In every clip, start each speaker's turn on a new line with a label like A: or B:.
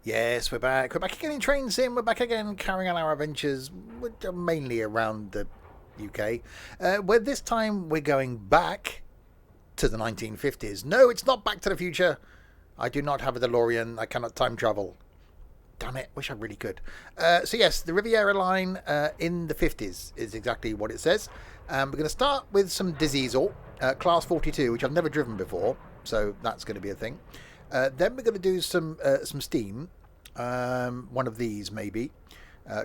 A: Yes, we're back. We're back again in Train Sim. We're back again carrying on our adventures, mainly around the UK. Where this time we're going back to the 1950s. No, it's not Back to the Future. I do not have a DeLorean. I cannot time travel. Damn it, wish I really could. So yes, the Riviera Line in the 50s is exactly what it says. We're going to start with some diesel, Class 42, which I've never driven before, so that's going to be a thing. Then we're going to do some steam, one of these maybe,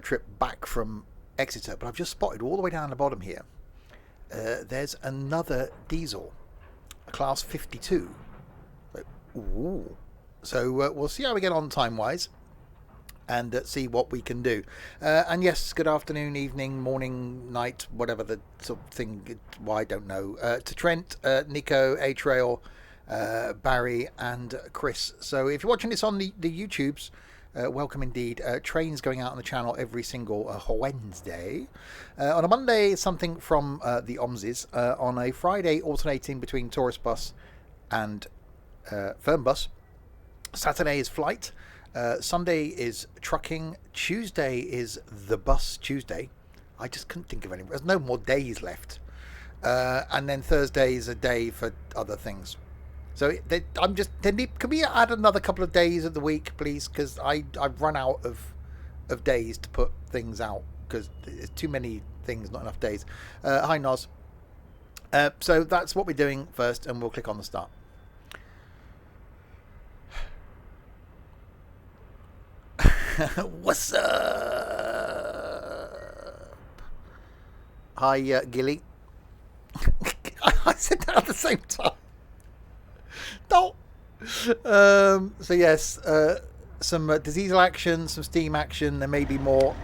A: trip back from Exeter. But I've just spotted all the way down the bottom here. There's another diesel, a Class 52. Ooh. So we'll see how we get on time-wise and see what we can do. And yes, good afternoon, evening, morning, night, whatever the sort of thing, well, I don't know, to Trent, Nico, A-Trail, Barry and Chris. So if you're watching this on the YouTubes, welcome indeed. Trains going out on the channel every single Wednesday. On a Monday, something from the OMSs. On a Friday, alternating between tourist bus and firm bus. Saturday is flight. Sunday is trucking. Tuesday is the bus Tuesday. I just couldn't think of any. There's no more days left. And then Thursday is a day for other things. So can we add another couple of days of the week, please? Because I've run out of days to put things out because there's too many things, not enough days. Hi, Noz. So that's what we're doing first, and we'll click on the start. What's up? Hi, Gilly. I said that at the same time. No. So yes, some diesel action, some steam action. There may be more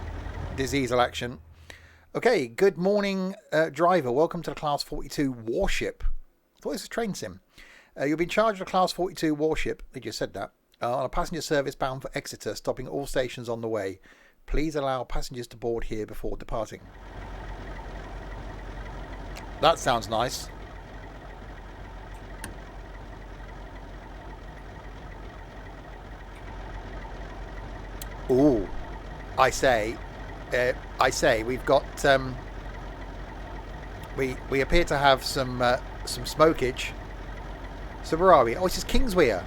A: diesel action. Okay, good morning, driver. Welcome to the Class 42 warship. I thought this was a train sim. You'll be in charge of the Class 42 warship. They just said that. On a passenger service bound for Exeter, stopping at all stations on the way. Please allow passengers to board here before departing. That sounds nice. Ooh, I say, we've got we appear to have some smokage. So where are we? Oh, it's just Kingswear.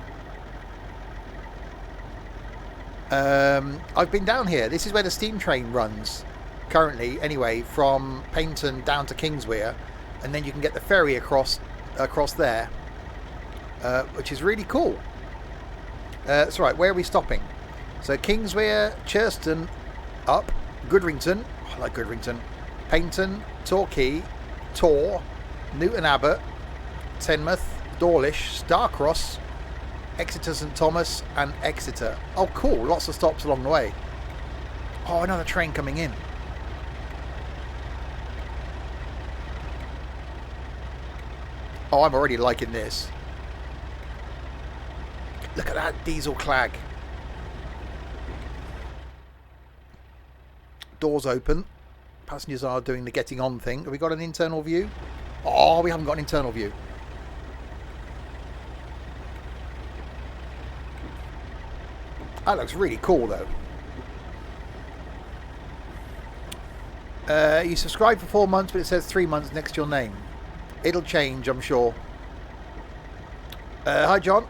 A: I've been down here. This is where the steam train runs currently. Anyway, from Paignton down to Kingswear, and then you can get the ferry across there, which is really cool. That's right. Where are we stopping? So Kingswear, Churston, up, Goodrington, I like Goodrington, Paignton, Torquay, Tor, Newton Abbot, Teignmouth, Dawlish, Starcross, Exeter St Thomas and Exeter. Oh cool, lots of stops along the way. Oh, another train coming in. Oh, I'm already liking this. Look at that diesel clag. Doors open. Passengers are doing the getting on thing. Have we got an internal view? Oh, we haven't got an internal view. That looks really cool though. You subscribed for 4 months, but it says 3 months next to your name. It'll change, I'm sure. Hi, John.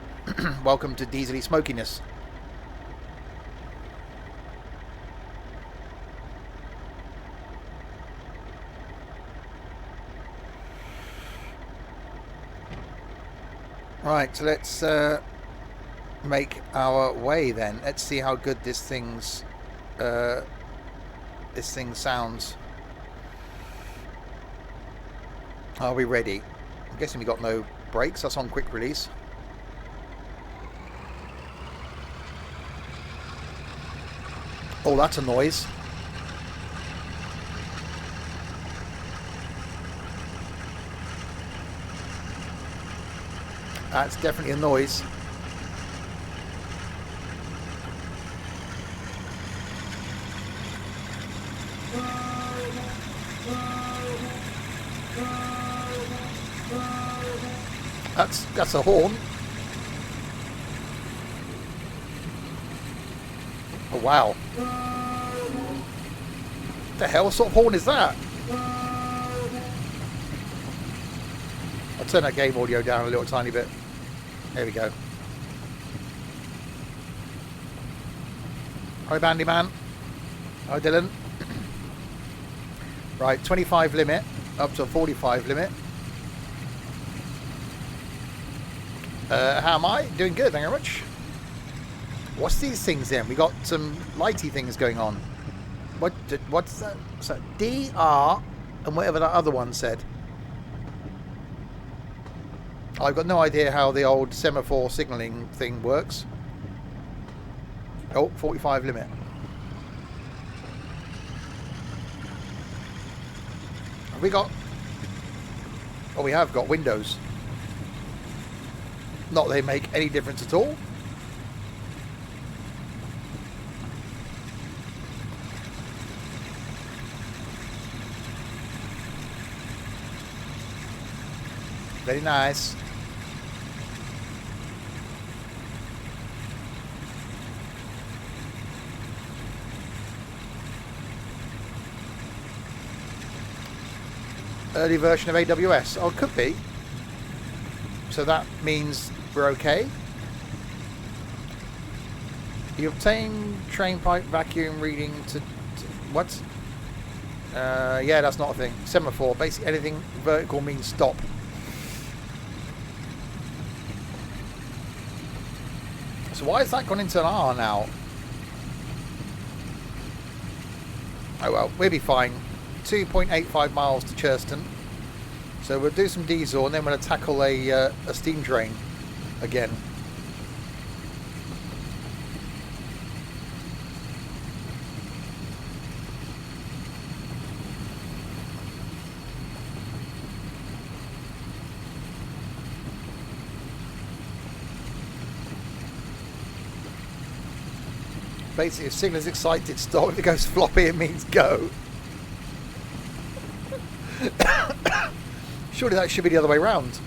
A: Welcome to Diesely Smokiness. Right, so let's make our way then. Let's see how good this thing sounds. Are we ready? I'm guessing we got no brakes. That's on quick release. Oh, that's a noise. That's definitely a noise. That's a horn. Oh wow. What the hell? What sort of horn is that? I'll turn that game audio down a little tiny bit. There we go. Hi Bandy Man. Hi Dylan. Right, 25 limit up to a 45 limit. How am I? Doing good, thank you very much. What's these things then? We got some lighty things going on. What's that? So DR and whatever that other one said. I've got no idea how the old semaphore signalling thing works. Oh, 45 limit. Have we got... Oh, we have got windows. Not that they make any difference at all. Very nice. Early version of AWS. Oh, it could be. So that means we're okay. You obtain train pipe vacuum reading to what? Yeah, that's not a thing. Semaphore. Basically, anything vertical means stop. So why has that gone into an R now? Oh well, we'll be fine. 2.85 miles to Churston. So we'll do some diesel and then we'll tackle a steam train again. Basically, if signal's excited, stop. If it goes floppy, it means go. Surely that should be the other way round.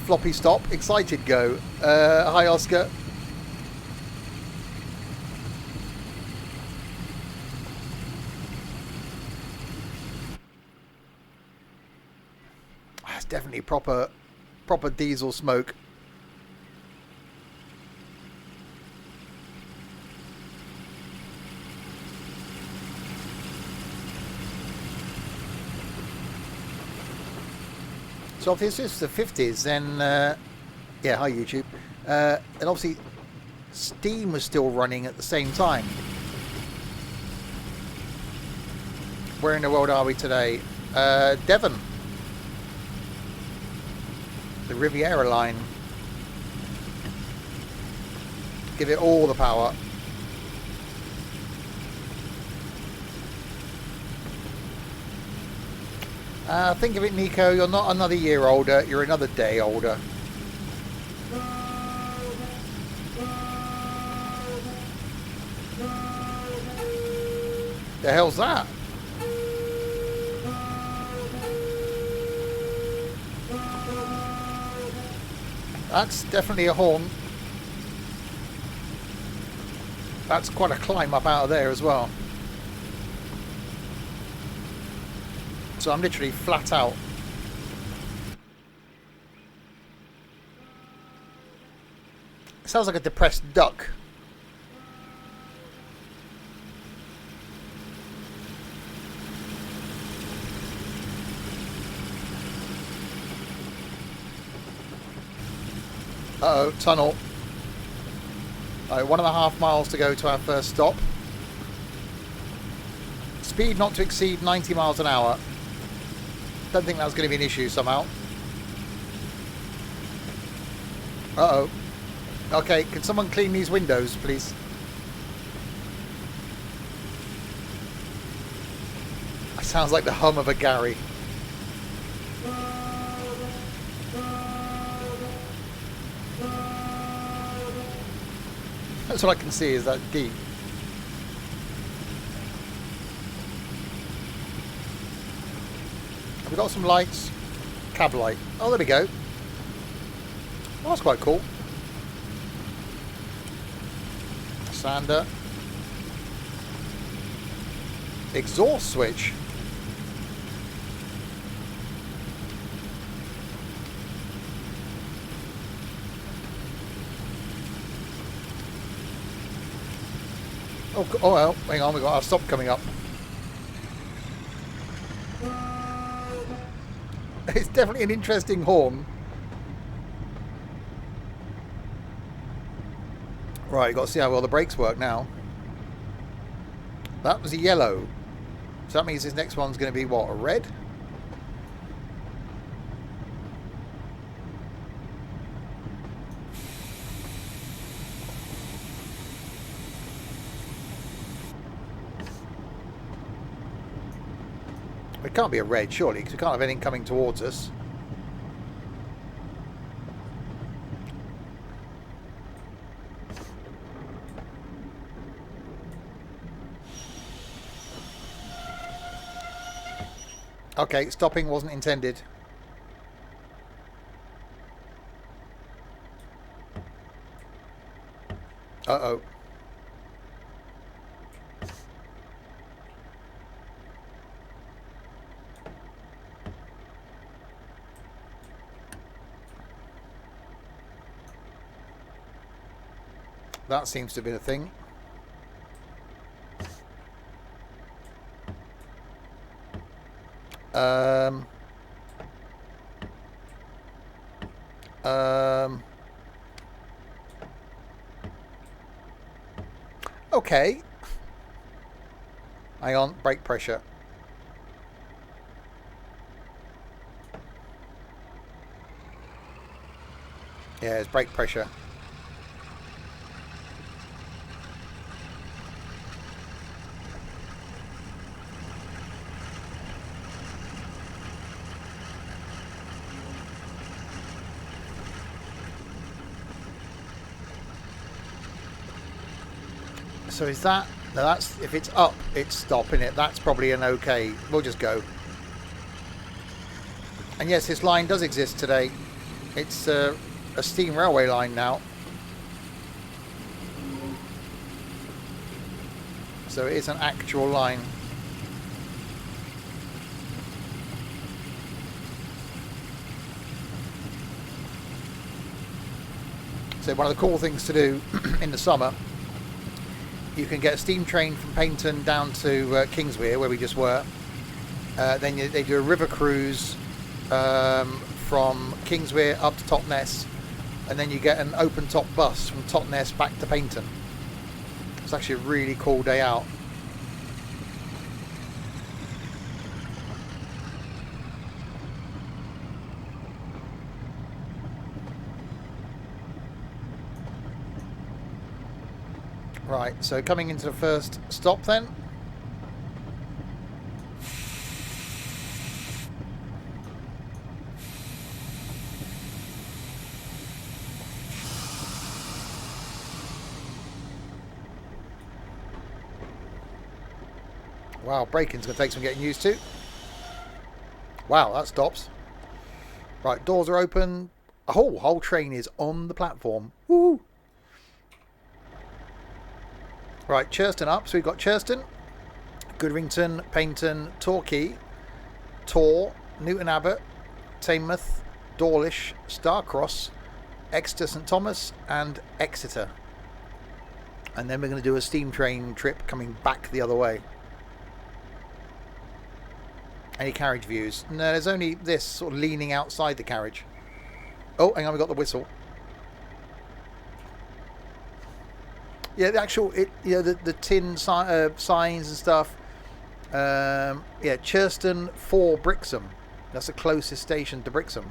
A: Floppy stop, excited go. Hi Oscar. That's definitely proper diesel smoke. So if this is the 50s, then yeah, hi YouTube. And obviously, Steam was still running at the same time. Where in the world are we today? Devon, the Riviera Line. Give it all the power. Think of it, Nico, you're not another year older, you're another day older. The hell's that? That's definitely a horn. That's quite a climb up out of there as well. So I'm literally flat out. It sounds like a depressed duck. Uh-oh, tunnel. Alright, 1.5 miles to go to our first stop. Speed not to exceed 90 miles an hour. Don't think that's going to be an issue somehow. Uh-oh. Okay, can someone clean these windows, please? That sounds like the hum of a Gary. That's what I can see is that D. Have we got some lights? Cab light. Oh, there we go. Well, that's quite cool. Sander. Exhaust switch. Oh well, hang on, we've got our stop coming up. It's definitely an interesting horn. Right, you've got to see how well the brakes work now. That was a yellow. So that means this next one's going to be what, a red? It can't be a red, surely, because we can't have anything coming towards us. Okay, stopping wasn't intended. Uh-oh. That seems to be the thing. Okay. Hang on, brake pressure. Yeah, it's brake pressure. So is that... No, that's... If it's up, it's stopping it. That's probably an okay. We'll just go. And yes, this line does exist today. It's a steam railway line now. So it is an actual line. So one of the cool things to do in the summer, you can get a steam train from Paignton down to Kingswear, where we just were. Then they do a river cruise from Kingswear up to Totnes, and then you get an open top bus from Totnes back to Paignton. It's actually a really cool day out. Right, so coming into the first stop then. Wow, braking's going to take some getting used to. Wow, that stops. Right, doors are open. A whole train is on the platform. Woo! Right, Churston up. So we've got Churston, Goodrington, Paignton, Torquay, Tor, Newton Abbot, Teignmouth, Dawlish, Starcross, Exeter St Thomas and Exeter. And then we're going to do a steam train trip coming back the other way. Any carriage views? No, there's only this sort of leaning outside the carriage. Oh, hang on, we got the whistle. Yeah, the actual, the tin signs and stuff. Yeah, Churston for Brixham. That's the closest station to Brixham.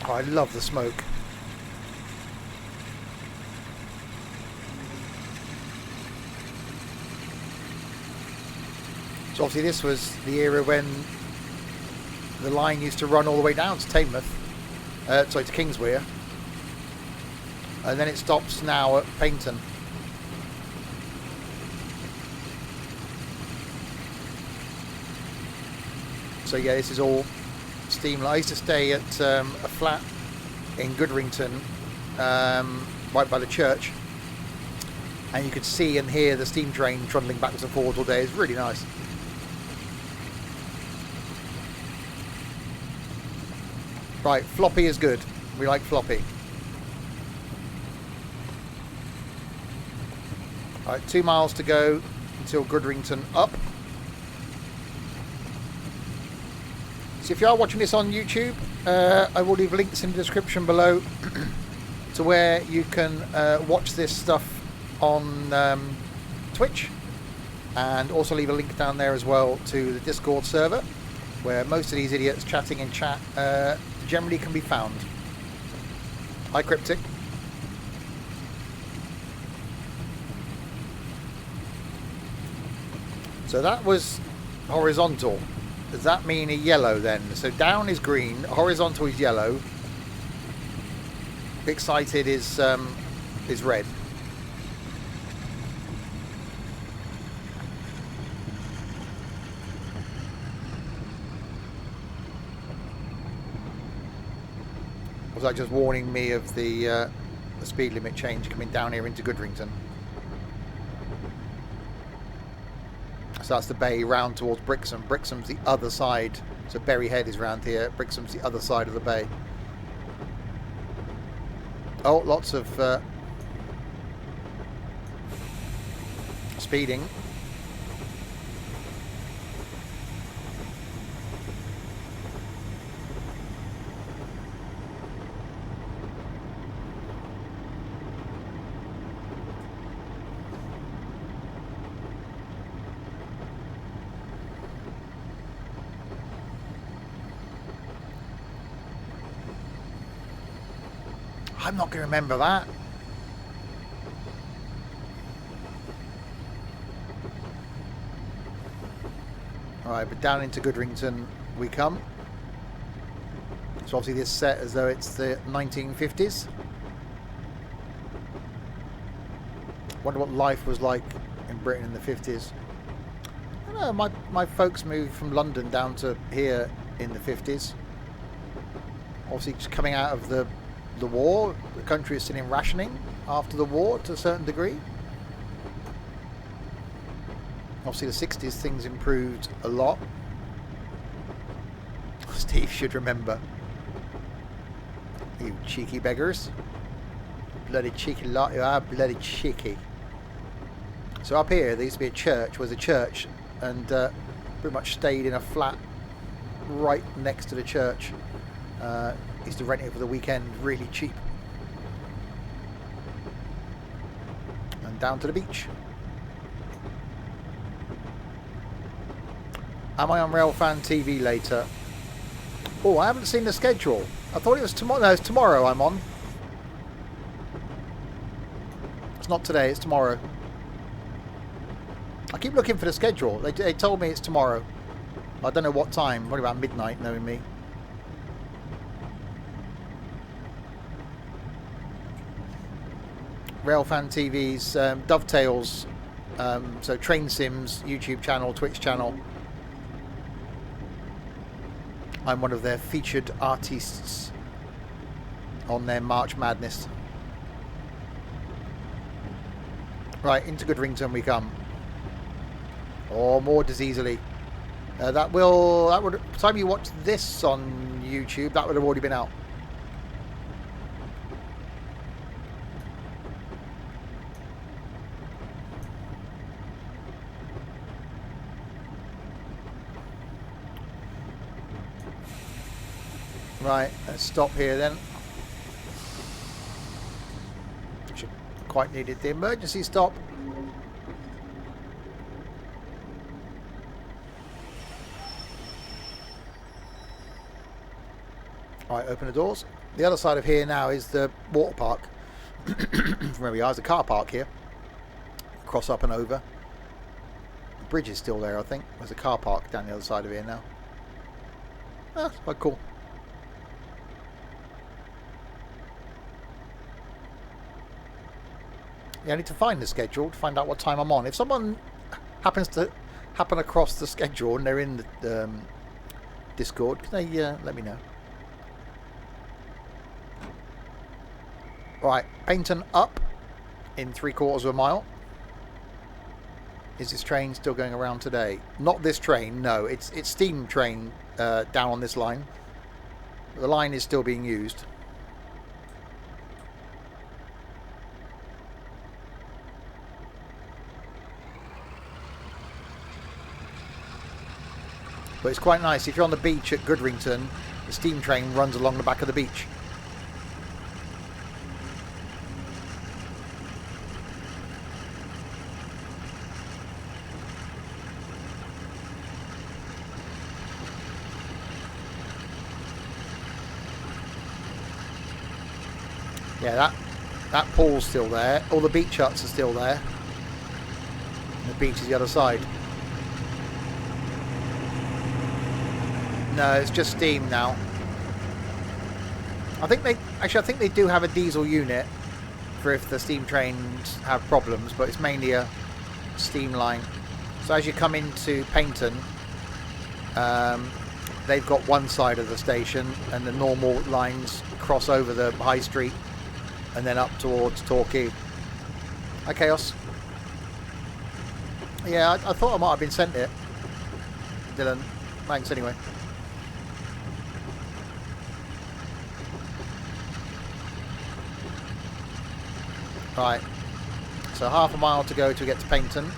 A: Oh, I love the smoke. So obviously this was the era when the line used to run all the way down to Teignmouth, to Kingswear, and then it stops now at Paignton. So yeah, this is all steam. I used to stay at a flat in Goodrington, right by the church, and you could see and hear the steam train trundling backwards and forwards all day. It's really nice. Right, floppy is good. We like floppy. Right, 2 miles to go until Goodrington up. So if you are watching this on YouTube, I will leave links in the description below to where you can watch this stuff on Twitch, and also leave a link down there as well to the Discord server where most of these idiots chatting in chat generally can be found. Hi Cryptic. So that was horizontal. Does that mean a yellow then? So down is green, horizontal is yellow, excited is red. Was that just warning me of the speed limit change coming down here into Goodrington? So that's the bay round towards Brixham. Brixham's the other side. So Berry Head is round here. Brixham's the other side of the bay. Oh, lots of speeding. I'm not going to remember that. Alright, but down into Goodrington we come. So obviously this set as though it's the 1950s. Wonder what life was like in Britain in the 50s. I don't know, my folks moved from London down to here in the 50s. Obviously just coming out of the war, the country is still in rationing after the war to a certain degree. Obviously the 60s things improved a lot. Steve should remember. You cheeky beggars. Bloody cheeky lot, you are bloody cheeky. So up here there used to be a church, was a church, and pretty much stayed in a flat right next to the church. Used to rent it for the weekend really cheap. And down to the beach. Am I on Railfan TV later? Oh, I haven't seen the schedule. I thought it was tomorrow. No, it's tomorrow I'm on. It's not today, it's tomorrow. I keep looking for the schedule. They told me it's tomorrow. I don't know what time. Probably about midnight, knowing me. Railfan TV's Dovetails, so Train Sims YouTube channel, Twitch channel. I'm one of their featured artists. on their March Madness. Right, into Goodrington we come. Or more easily. That would, by the time you watch this on YouTube, that would have already been out. Right, let's stop here then. Should quite needed the emergency stop. Right, open the doors. The other side of here now is the water park. From where we are, there's a car park here. Cross up and over. The bridge is still there, I think. There's a car park down the other side of here now. That's quite cool. Yeah, I need to find the schedule to find out what time I'm on. If someone happens to happen across the schedule and they're in the Discord, can they let me know? Right, Paynton up in 3/4 of a mile. Is this train still going around today? Not this train, no. It's steam train down on this line. The line is still being used. But it's quite nice. If you're on the beach at Goodrington, the steam train runs along the back of the beach. Yeah, that pool's still there. All the beach huts are still there. And the beach is the other side. No, it's just steam now. I think they do have a diesel unit for if the steam trains have problems, but it's mainly a steam line. So as you come into Paynton, they've got one side of the station and the normal lines cross over the high street and then up towards Torquay. Hi, Chaos. Yeah, I thought I might have been sent it, Dylan. Thanks anyway. Right, so half a mile to go to get to Paynton.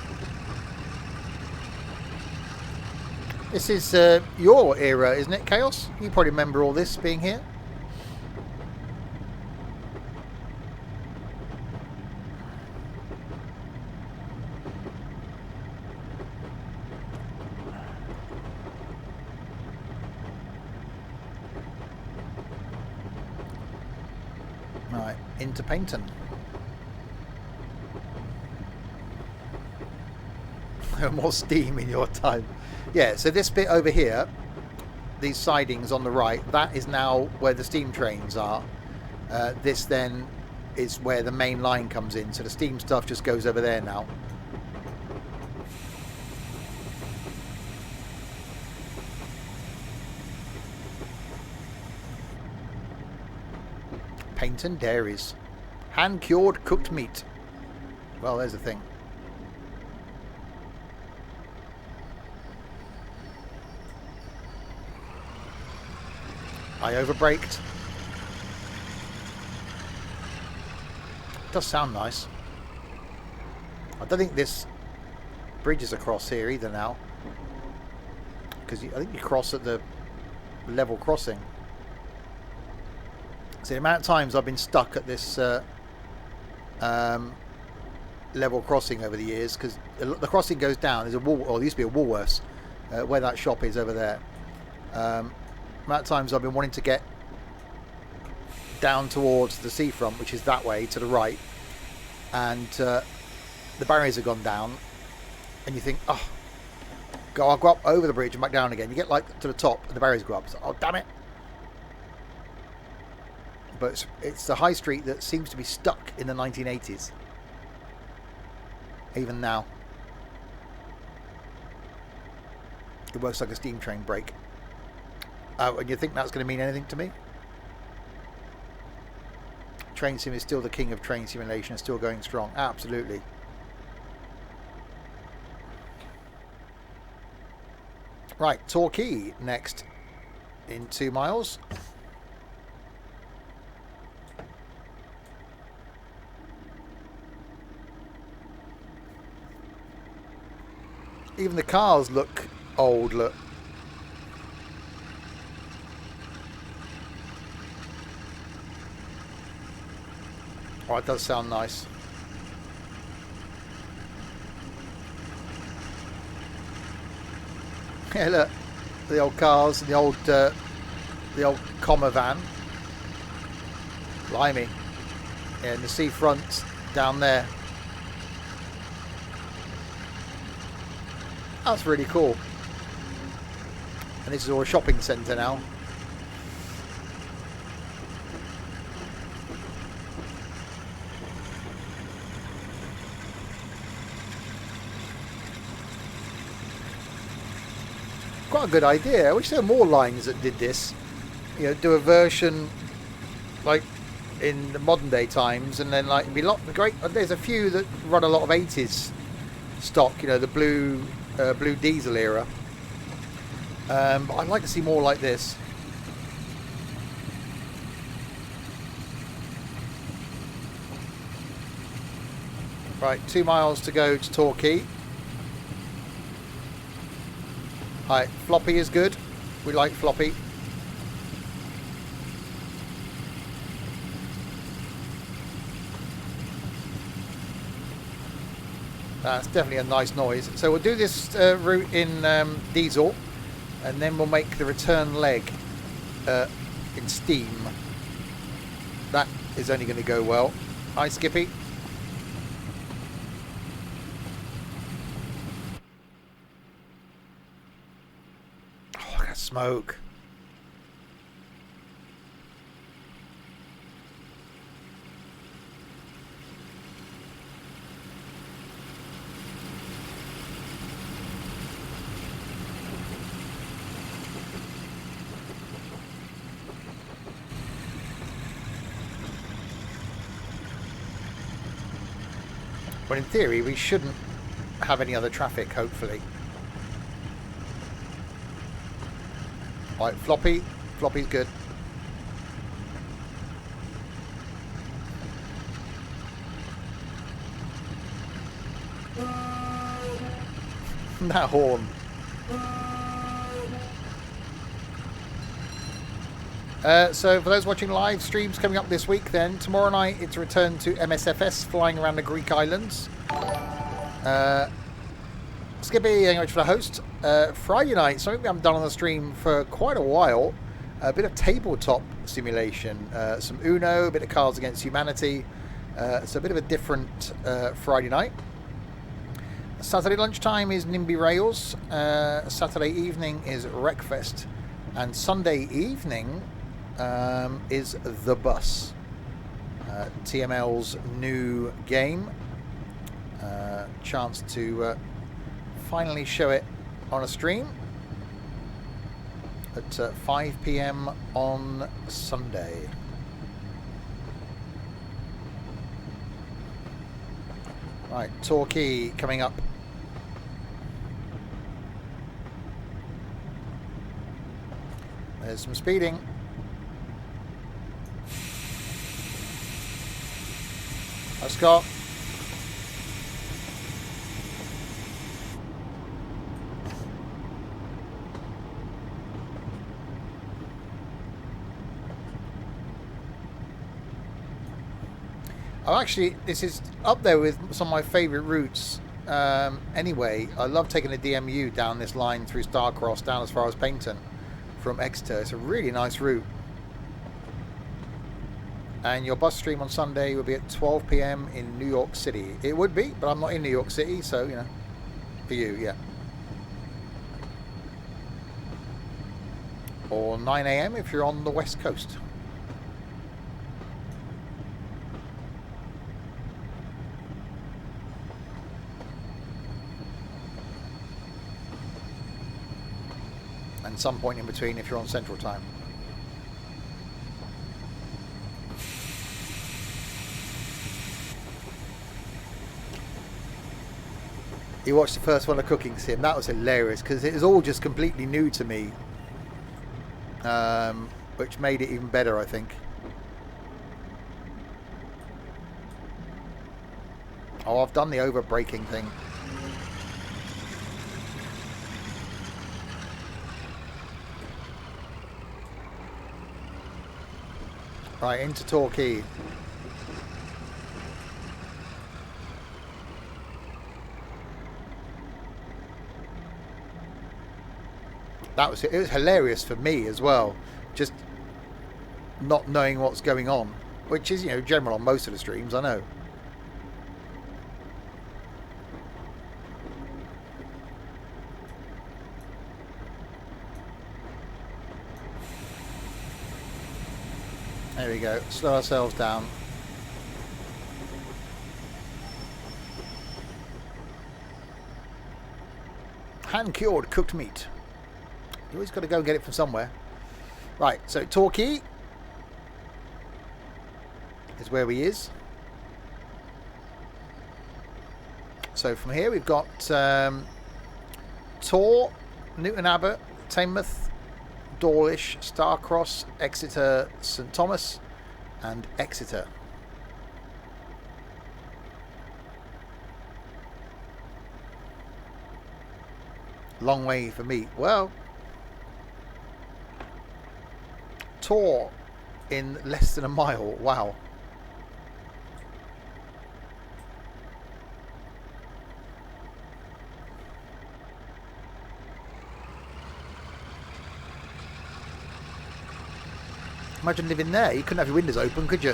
A: This is your era, isn't it, Chaos? You probably remember all this being here. Right, into Paynton. More steam in your time. Yeah, so this bit over here, these sidings on the right, that is now where the steam trains are. This then is where the main line comes in, so the steam stuff just goes over there now. Paynton Dairies. Hand-cured cooked meat. Well, there's the thing. I overbraked. Does sound nice. I don't think this bridge is across here either now, because I think you cross at the level crossing. So the amount of times I've been stuck at this level crossing over the years, because the crossing goes down. There's a wall, or there used to be a Woolworths where that shop is over there. Amount of times I've been wanting to get down towards the seafront, which is that way to the right, and the barriers have gone down, and you think, oh, I'll go up over the bridge and back down again. You get like to the top and the barriers go up. It's like, oh, damn it. But it's the high street that seems to be stuck in the 1980s. Even now. It works like a steam train brake. And you think that's going to mean anything to me? train sim is still the king of train simulation, still going strong. Absolutely. Right, Torquay next in 2 miles. Even the cars look old, look. Oh, it does sound nice. Yeah, look, the old cars, the old comma van. Blimey. Yeah, and the seafront down there. That's really cool. And this is all a shopping centre now. Quite a good idea. I wish there were more lines that did this. You know, do a version like in the modern day times, and then like it'd be a lot great. There's a few that run a lot of 80s stock. You know, the blue diesel era. But I'd like to see more like this. Right, 2 miles to go to Torquay. Right, floppy is good. We like floppy. That's definitely a nice noise. So we'll do this route in diesel, and then we'll make the return leg in steam. That is only going to go well. Hi, Skippy. Oh, look at that smoke. But in theory, we shouldn't have any other traffic, hopefully. Right, floppy. Floppy's good. That horn. So for those watching live streams coming up this week, then tomorrow night it's a return to MSFS flying around the Greek islands. Skippy, thank you much for the host. Friday night, something we haven't done on the stream for quite a while. A bit of tabletop simulation, some Uno, a bit of Cards Against Humanity. So a bit of a different Friday night. Saturday lunchtime is NIMBY Rails. Saturday evening is Wreckfest. And Sunday evening is The Bus. TML's new game. Chance to finally show it on a stream at 5 PM on Sunday. Right, Torquay coming up. There's some speeding. Hi, Scott. Oh, actually, this is up there with some of my favourite routes. Anyway, I love taking the DMU down this line through Starcross down as far as Paynton from Exeter. It's a really nice route. And your bus stream on Sunday will be at 12 PM in New York City. It would be, but I'm not in New York City, so, you know, for you, yeah. Or 9 AM if you're on the West Coast. And some point in between if you're on Central Time. You watched the first one, a cooking sim. That was hilarious because it was all just completely new to me, which made it even better, I think. Oh, I've done the over braking thing. Right, into Torquay. That was it. It was hilarious for me as well, just not knowing what's going on, which is, you know, general on most of the streams, I know. There we go. Slow ourselves down. Hand-cured cooked meat. You always got to go and get it from somewhere. Right, so Torquay is where he is. So from here we've got Tor, Newton Abbot, Teignmouth, Dawlish, Starcross, Exeter, St Thomas and Exeter. Long way for me. Well, Tor in less than a mile. Wow. Imagine living there. You couldn't have your windows open, could you?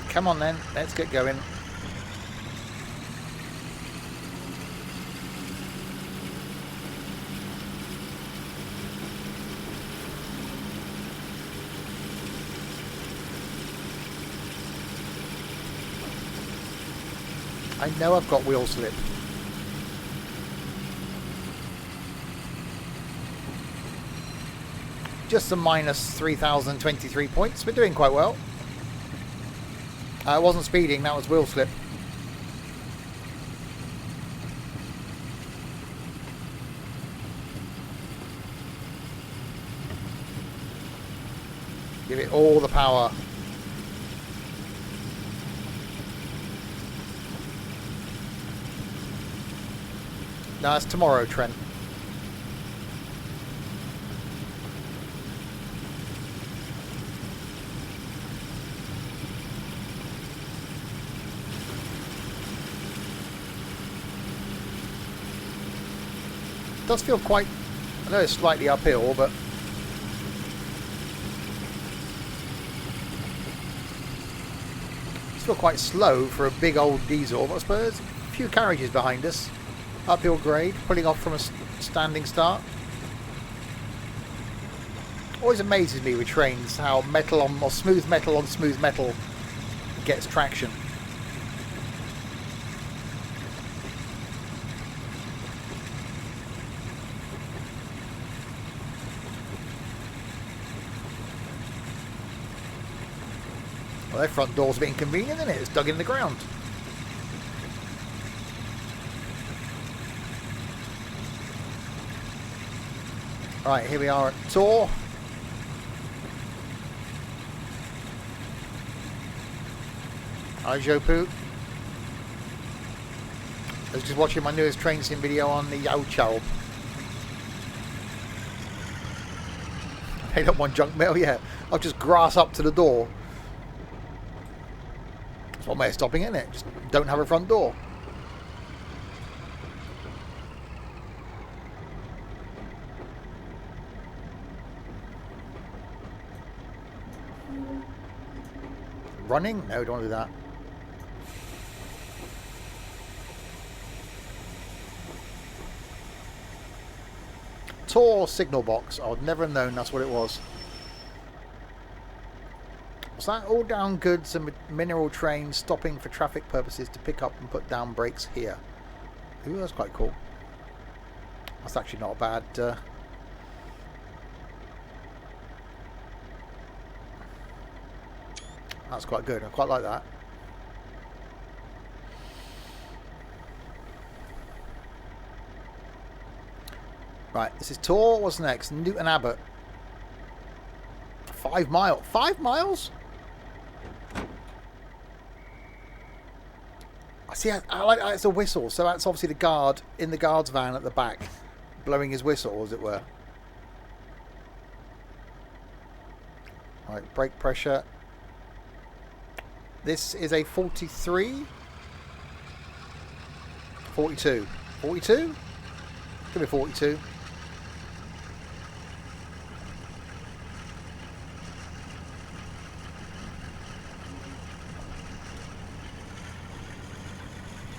A: Come on then, let's get going. I know I've got wheel slip. Just a minus 3,023 points. We're doing quite well. I wasn't speeding, that was wheel slip. Give it all the power. No, it's tomorrow, Trent. It does feel quite, I know it's slightly uphill, but it's still quite slow for a big old diesel, but I suppose a few carriages behind us. Uphill grade, pulling off from a standing start. Always amazes me with trains how metal on, or smooth metal on smooth metal gets traction. Well, their front door's a bit inconvenient, isn't it? It's dug in the ground. Right, here we are at Tor. Hi, Jopu. I was just watching my newest train sim video on the Yao Chow. They don't want junk mail yet. I'll just grass up to the door. That's one way of stopping it, isn't it? Just don't have a front door. Running? No, don't want to do that. Tor signal box. I would never have known that's what it was. So that all down goods and mineral trains stopping for traffic purposes to pick up and put down brakes here. Ooh, that's quite cool. That's actually not a bad... that's quite good. I quite like that. Right, this is Tor. What's next? Newton Abbot. 5 miles. 5 miles? I see. I like it's a whistle. So that's obviously the guard in the guard's van at the back, blowing his whistle, as it were. Right, brake pressure. This is a 43, 42, 42. Could be 42.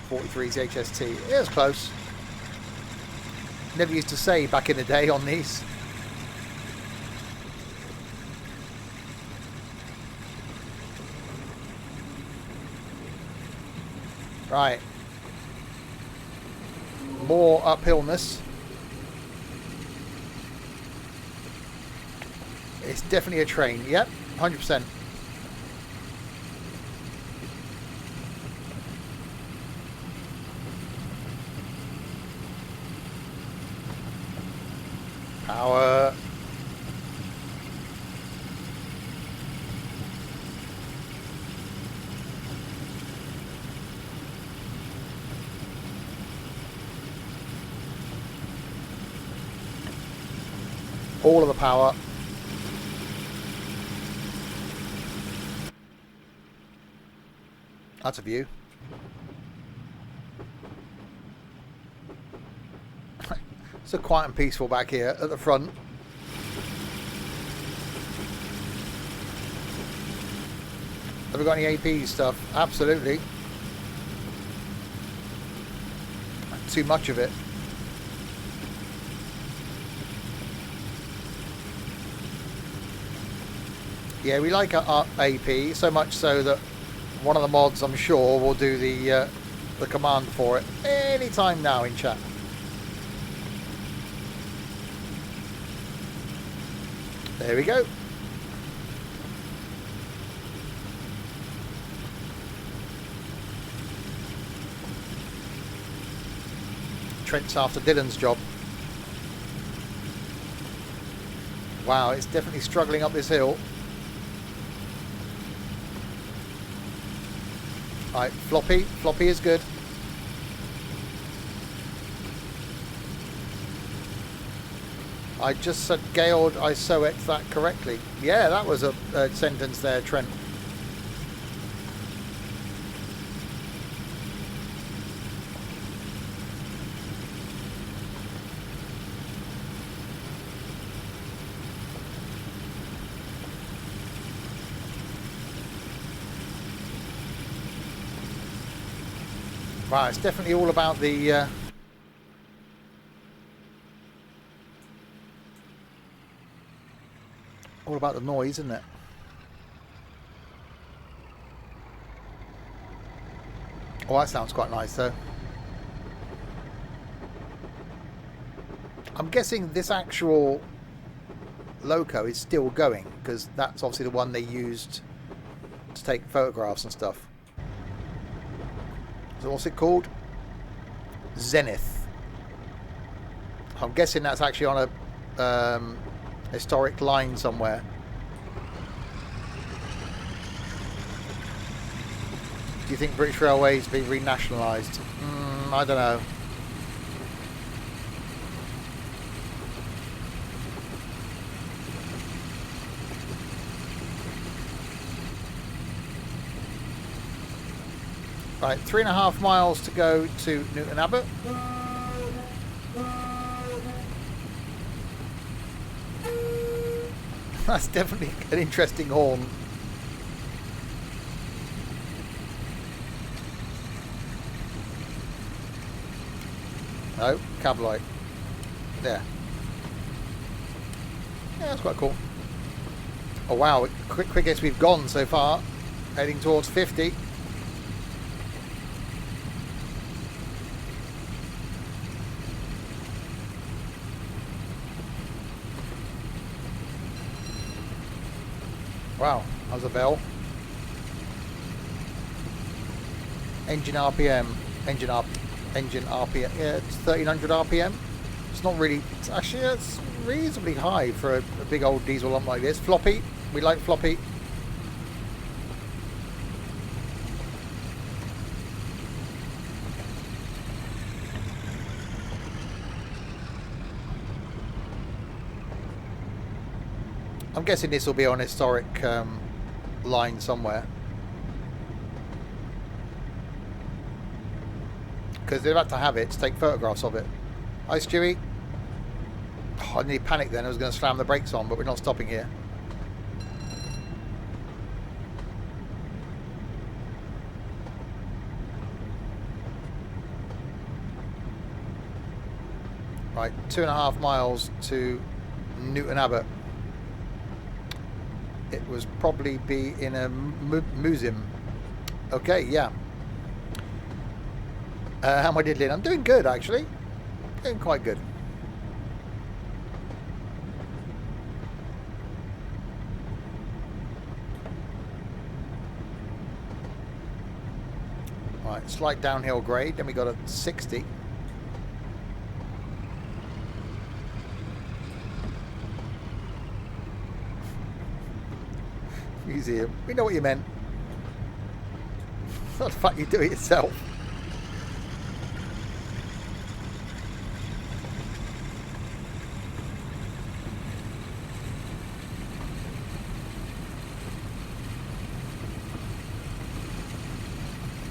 A: .43's HST. It was close. Never used to say back in the day on these. Right. More uphillness. It's definitely a train. Yep, 100%. Power. All of the power. That's a view. So quiet and peaceful back here at the front. Have we got any AP stuff? Absolutely. Too much of it. Yeah, we like our AP so much so that one of the mods, I'm sure, will do the command for it any time now in chat. There we go. Trent's after Dylan's job. Wow, it's definitely struggling up this hill. Right, floppy. Floppy is good. I just said, Gailed, I so it that correctly. Yeah, that was a sentence there, Trent. Right, it's definitely all about the... all about the noise, isn't it? Oh, that sounds quite nice, though. I'm guessing this actual loco is still going, because that's obviously the one they used to take photographs and stuff. So what's it called? Zenith. I'm guessing that's actually on a historic line somewhere. Do you think British Railways be renationalised? I don't know. Right, 3.5 miles to go to Newton Abbot. That's definitely an interesting horn. No, cab light. There. Yeah, that's quite cool. Oh wow, quickest we've gone so far. Heading towards 50. Wow, that was a bell. Engine RPM. Engine RPM. Yeah, it's 1300 RPM. It's not really... Actually, it's reasonably high for a big old diesel lump like this. Floppy. We like floppy. I'm guessing this will be on a historic line somewhere. Because they're about to have it to take photographs of it. Hi, Stewie. Oh, I nearly panicked then. I was going to slam the brakes on, but we're not stopping here. Right, 2.5 miles to Newton Abbot. It was probably be in a museum. Okay, yeah. How am I diddling? I'm doing good, actually. Doing quite good. Right, slight downhill grade. Then we got a 60. Museum. We know what you meant. What the fuck, you do it yourself.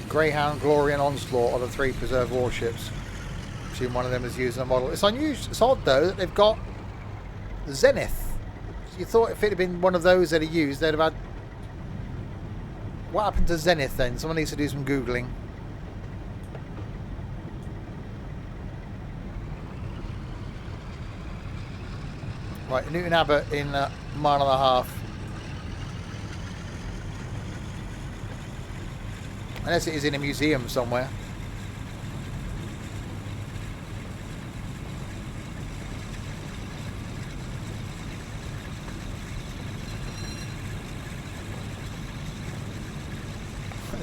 A: Greyhound, Glory and Onslaught are the 3 preserved warships. Assume one of them is used in a model. It's unusual. It's odd though that they've got Zenith. You thought if it had been one of those that are used, they'd have had... What happened to Zenith then? Someone needs to do some Googling. Right, Newton Abbot in a mile and a half. Unless it is in a museum somewhere.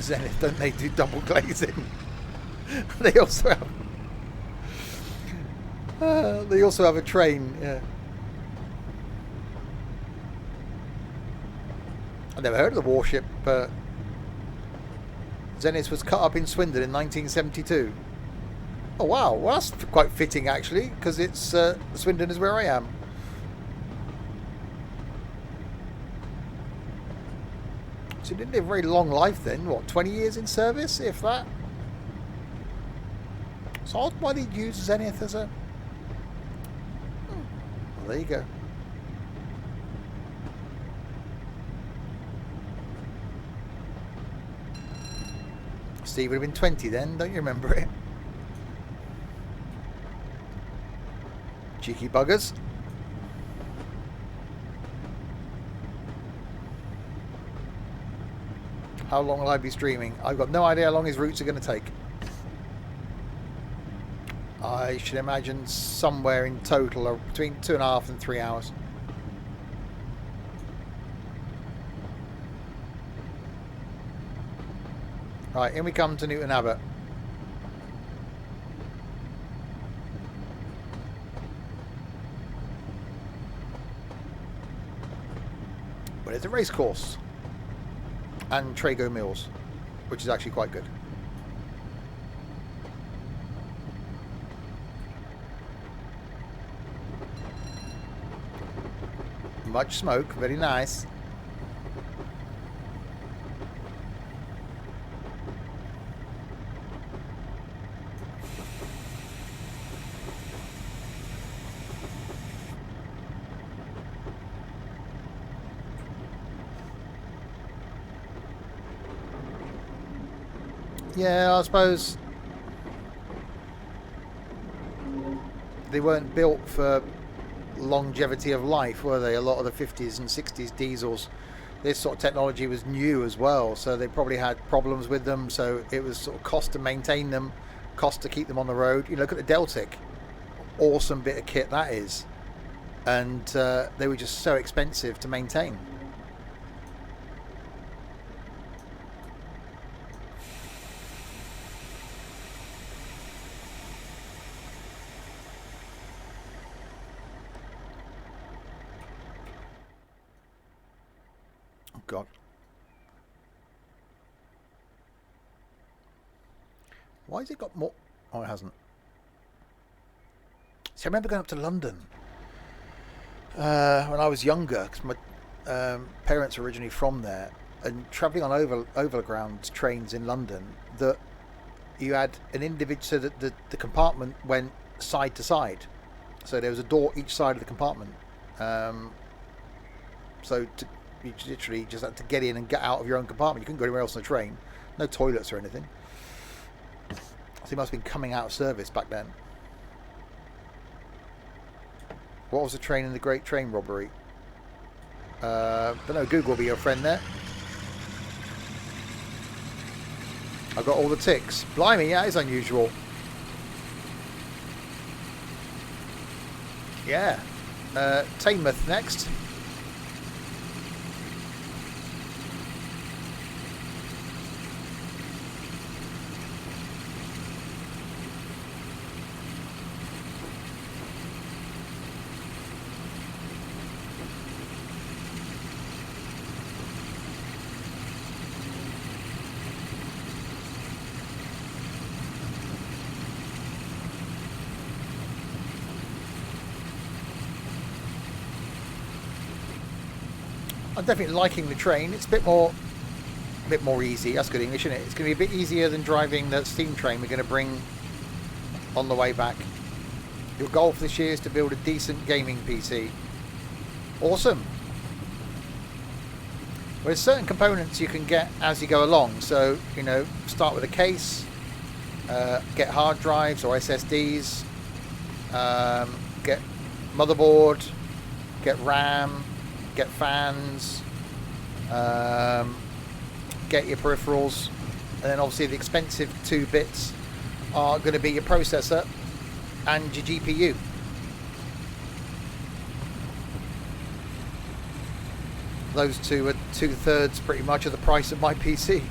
A: Zenith, don't they do double glazing? They also have a train. Yeah. I've never heard of the warship. Zenith was cut up in Swindon in 1972. Oh wow, well that's quite fitting actually, because it's Swindon is where I am. So it didn't live a very long life then. What, 20 years in service, if that? So odd why they'd use Zenith as a... Well, there you go. Steve would have been 20 then, don't you remember it? Cheeky buggers. How long will I be streaming? I've got no idea how long his routes are going to take. I should imagine somewhere in total between 2.5 and 3 hours. Right, in we come to Newton Abbot. But it's a race course. And Trago Mills, which is actually quite good. Much smoke, very nice. Yeah, I suppose they weren't built for longevity of life, were they? A lot of the 50s and 60s diesels, this sort of technology was new as well, so they probably had problems with them, so it was sort of cost to maintain them, cost to keep them on the road. You look at the Deltic, awesome bit of kit that is, and they were just so expensive to maintain. Oh God. Why has it got more? Oh, it hasn't. See, I remember going up to London when I was younger, because my parents were originally from there, and travelling on overground trains in London, that you had an individual, so that the compartment went side to side, so there was a door each side of the compartment, so you literally just had to get in and get out of your own compartment. You couldn't go anywhere else on the train, no toilets or anything. So it must have been coming out of service back then. What was the train in the Great Train Robbery? Don't know, Google will be your friend there. I've got all the ticks. Blimey, that is unusual. Yeah. Teignmouth next. I'm definitely liking the train. It's a bit more easy. That's good English, isn't it? It's going to be a bit easier than driving the steam train we're going to bring on the way back. Your goal for this year is to build a decent gaming PC. Awesome. Well, there's certain components you can get as you go along. So, you know, start with a case, get hard drives or SSDs, get motherboard, get RAM, get fans, get your peripherals, and then obviously the expensive 2 bits are going to be your processor and your GPU. Those two are 2/3 pretty much of the price of my PC.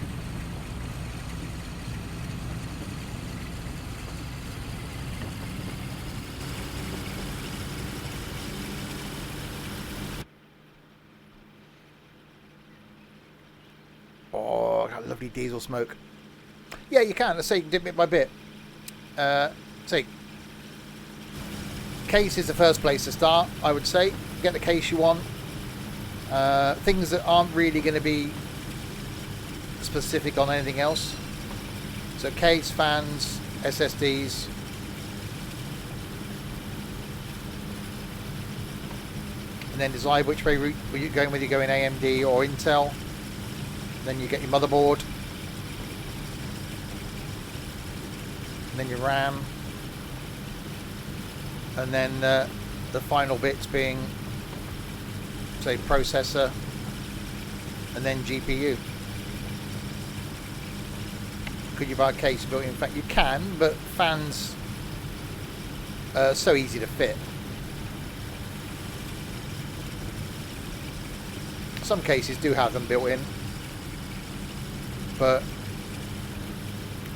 A: Lovely diesel smoke. Yeah, you can. Let's say you can do bit by bit. See, case is the first place to start, I would say. Get the case you want. Things that aren't really going to be specific on anything else. So case, fans, SSDs. And then decide which way route you're going, whether you're going AMD or Intel. Then you get your motherboard, and then your RAM, and then the final bits being, say, processor, and then GPU. Could you buy a case built in? In fact, you can, but fans are so easy to fit. Some cases do have them built in, but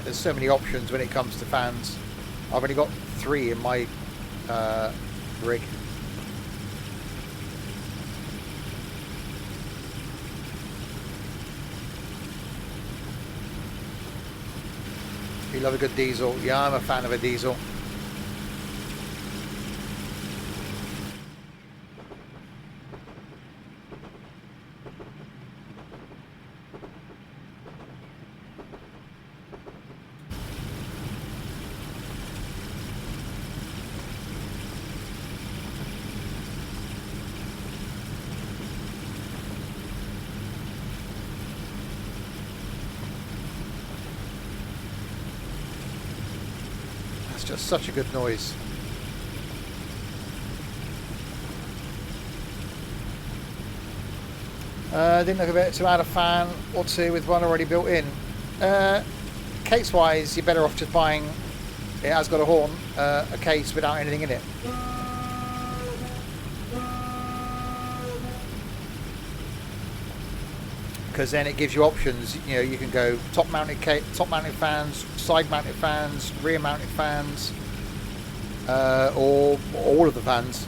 A: there's so many options when it comes to fans. I've only got 3 in my rig. You love a good diesel? Yeah, I'm a fan of a diesel. Just such a good noise. Didn't look a bit to add a fan or two with one already built in. Case wise, you're better off just buying, it has got a horn, a case without anything in it. Because then it gives you options. You know, you can go top mounted fans, side mounted fans, rear mounted fans, or all of the fans.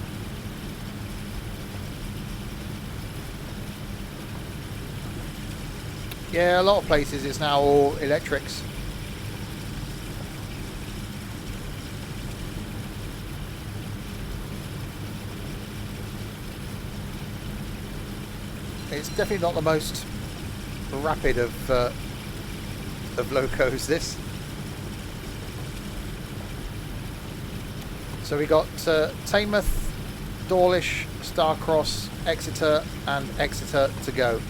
A: Yeah, a lot of places it's now all electrics. It's definitely not the most rapid of locos, this. So we got Taymouth, Dawlish, Starcross, Exeter and Exeter to go.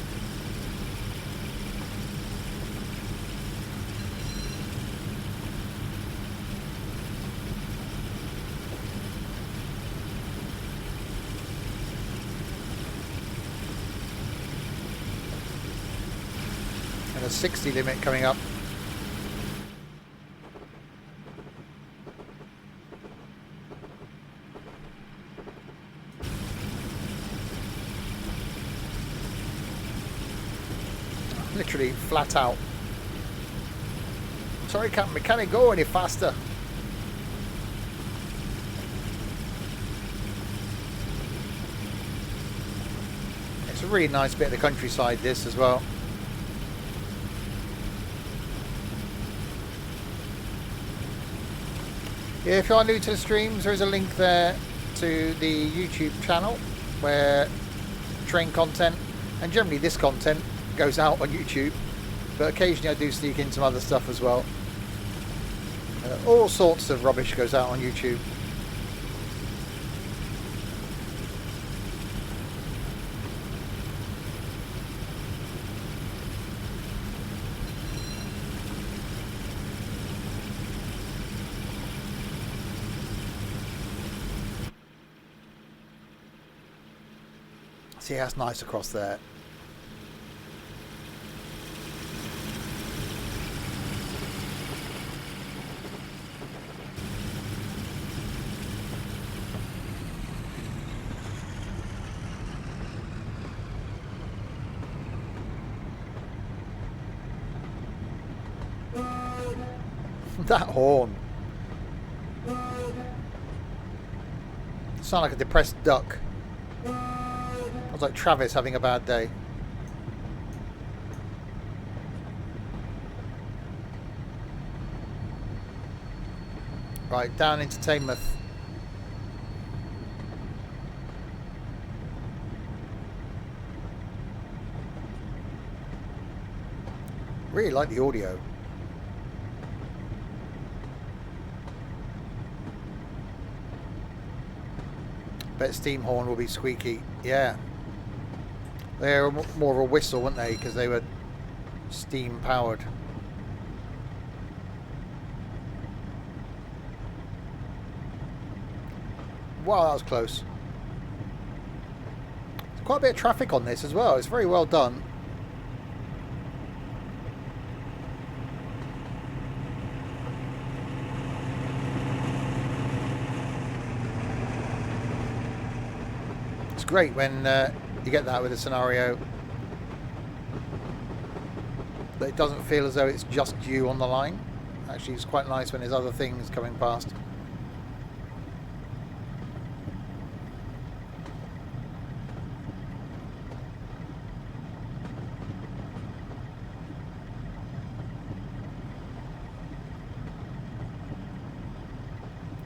A: And a 60 limit coming up. Literally flat out. Sorry, Captain, can it go any faster? It's a really nice bit of the countryside, this as well. Yeah, if you are new to the streams, there is a link there to the YouTube channel where train content and generally this content goes out on YouTube, but occasionally I do sneak in some other stuff as well. All sorts of rubbish goes out on YouTube. See, that's nice across there. That horn. Sound like a depressed duck. I was like Travis having a bad day. Right, down into Taymouth. Really like the audio. Bet steam horn will be squeaky. Yeah. They were more of a whistle, weren't they? Because they were steam powered. Wow, that was close. There's quite a bit of traffic on this as well. It's very well done. It's great when you get that with a scenario that it doesn't feel as though it's just you on the line. Actually, it's quite nice when there's other things coming past.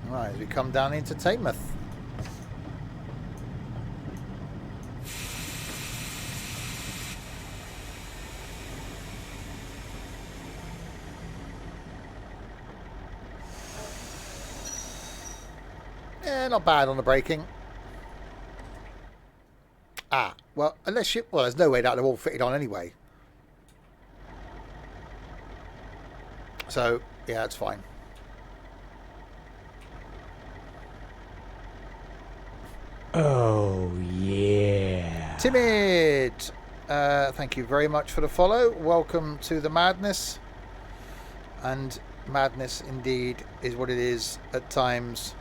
A: Right, as we come down into Taymouth. Yeah, not bad on the braking. Ah, well, unless you... Well, there's no way that they're all fitted on anyway. So, yeah, it's fine.
B: Oh, yeah.
A: Timid! Thank you very much for the follow. Welcome to the madness. And madness indeed is what it is at times.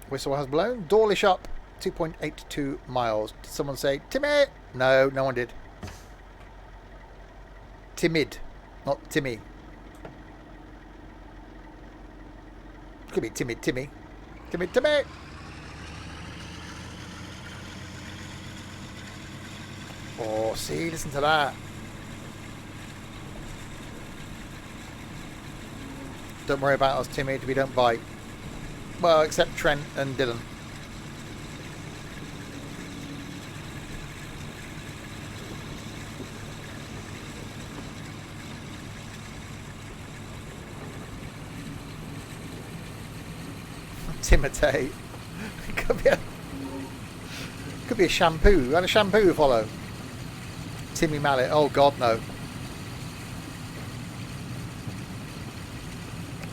A: Whistle has blown. Dawlish up 2.82 miles. Did someone say Timmy? No, no one did. Timid, not Timmy. Could be timid Timmy. Timid Timmy. Oh, see, listen to that. Don't worry about us, timid. We don't bite. Well, except Trent and Dylan. Timotei. Could be a shampoo. And a shampoo follow. Timmy Mallet. Oh God, no.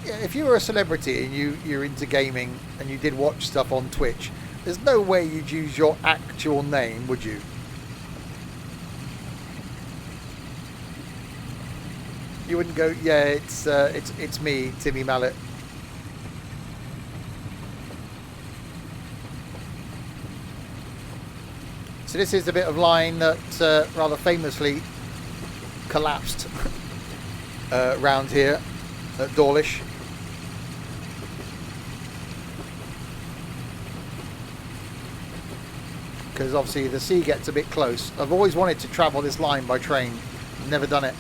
A: Yeah, if you were a celebrity and you're into gaming and you did watch stuff on Twitch, there's no way you'd use your actual name, would you? You wouldn't go, yeah, it's me, Timmy Mallet. So this is the bit of line that rather famously collapsed round here at Dawlish. Because obviously the sea gets a bit close. I've always wanted to travel this line by train. I've never done it.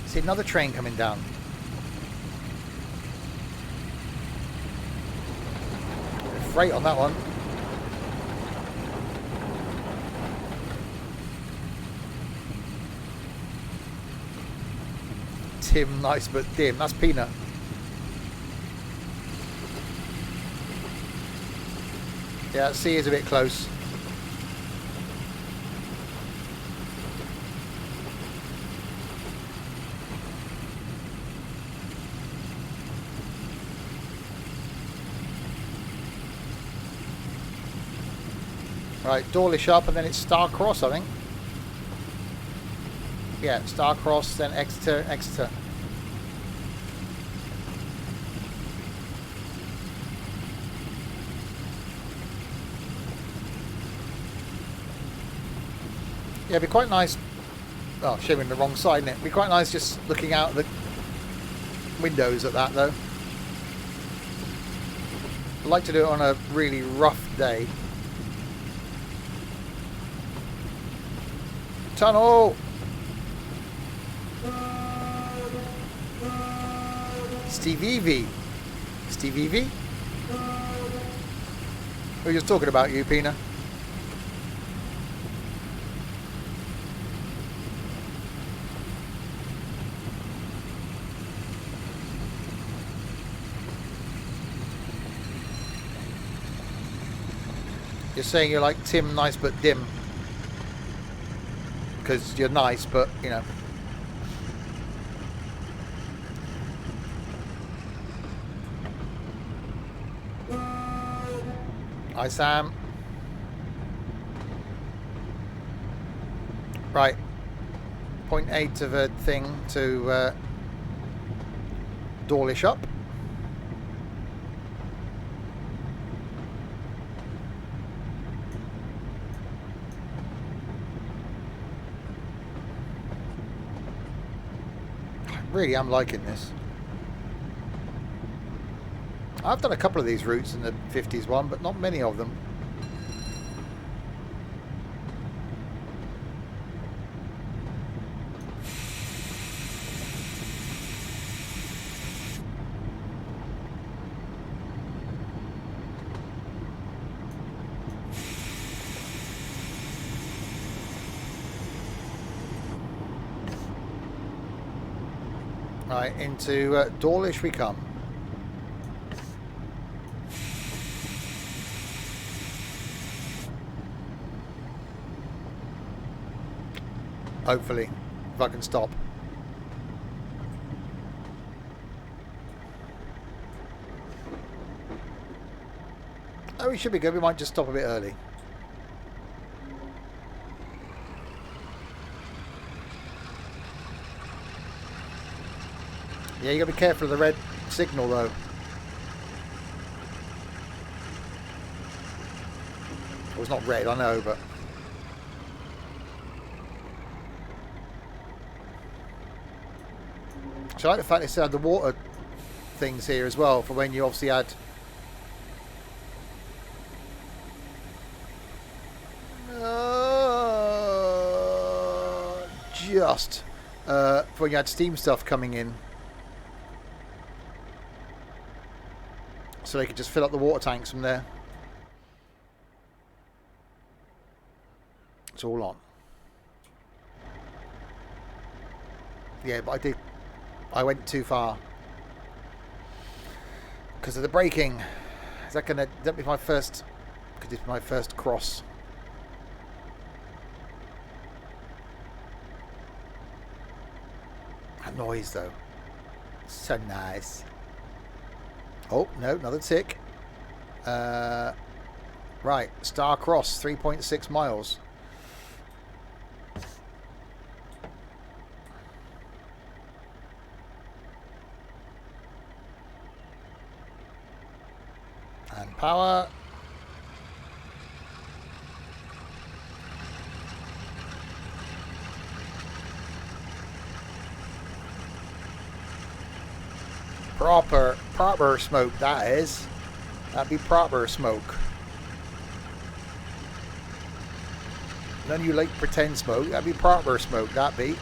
A: See another train coming down. Freight on that one. Tim, nice but dim. That's Peanut. Yeah, sea is a bit close. Right, Dawlish up and then it's Star Cross, I think. Yeah, Star Cross, then Exeter, Exeter. Yeah, it'd be quite nice. Oh, showing the wrong side, isn't it? It'd be quite nice just looking out the windows at that, though. I'd like to do it on a really rough day. Tunnel! Stevie V. Stevie V? We were just talking about you, Pina. You're saying you're like Tim, nice but dim. Because you're nice, but, you know. Hi, Sam. Right. 0.8 of a thing to Dawlish up. Really, I'm liking this. I've done a couple of these routes in the 50s one, but not many of them. Right, into Dawlish we come. Hopefully, if I can stop. Oh, we should be good. We might just stop a bit early. Yeah, you got to be careful of the red signal, though. Well, it's not red, I know, but... So I like the fact they still had the water things here as well, for when you obviously had... for when you had steam stuff coming in. So they could just fill up the water tanks from there. It's all on. Yeah, but I went too far. Because of the braking. Is that gonna... That'd be my first... Could this be my first cross? That noise though. So nice. Oh, no, another tick. Right, Star Cross, 3.6 miles. And power. Proper smoke, that is. That'd be proper smoke. None of you like pretend smoke. That'd be proper smoke, that'd be.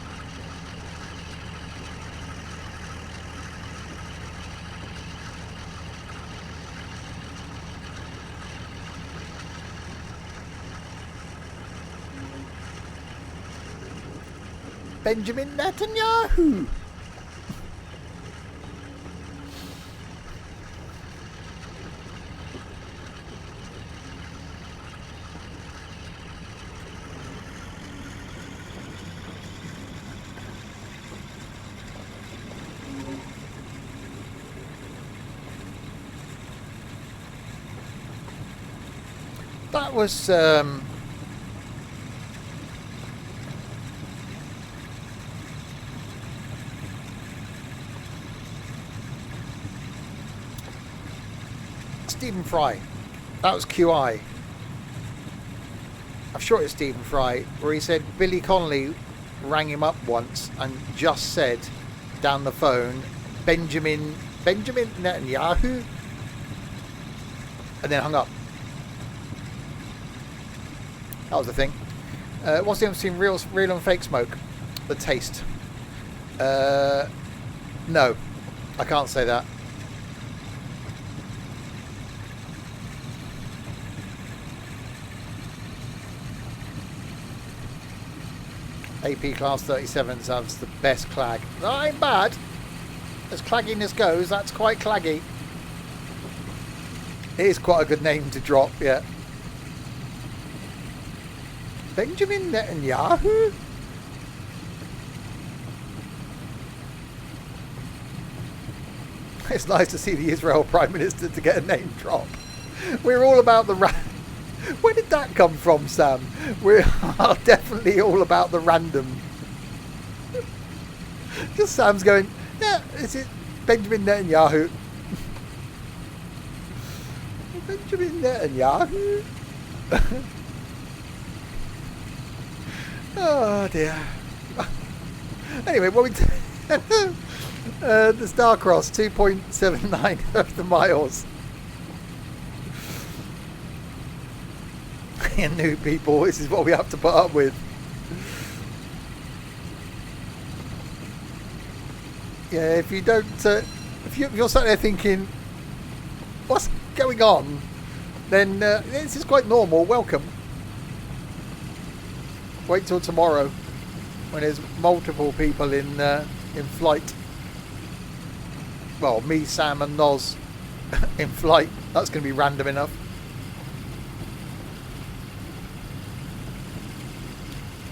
A: Benjamin Netanyahu. That was Stephen Fry. That was QI. I'm sure it's Stephen Fry, where he said Billy Connolly rang him up once and just said down the phone, Benjamin Netanyahu, and then hung up. That was the thing. What's the difference between real and fake smoke? The taste. No, I can't say that. AP Class 37s has the best clag. That ain't bad. As clagginess goes, that's quite claggy. It is quite a good name to drop, yeah. Benjamin Netanyahu? It's nice to see the Israel Prime Minister to get a name drop. We're all about the... Where did that come from, Sam? We are definitely all about the random. Just Sam's going, yeah, is it Benjamin Netanyahu? Benjamin Netanyahu? Oh dear. Anyway, what we the Star Cross, 2.79 of the miles. And new people, this is what we have to put up with. Yeah, if you don't, if you're sat there thinking, what's going on? Then this is quite normal. Welcome. Wait till tomorrow, when there's multiple people in flight. Well, me, Sam, and Noz in flight. That's going to be random enough.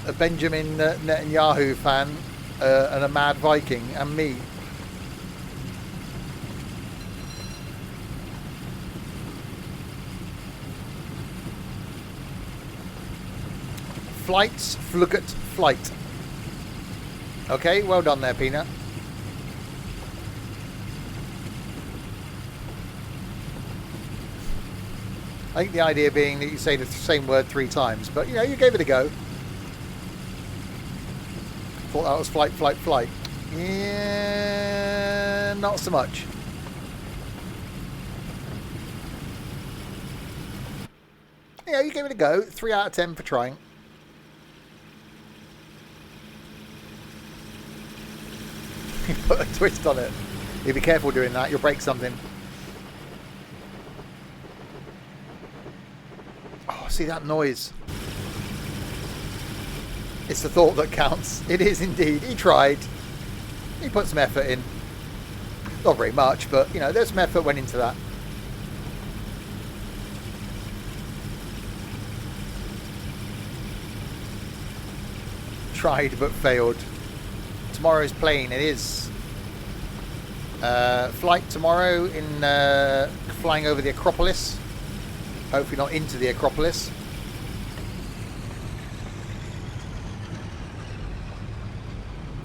A: a Benjamin Netanyahu fan and a mad Viking and me. Flights, Fluget, flight. Okay, well done there, Peanut. I think the idea being that you say the same word 3 times, but you know, you gave it a go. Thought that was flight, flight, flight. Yeah, not so much. Yeah, you gave it a go. 3 out of 10 for trying. You put a twist on it. You be careful doing that, you'll break something. Oh, see that noise? It's the thought that counts. It is indeed. He tried. He put some effort in. Not very much, but you know, there's some effort went into that. Tried but failed. Tomorrow's plane, it is. Flight tomorrow in flying over the Acropolis. Hopefully not into the Acropolis.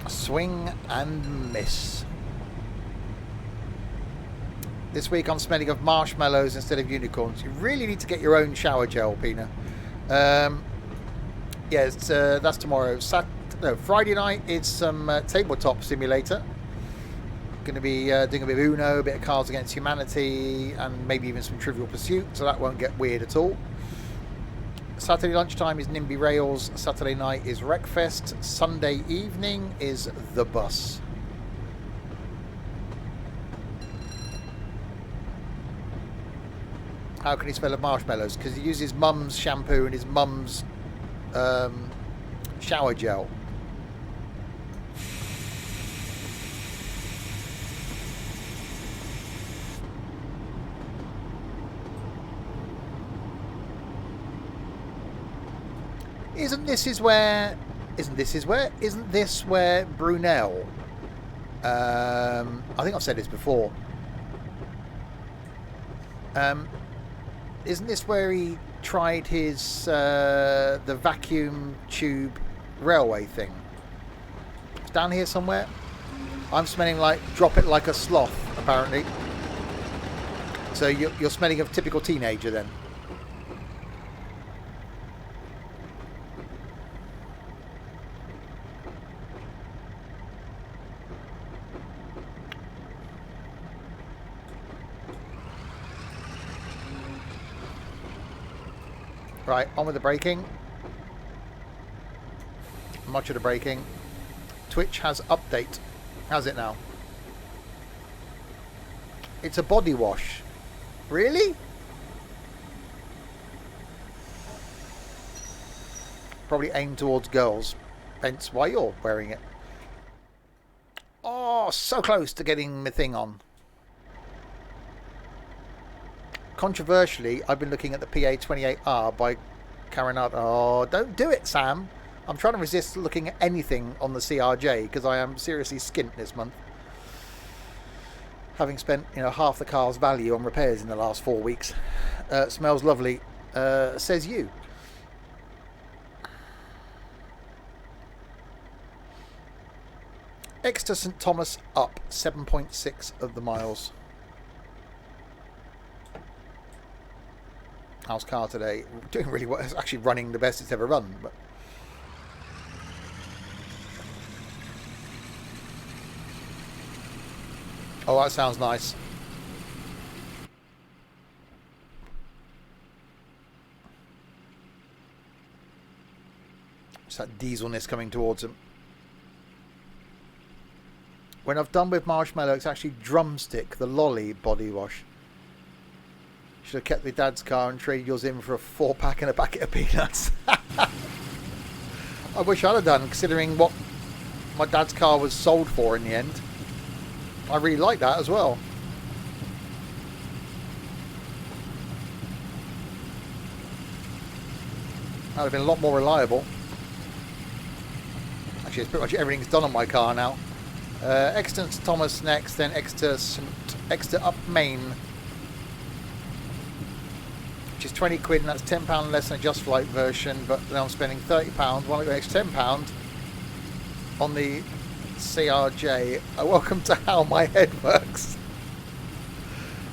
A: Swing and miss. This week I'm smelling of marshmallows instead of unicorns. You really need to get your own shower gel, Pina. Yeah, that's tomorrow. Friday night is some tabletop simulator. Going to be doing a bit of Uno, a bit of Cards Against Humanity, and maybe even some Trivial Pursuit, so that won't get weird at all. Saturday lunchtime is NIMBY Rails. Saturday night is Wreckfest. Sunday evening is The Bus. How can he smell of marshmallows? Because he uses mum's shampoo and his mum's shower gel. Isn't this where Brunel, I think I've said this before, isn't this where he tried his the vacuum tube railway thing? It's down here somewhere. I'm smelling like drop it like a sloth, apparently. So you're smelling of typical teenager then. Right, on with the braking. Much of the braking. Twitch has update. Has it now? It's a body wash. Really? Probably aimed towards girls. Hence why you're wearing it. Oh, so close to getting my thing on. Controversially, I've been looking at the PA28R by Carinata. Oh, don't do it, Sam. I'm trying to resist looking at anything on the CRJ because I am seriously skint this month. Having spent, half the car's value on repairs in the last 4 weeks. Smells lovely, says you. Exeter St Thomas up 7.6 of the miles. How's car today? Doing really well. It's actually running the best it's ever run. But oh, that sounds nice. It's that dieselness coming towards him. When I've done with marshmallow, it's actually Drumstick, the lolly body wash. Should have kept my dad's car and traded yours in for a 4-pack and a packet of peanuts. I wish I'd have done, considering what my dad's car was sold for in the end. I really like that as well. That would have been a lot more reliable. Actually, it's pretty much everything's done on my car now. Exeter St Thomas next, then Exeter up Main, which is 20 quid, and that's £10 less than a Just Flight version. But now I'm spending £30. Why not go extra £10 on the CRJ? Welcome to how my head works.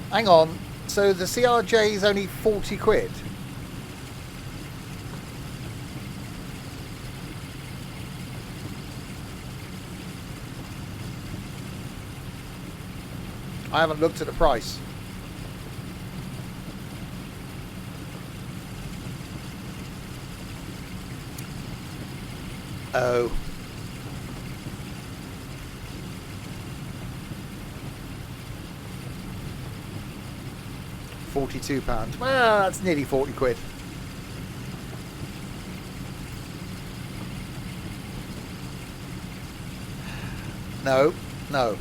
A: Hang on. So the CRJ is only 40 quid. I haven't looked at the price. Oh. £42. Well, that's nearly 40 quid. No, no.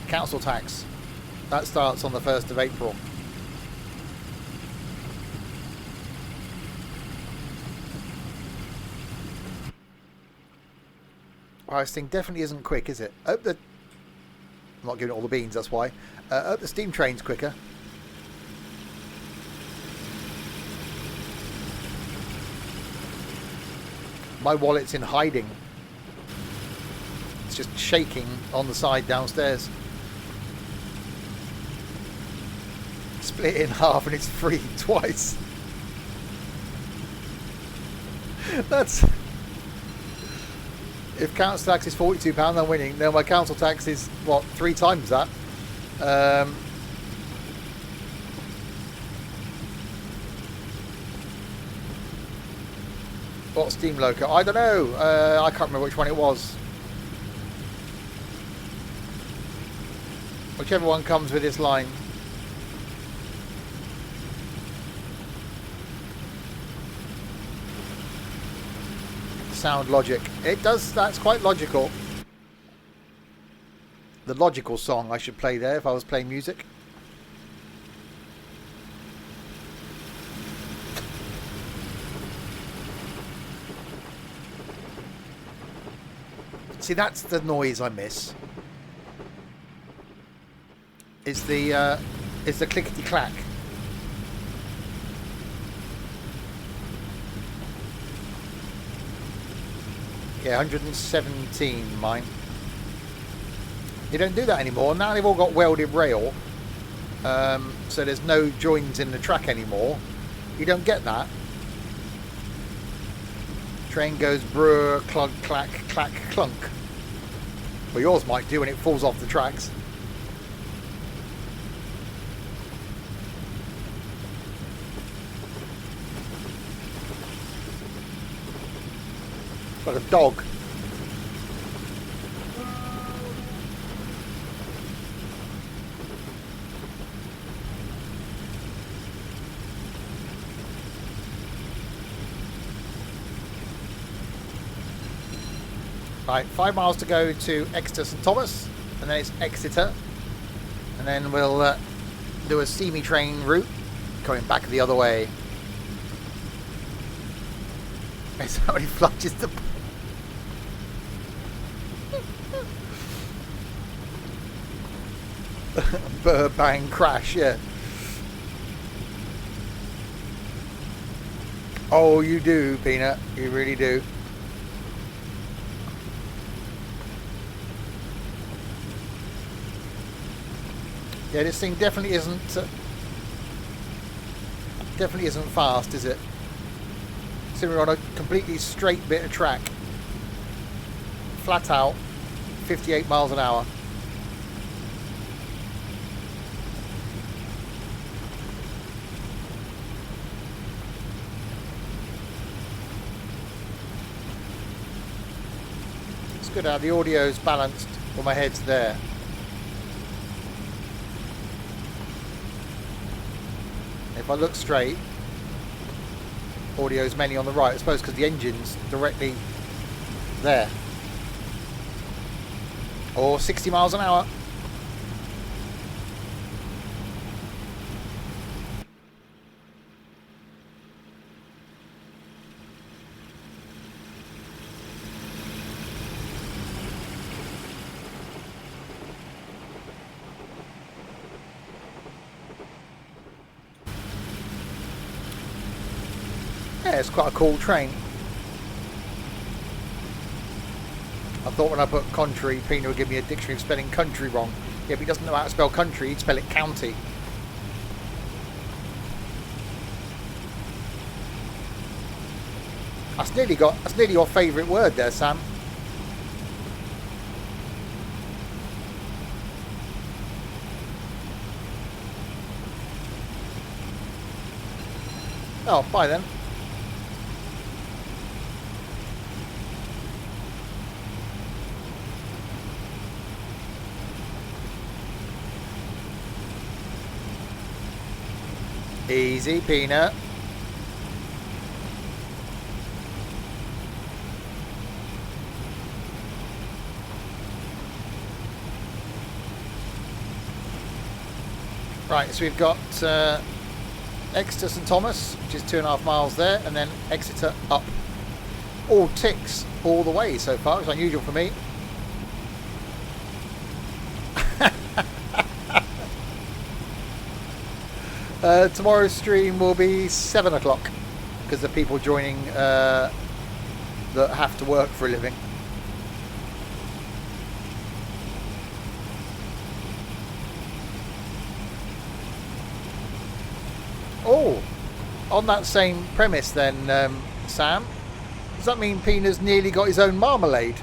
A: Council tax. That starts on the 1st of April. Well, this thing definitely isn't quick, is it? I'm not giving it all the beans, that's why. The steam train's quicker. My wallet's in hiding. It's just shaking on the side downstairs. Split it in half and it's free twice. That's... If council tax is £42, I'm winning. Now my council tax is, what, 3 times that? What steam loco? I don't know. I can't remember which one it was. Whichever one comes with this line. Sound logic. It does. That's quite logical. The logical song I should play there if I was playing music. See, that's the noise I miss. It's the clickety clack. Yeah, 117 mine. They don't do that anymore. Now they've all got welded rail. So there's no joins in the track anymore. You don't get that. Train goes brr, clunk, clack, clack, clunk. Well, yours might do when it falls off the tracks. Like a dog. Right, 5 miles to go to Exeter St Thomas, and then it's Exeter, and then we'll do a semi-train route going back the other way. It's how many flushes to bang crash, yeah. Oh, you do, Peanut. You really do. Yeah, this thing definitely isn't fast, is it? So we're on a completely straight bit of track, flat out, 58 miles an hour. It's good how the audio's balanced when my head's there. If I look straight, audio's mainly on the right, I suppose, because the engine's directly there. Or 60 miles an hour. Yeah, it's quite a cool train. I thought when I put country, Pina would give me a dictionary of spelling country wrong. Yeah, but he doesn't know how to spell country, he'd spell it county. That's nearly your favourite word there, Sam. Oh, bye then. Easy, Peanut. Right, so we've got Exeter St Thomas, which is 2.5 miles there, and then Exeter up. All ticks all the way so far. It's unusual for me. Tomorrow's stream will be 7 o'clock because the people joining that have to work for a living. Oh, on that same premise then, Sam, does that mean Pina's nearly got his own marmalade?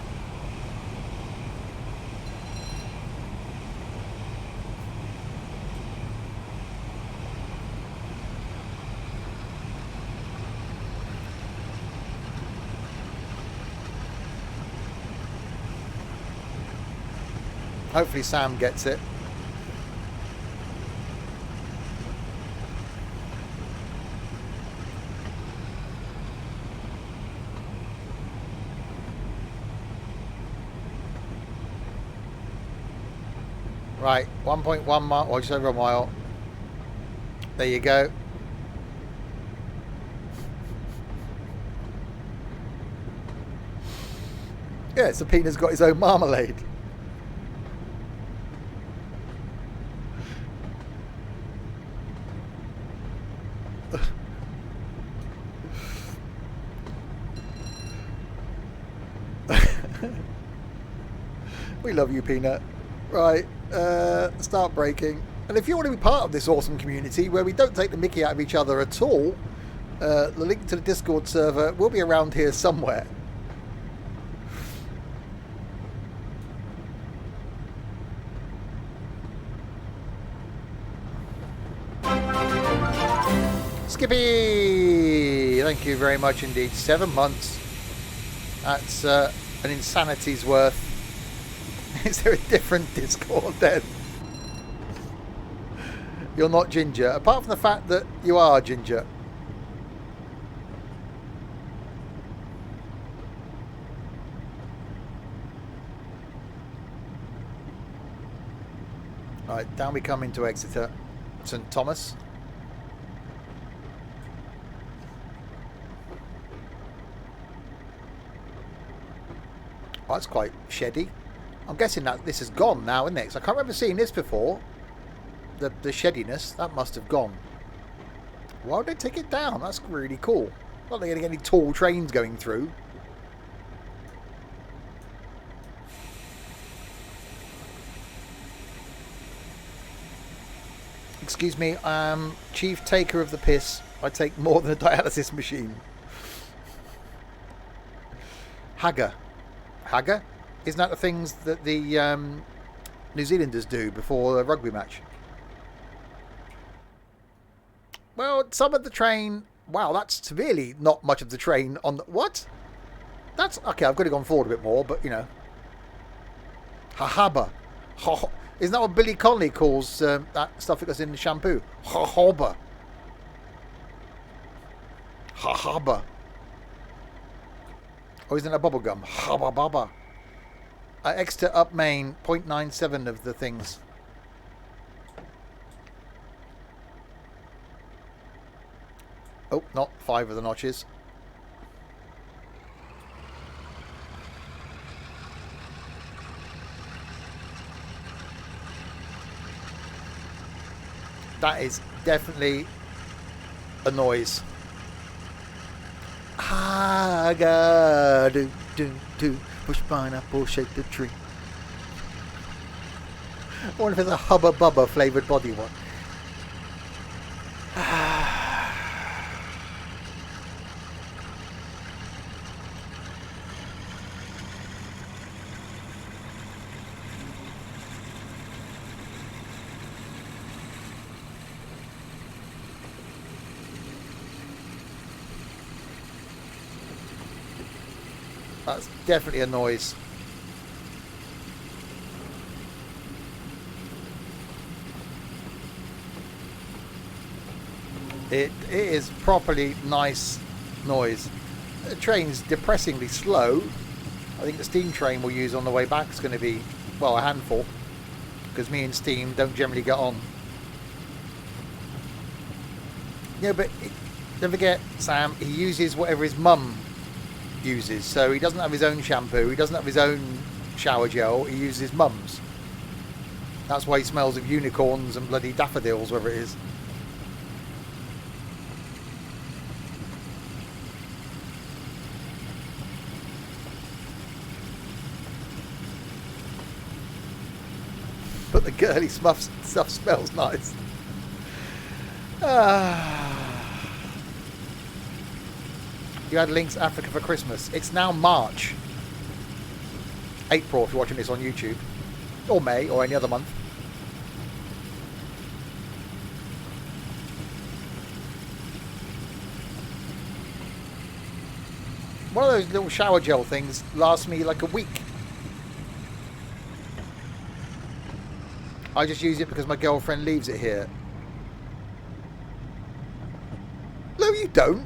A: Hopefully Sam gets it. Right, 1.1 mile, or just over a mile. There you go. Yeah, so Pina's got his own marmalade. We love you, Peanut. Right, start braking. And if you want to be part of this awesome community where we don't take the mickey out of each other at all, the link to the Discord server will be around here somewhere. Skippy! Thank you very much indeed. 7 months. That's an insanity's worth. Is there a different Discord then? You're not ginger, apart from the fact that you are ginger. Right, down we come into Exeter St Thomas. Oh, that's quite sheddy. I'm guessing that this is gone now, isn't it? 'Cause I can't remember seeing this before. The sheddiness, that must have gone. Why would they take it down? That's really cool. Not like getting any tall trains going through. Excuse me, chief taker of the piss. I take more than a dialysis machine. Hagger. Hagger? Isn't that the things that the New Zealanders do before a rugby match? Well, some of the train... Wow, that's severely not much of the train on the... What? That's... Okay, I've got to go forward a bit more, but, you know. Hahaba. Isn't that what Billy Connolly calls that stuff that goes in the shampoo? Hahoba. Hahaba. Or isn't it a bubble gum? Habababa. Exeter up main, 0.97 of the things. Oh, not 5 of the notches. That is definitely a noise. I got do push pineapple, shake the tree. I wonder if it's a Hubba Bubba flavoured body one. That's definitely a noise. It is properly nice noise. The train's depressingly slow. I think the steam train we'll use on the way back is going to be, well, a handful. Because me and steam don't generally get on. Yeah, but don't forget, Sam, he uses whatever his mum uses. So he doesn't have his own shampoo. He doesn't have his own shower gel. He uses his mum's. That's why he smells of unicorns and bloody daffodils, whatever it is. But the girly stuff smells nice. You had Link's Africa for Christmas. It's now March. April if you're watching this on YouTube. Or May, or any other month. One of those little shower gel things lasts me like a week. I just use it because my girlfriend leaves it here. No, you don't.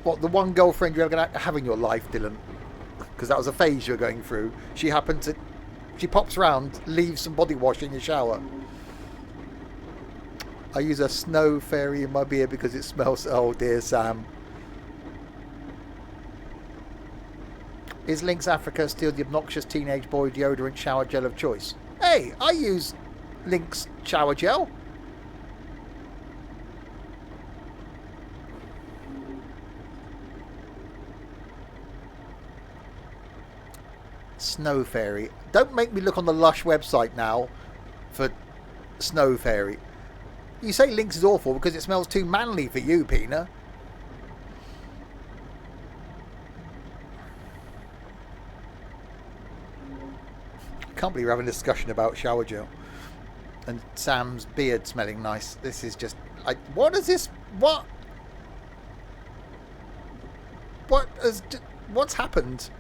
A: What, the one girlfriend you're ever going to have in your life, Dylan? Because that was a phase you were going through. She pops round, leaves some body wash in your shower. I use a snow fairy in my beard because it smells. Oh dear, Sam. Is Lynx Africa still the obnoxious teenage boy deodorant shower gel of choice? Hey, I use Lynx shower gel. Snow fairy. Don't make me look on the Lush website now for snow fairy. You say Lynx is awful because it smells too manly for you, Pina. I can't believe we're having a discussion about shower gel and Sam's beard smelling nice. This is just like, what is this? What's happened?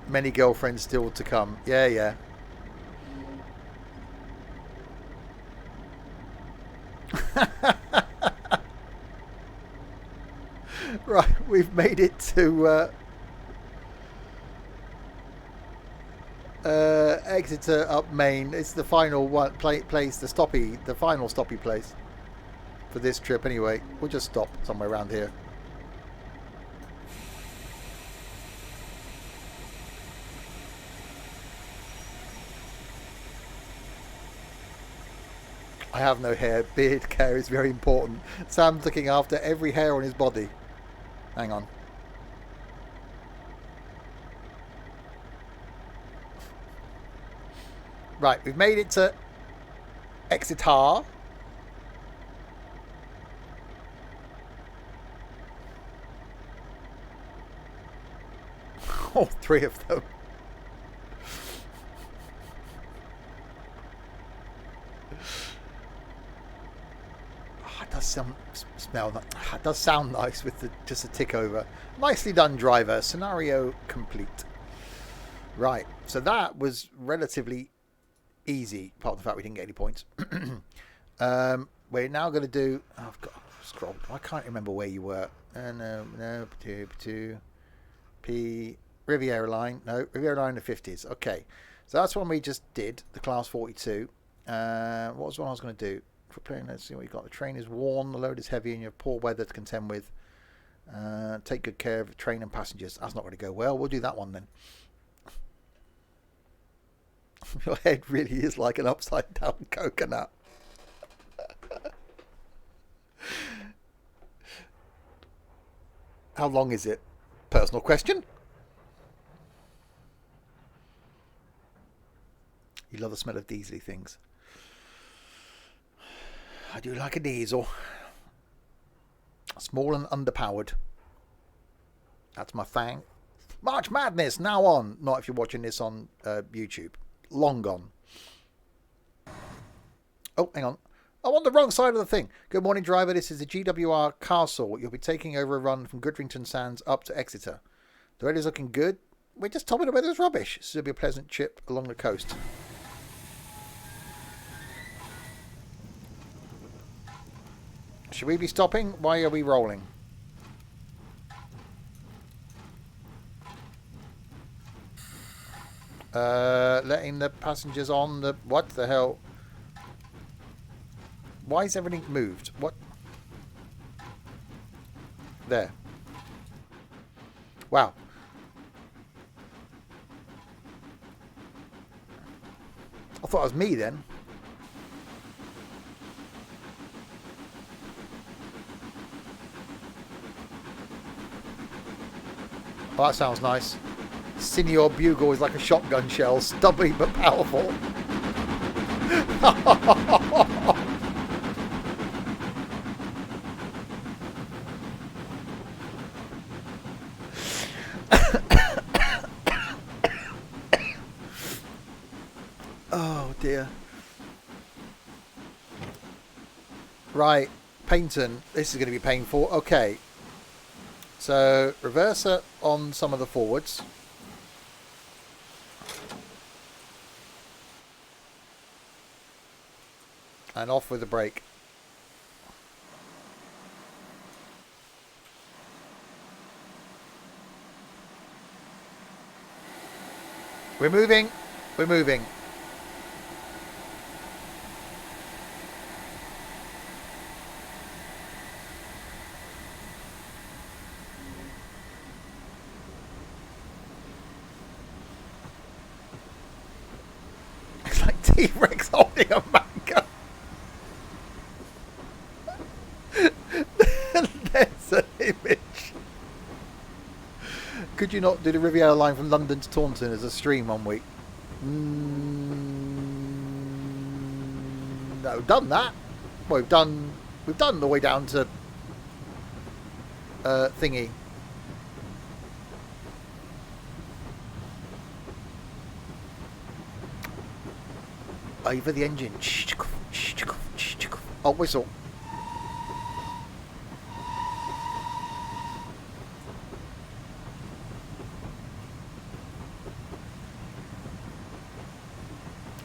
A: Many girlfriends still to come. Yeah. Right, we've made it to Exeter up Main. It's the final one place, the final stoppy place for this trip. Anyway, we'll just stop somewhere around here. I have no hair. Beard care is very important. Sam's looking after every hair on his body. Hang on. Right, we've made it to Exeter. All three of them. It does sound nice with just a tick over. Nicely done, driver. Scenario complete. Right, so that was relatively easy, apart from the fact we didn't get any points. We're now going to do... Oh, I've got scroll. I can't remember where you were. Riviera Line. No, Riviera Line, the 50s. Okay, so that's one we just did, the Class 42. What was one I was going to do? Let's see what you got. The train is worn, the load is heavy, and you have poor weather to contend with. Take good care of the train and passengers. That's not going to go well. We'll do that one then. Your head really is like an upside down coconut. How long is it? Personal question. You love the smell of diesely things. I do like a diesel. Small and underpowered. That's my thing. March Madness now on. Not if you're watching this on YouTube. Long gone. Oh, hang on. I'm on the wrong side of the thing. Good morning, driver. This is the GWR Castle. You'll be taking over a run from Goodrington Sands up to Exeter. The weather's looking good. We're just told me the weather's rubbish. This will be a pleasant trip along the coast. Should we be stopping? Why are we rolling? Letting the passengers on the... What the hell? Why is everything moved? What? There. Wow. I thought it was me then. Oh, that sounds nice. Senior bugle is like a shotgun shell, stubby but powerful. Oh dear. Right, Paynton. This is going to be painful. Okay. So, reverser on some of the forwards. And off with the brake. We're moving. We're moving. It's like T-Rex holding a mango. There's an image. Could you not do the Riviera Line from London to Taunton as a stream one week? No, we've done that. Well, we've done the way down to thingy. Over the engine. Oh, whistle.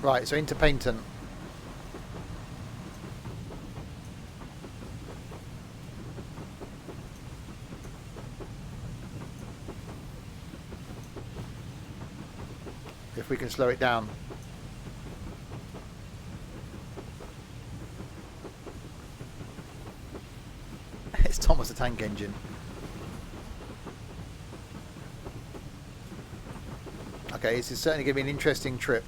A: Right, so into Paynton. If we can slow it down. It's Thomas the Tank Engine. Okay, this is certainly going to be an interesting trip.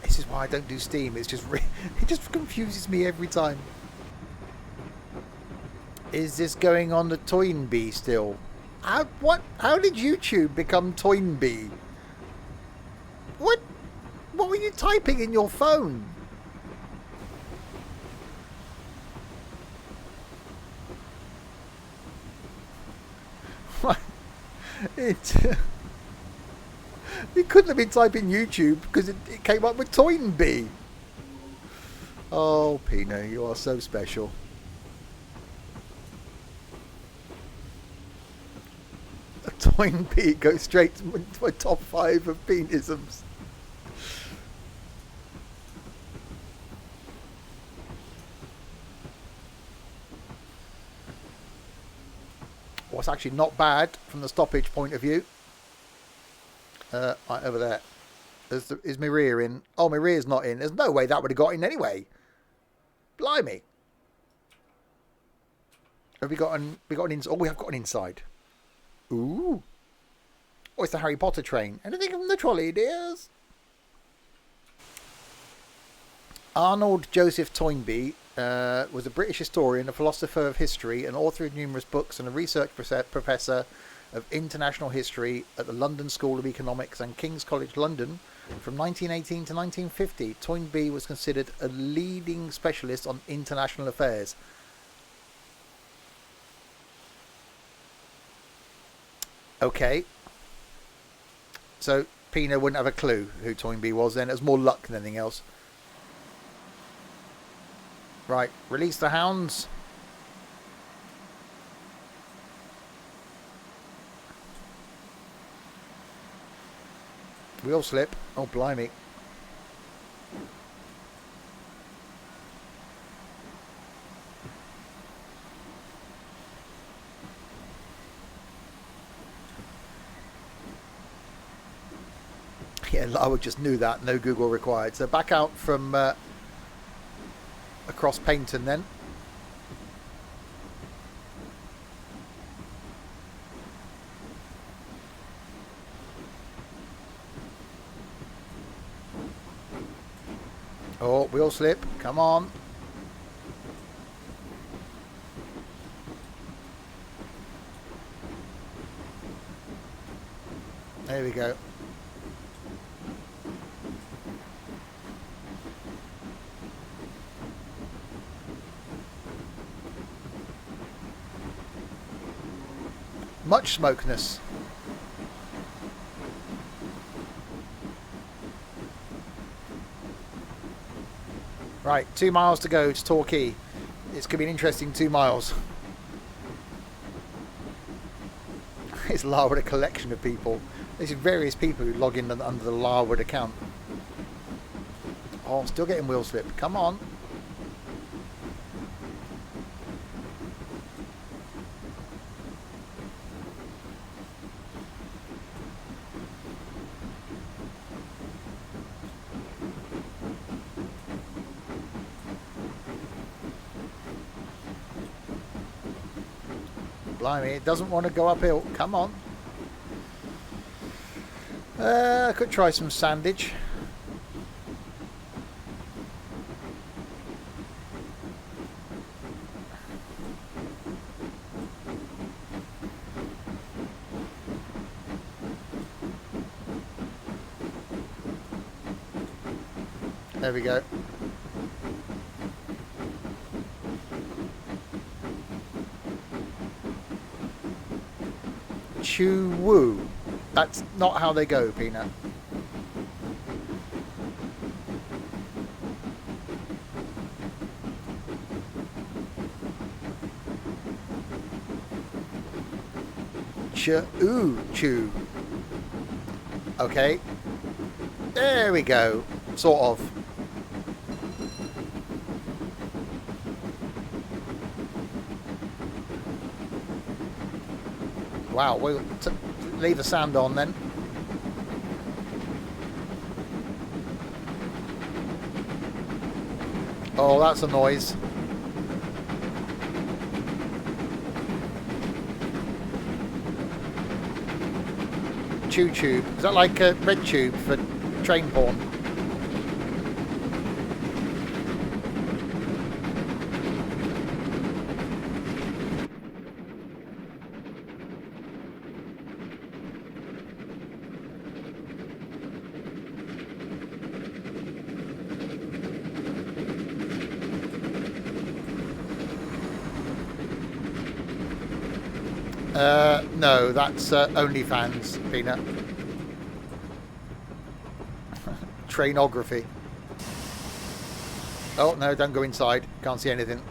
A: This is why I don't do Steam. It's just it just confuses me every time. Is this going on the Toynbee still? How did YouTube become Toynbee? What were you typing in your phone? What? You couldn't have been typing YouTube because it came up with Toynbee. Oh, Pino, you are so special. Toynbee goes straight to my top 5 of penisms. it's actually not bad from the stoppage point of view. Right over there. Is my rear in? Oh, my rear's not in. There's no way that would have got in anyway. Blimey. Have we got an inside? Oh, we have got an inside. Ooh. Oh, it's the Harry Potter train. Anything from the trolley, dears? Arnold Joseph Toynbee was a British historian, a philosopher of history, an author of numerous books, and a research professor of international history at the London School of Economics and King's College London. From 1918 to 1950, Toynbee was considered a leading specialist on international affairs. Okay. So, Pina wouldn't have a clue who Toynbee was then. It was more luck than anything else. Right, release the hounds. Wheel slip. Oh, blimey. Yeah, I just knew that. No Google required. So back out from across Paynton then. Oh, wheel slip. Come on. There we go. Much smokeness. Right, 2 miles to go to Torquay. It's going to be an interesting 2 miles. It's Larwood, a collection of people. There's various people who log in under the Larwood account. Oh, still getting wheel slip. Come on. Blimey, it doesn't want to go uphill. Come on. I could try some sandage. There we go. Choo-woo. That's not how they go, Peanut. Choo-choo. Okay. There we go. Sort of. Wow, we'll leave the sand on then. Oh, that's a noise. Chew tube. Is that like a red tube for train porn? No, that's OnlyFans, Peanut. Trainography. Oh, no, don't go inside. Can't see anything.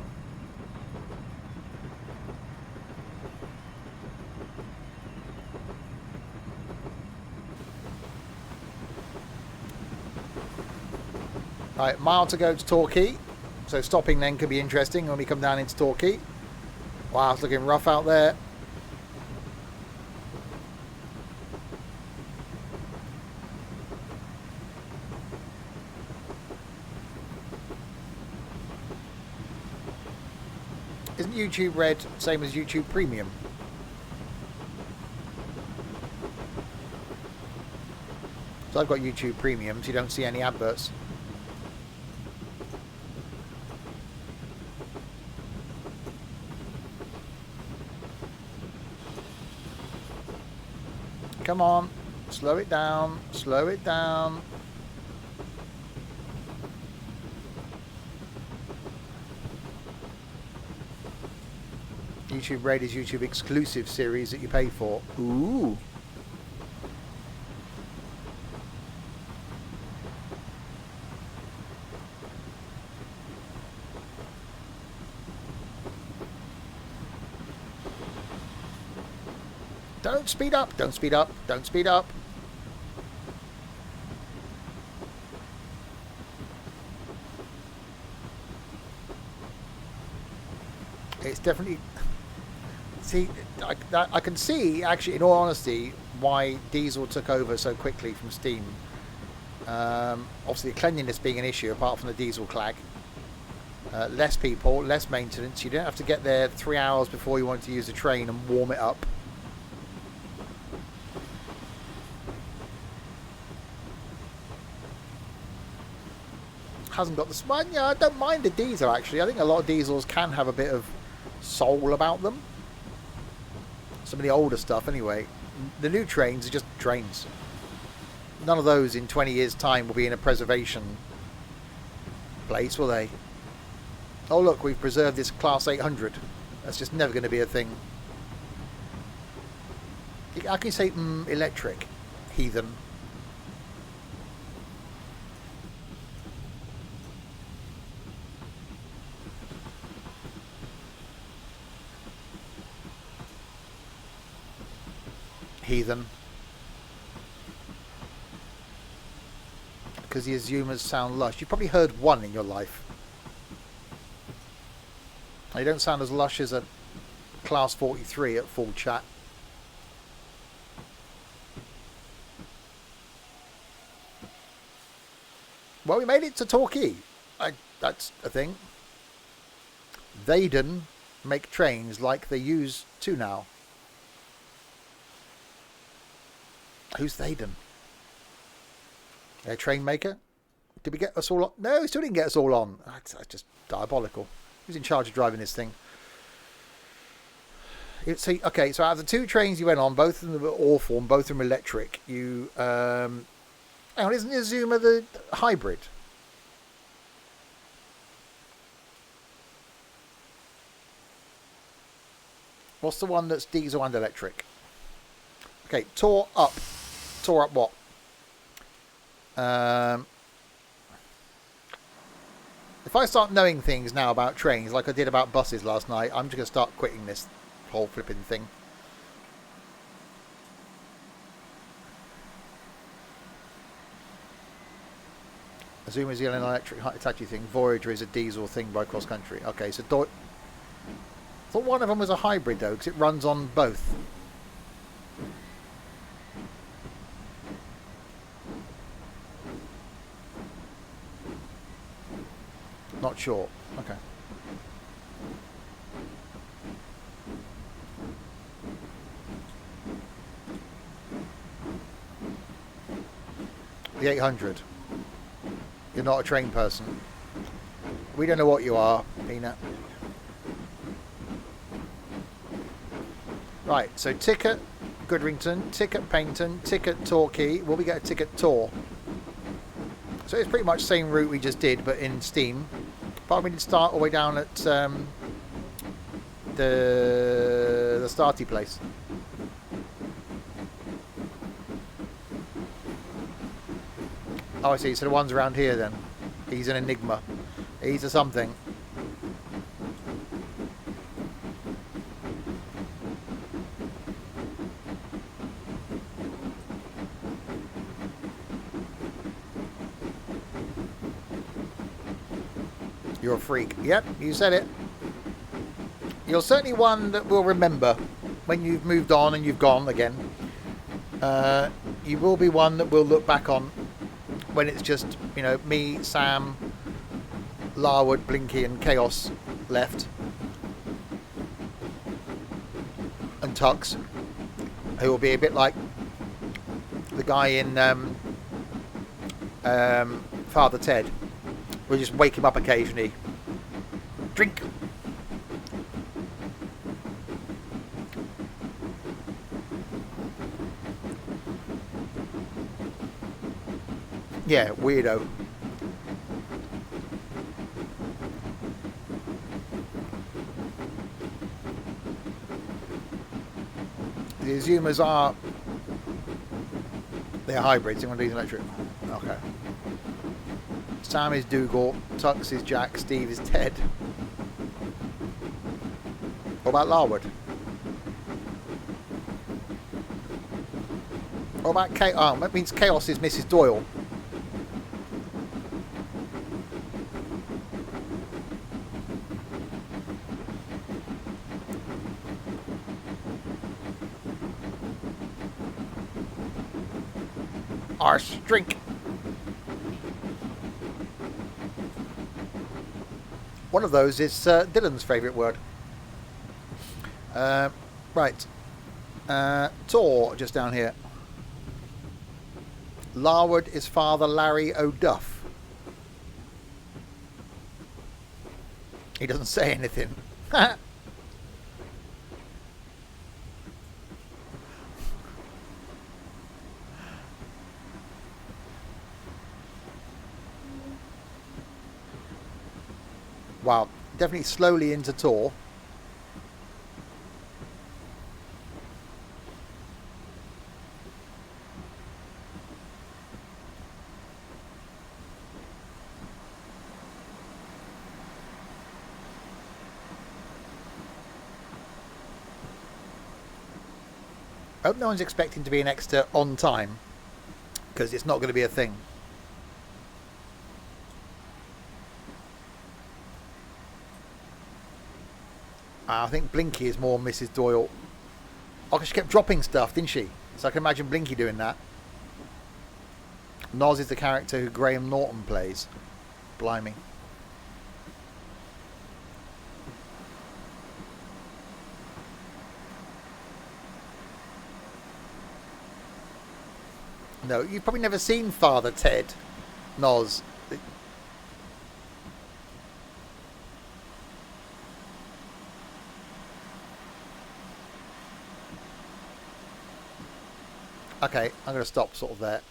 A: Right, mile to go to Torquay. So stopping then could be interesting when we come down into Torquay. Wow, it's looking rough out there. Isn't YouTube Red same as YouTube Premium? So I've got YouTube Premium, so you don't see any adverts. Come on, slow it down, slow it down. YouTube Red is YouTube exclusive series that you pay for. Ooh. Don't speed up, don't speed up, don't speed up. It's definitely... See, I can see, actually, in all honesty, why diesel took over so quickly from steam. Obviously, the cleanliness being an issue, apart from the diesel clag. Less people, less maintenance. You don't have to get there 3 hours before you want to use the train and warm it up. Hasn't got the smell. Yeah, I don't mind the diesel, actually. I think a lot of diesels can have a bit of soul about them. Some of the older stuff, anyway. The new trains are just trains. None of those in 20 years' time will be in a preservation place, will they? Oh, look, we've preserved this Class 800. That's just never going to be a thing. How can you say electric, heathen? Heathen. Because the Azumas sound lush. You've probably heard one in your life. They don't sound as lush as a Class 43 at full chat. Well, we made it to Torquay. That's a thing. They'den make trains like they used to now. Who's Thayden? A train maker? Did we get us all on? No, we still didn't get us all on. That's just diabolical. Who's in charge of driving this thing? See, okay, so out of the two trains you went on, both of them were awful and both of them electric. You, hang on, isn't the Zuma the hybrid? What's the one that's diesel and electric? Okay, tore up. Tore up what? If I start knowing things now about trains, like I did about buses last night, I'm just going to start quitting this whole flipping thing. Azuma is the electric Hitachi thing. Voyager is a diesel thing by cross country. Okay, so I thought one of them was a hybrid though, because it runs on both. Not sure. Okay. The 800. You're not a train person. We don't know what you are, Peanut. Right, so ticket Goodrington, ticket Paignton, ticket Torquay. Will we get a ticket Tor? So it's pretty much the same route we just did, but in steam. But we did start all the way down at the starty place. Oh, I see. So the one's around here then. He's an enigma. He's a something. You're a freak. Yep, you said it. You're certainly one that will remember when you've moved on and you've gone again. You will be one that will look back on when it's just, you know, me, Sam, Larwood, Blinky and Chaos left. and Tux, who will be a bit like the guy in Father Ted. We'll just wake him up occasionally. Drink. Yeah, weirdo. The Azumas are... they're hybrids. They're going to use electric. Okay. Sam is Dougal. Tux is Jack. Steve is Ted. What about Larwood? What about Chaos? Oh, that means Chaos is Mrs. Doyle. Arse, drink. One of those is Dylan's favourite word. Right. Tor, just down here. Larwood is Father Larry O'Duff. He doesn't say anything. Wow, definitely slowly into Tor. I hope no one's expecting to be an extra on time, because it's not going to be a thing. I think Blinky is more Mrs. Doyle. Oh, 'cause she kept dropping stuff, didn't she? So I can imagine Blinky doing that. Noz is the character who Graham Norton plays. Blimey. No, you've probably never seen Father Ted, Noz. Okay, I'm going to stop sort of there.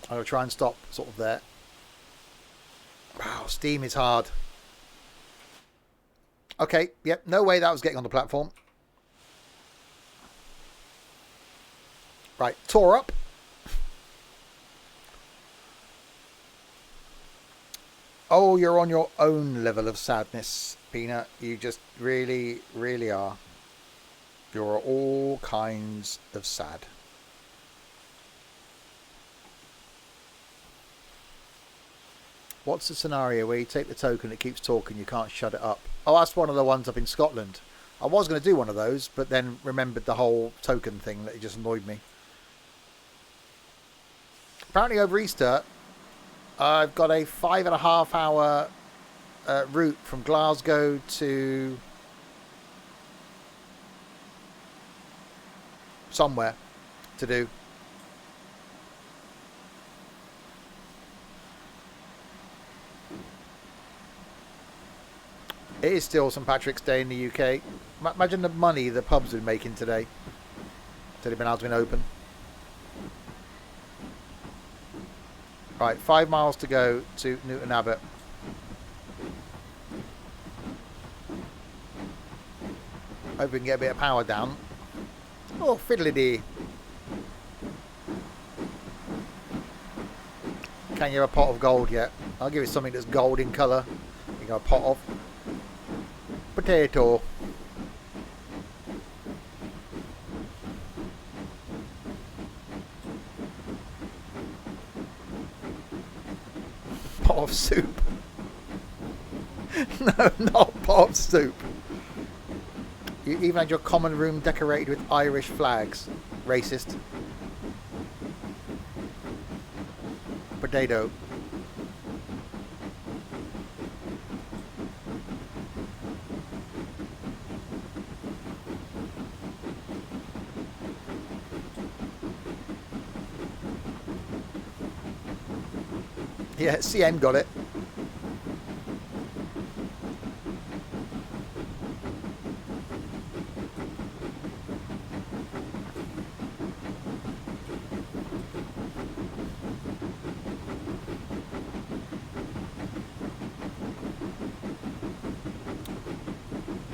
A: I'm going to try and stop sort of there. Wow, steam is hard. Okay, yep, no way that was getting on the platform. Right, Tor up. Oh, you're on your own level of sadness, Peanut. You just really, really are. You're all kinds of sad. What's the scenario where you take the token, it keeps talking, you can't shut it up? Oh, that's one of the ones up in Scotland. I was going to do one of those, but then remembered the whole token thing that it just annoyed me. Apparently over Easter, I've got a 5.5 hour route from Glasgow to somewhere to do. It is still St. Patrick's Day in the UK. Imagine the money the pubs would be making today. If they'd been able to be open. Right, 5 miles to go to Newton Abbot. Hope we can get a bit of power down. Oh, fiddly-dee. Can you have a pot of gold yet? I'll give you something that's gold in colour. You got a pot of potato. Pot of soup. No, not pot of soup. You even had your common room decorated with Irish flags. Racist. Potato. Yeah, CM got it.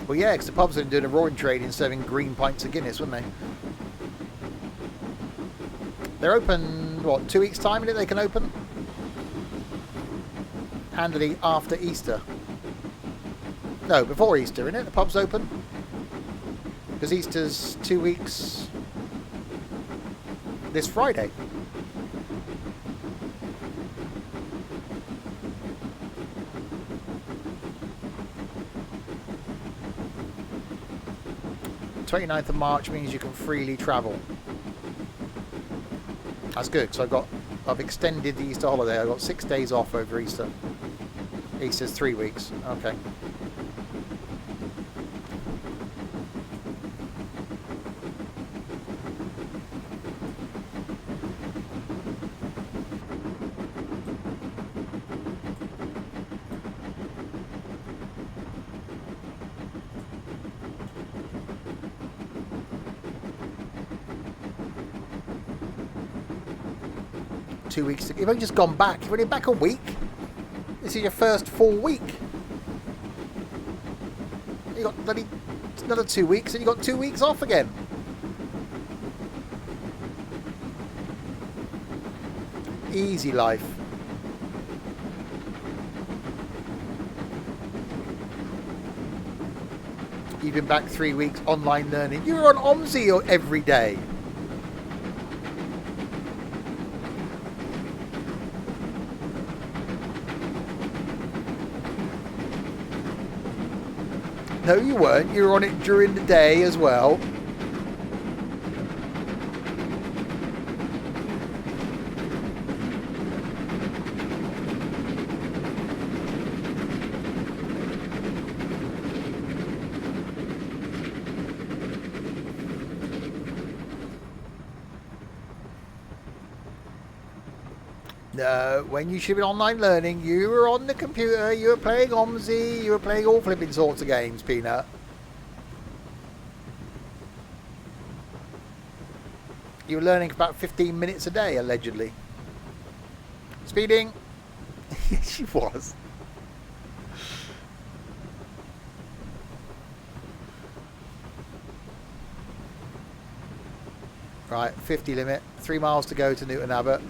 A: Well, yeah, because the pubs have been doing a roaring trade in serving green pints of Guinness, weren't they? They're open, what, 2 weeks' time, they can open? Handily after Easter. No, before Easter, isn't it? The pub's open? Because Easter's 2 weeks this Friday. The 29th of March means you can freely travel. That's good, because I've extended the Easter holiday. I've got 6 days off over Easter. Easter's 3 weeks. Okay. Two weeks. You've only just gone back. You've only been back a week. This is your first full week. You got bloody another 2 weeks, and you got 2 weeks off again. Easy life. You've been back 3 weeks online learning. You were on OMSI every day. No, you weren't. You were on it during the day as well. No, when you should be online learning, you were on the computer, you were playing OMSI, you were playing all flipping sorts of games, Peanut. You were learning for about 15 minutes a day, allegedly. Speeding. She was. Right, 50 limit, 3 miles to go to Newton Abbot.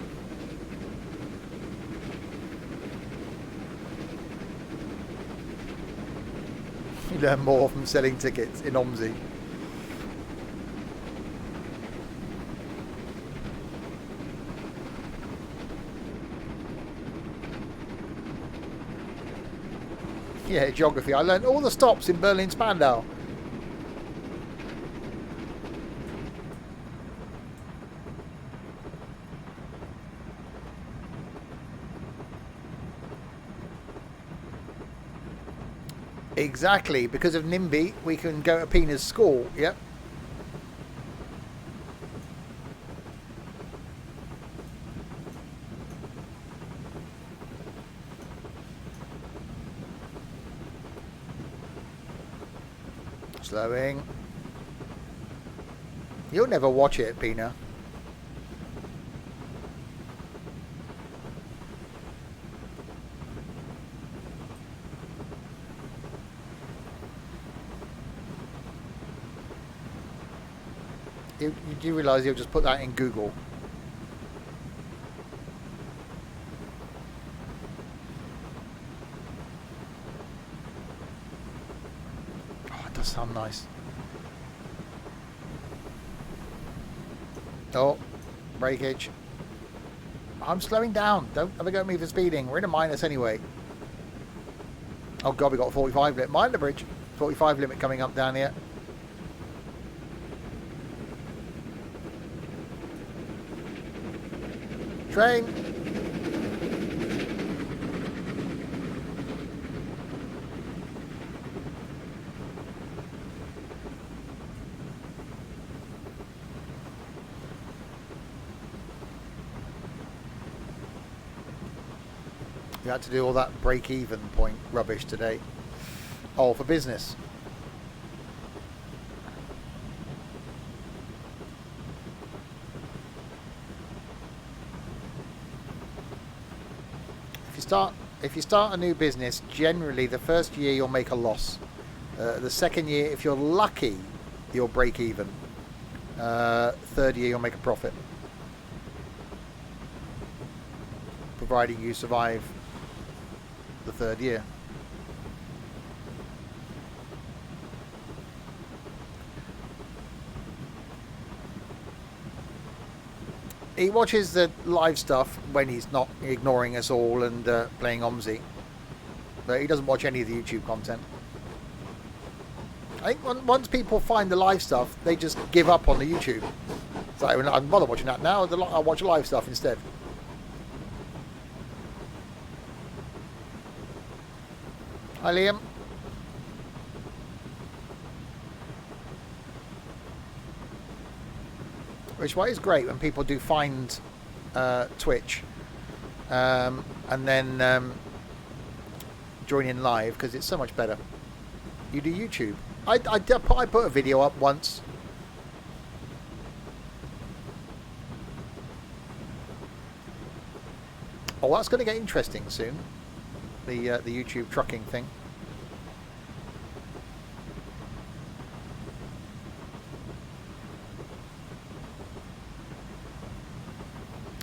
A: You learn more from selling tickets in OMSI. Yeah, geography. I learned all the stops in Berlin-Spandau. Exactly. Because of NIMBY, we can go to Pina's school. Yep. Slowing. You'll never watch it, Pina. You do realise you'll just put that in Google. Oh, it does sound nice. Oh, breakage. I'm slowing down. Don't have a go at me for speeding. We're in a minus anyway. Oh god, we got a 45 limit. Mind the bridge. 45 limit coming up down here. Train. You had to do all that break-even point rubbish today. Oh, for business. If you start a new business, generally the first year you'll make a loss. The second year, if you're lucky, you'll break even. Third year you'll make a profit, providing you survive the third year. He watches the live stuff when he's not ignoring us all and playing OMSI. But he doesn't watch any of the YouTube content. I think once people find the live stuff, they just give up on the YouTube. So I don't bother watching that now. I'll watch the live stuff instead. Hi, Liam. Which why is great when people do find Twitch and then join in live, because it's so much better. You do YouTube. I put a video up once. Oh, that's going to get interesting soon. The YouTube trucking thing.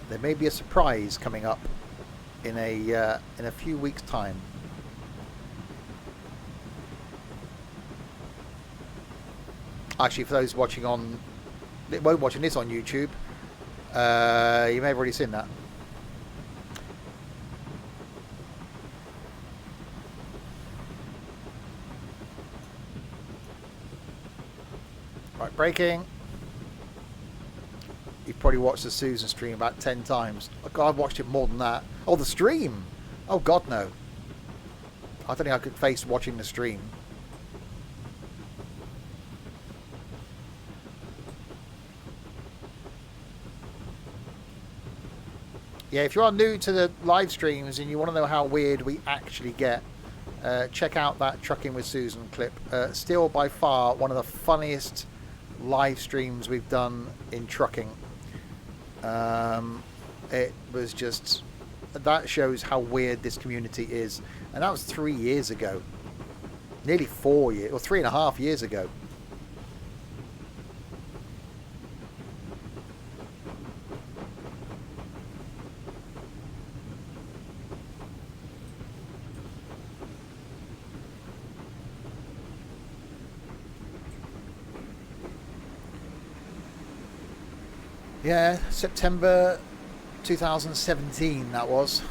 A: There may be a surprise coming up in a few weeks' time. Actually, for those watching watching this on YouTube, you may have already seen that. Right, braking. You've probably watched the Susan stream about 10 times. Oh God, I've watched it more than that. Oh, the stream! Oh God, no. I don't think I could face watching the stream. Yeah, if you are new to the live streams and you want to know how weird we actually get, check out that Trucking with Susan clip. Still by far one of the funniest live streams we've done in trucking. It was just, that shows how weird this community is, and that was 3 years ago, nearly 4 years, or 3.5 years ago. Yeah, September 2017 that was.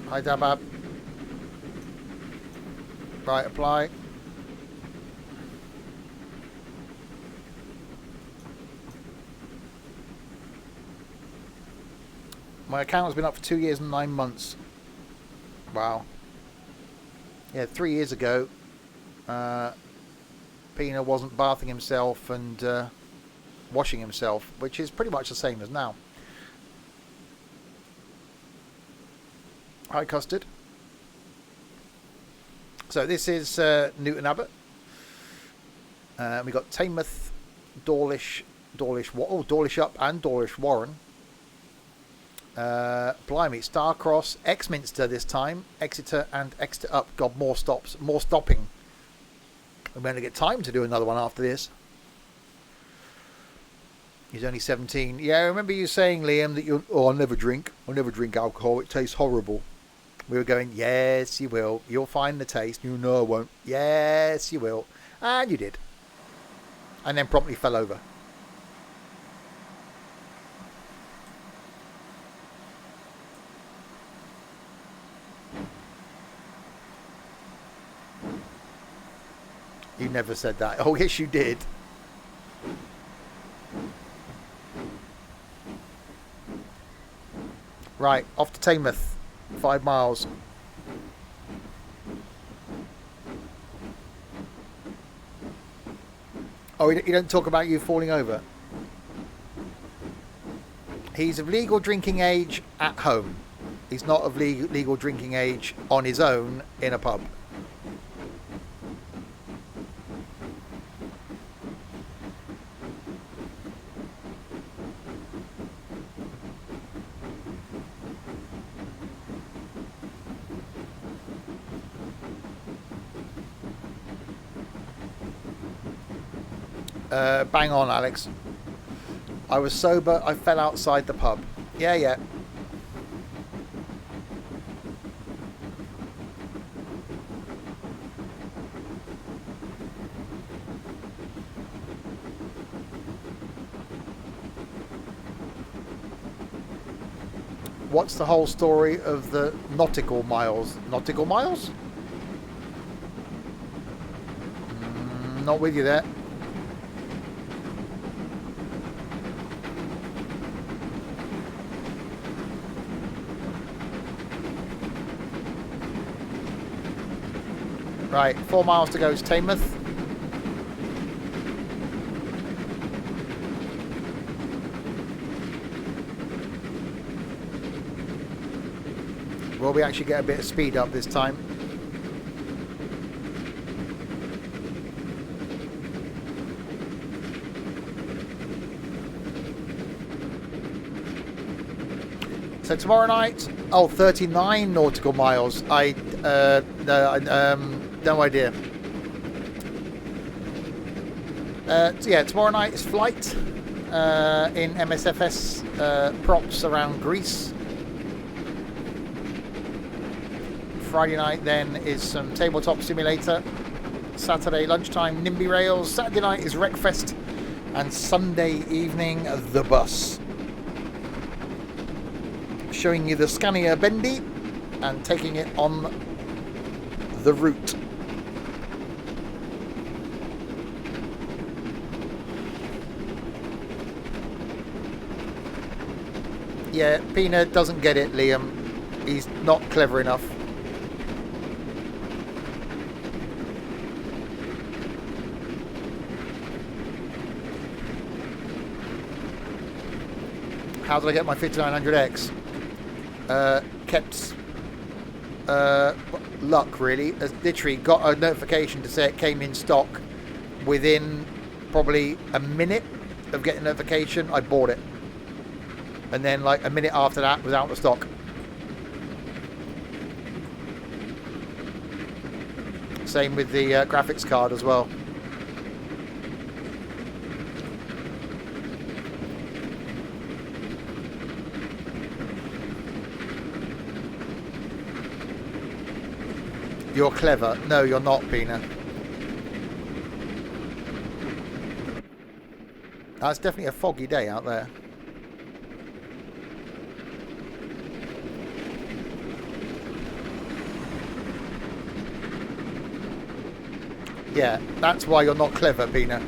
A: Hi Dabab. Right, apply. My account has been up for 2 years and 9 months. Wow. Yeah, 3 years ago, Pina wasn't bathing himself and washing himself, which is pretty much the same as now. Hi, Custard. So this is Newton Abbot. We got Taymouth, Dawlish Up and Dawlish Warren. Blimey, Starcross, Exminster this time, Exeter and Exeter Up. God, more stops, more stopping. I'm going to get time to do another one after this. He's only 17. Yeah, I remember you saying, Liam, that you... Oh, I'll never drink alcohol. It tastes horrible. We were going, yes, you will. You'll find the taste. You know I won't. Yes, you will. And you did. And then promptly fell over. You never said that. Oh, yes, you did. Right, off to Taymouth. 5 miles. Oh, you don't talk about you falling over? He's of legal drinking age at home. He's not of legal drinking age on his own in a pub. Bang on, Alex. I was sober. I fell outside the pub. Yeah, yeah. What's the whole story of the nautical miles? Nautical miles? Not with you there. Right, 4 miles to go is Teignmouth. Will we actually get a bit of speed up this time? So tomorrow night, 39 nautical miles. No idea. So yeah, tomorrow night is flight in MSFS props around Greece. Friday night then is some tabletop simulator. Saturday lunchtime NIMBY rails. Saturday night is Wreckfest, and Sunday evening the bus. Showing you the Scania Bendy and taking it on the route. Yeah, Pina doesn't get it, Liam. He's not clever enough. How did I get my 5900X? Kept luck, really. As literally got a notification to say it came in stock. Within probably a minute of getting notification, I bought it, and then like a minute after that was out of stock. Same with the graphics card as well. You're clever. No, you're not, Pina. It's definitely a foggy day out there. Yeah, that's why you're not clever, Pina.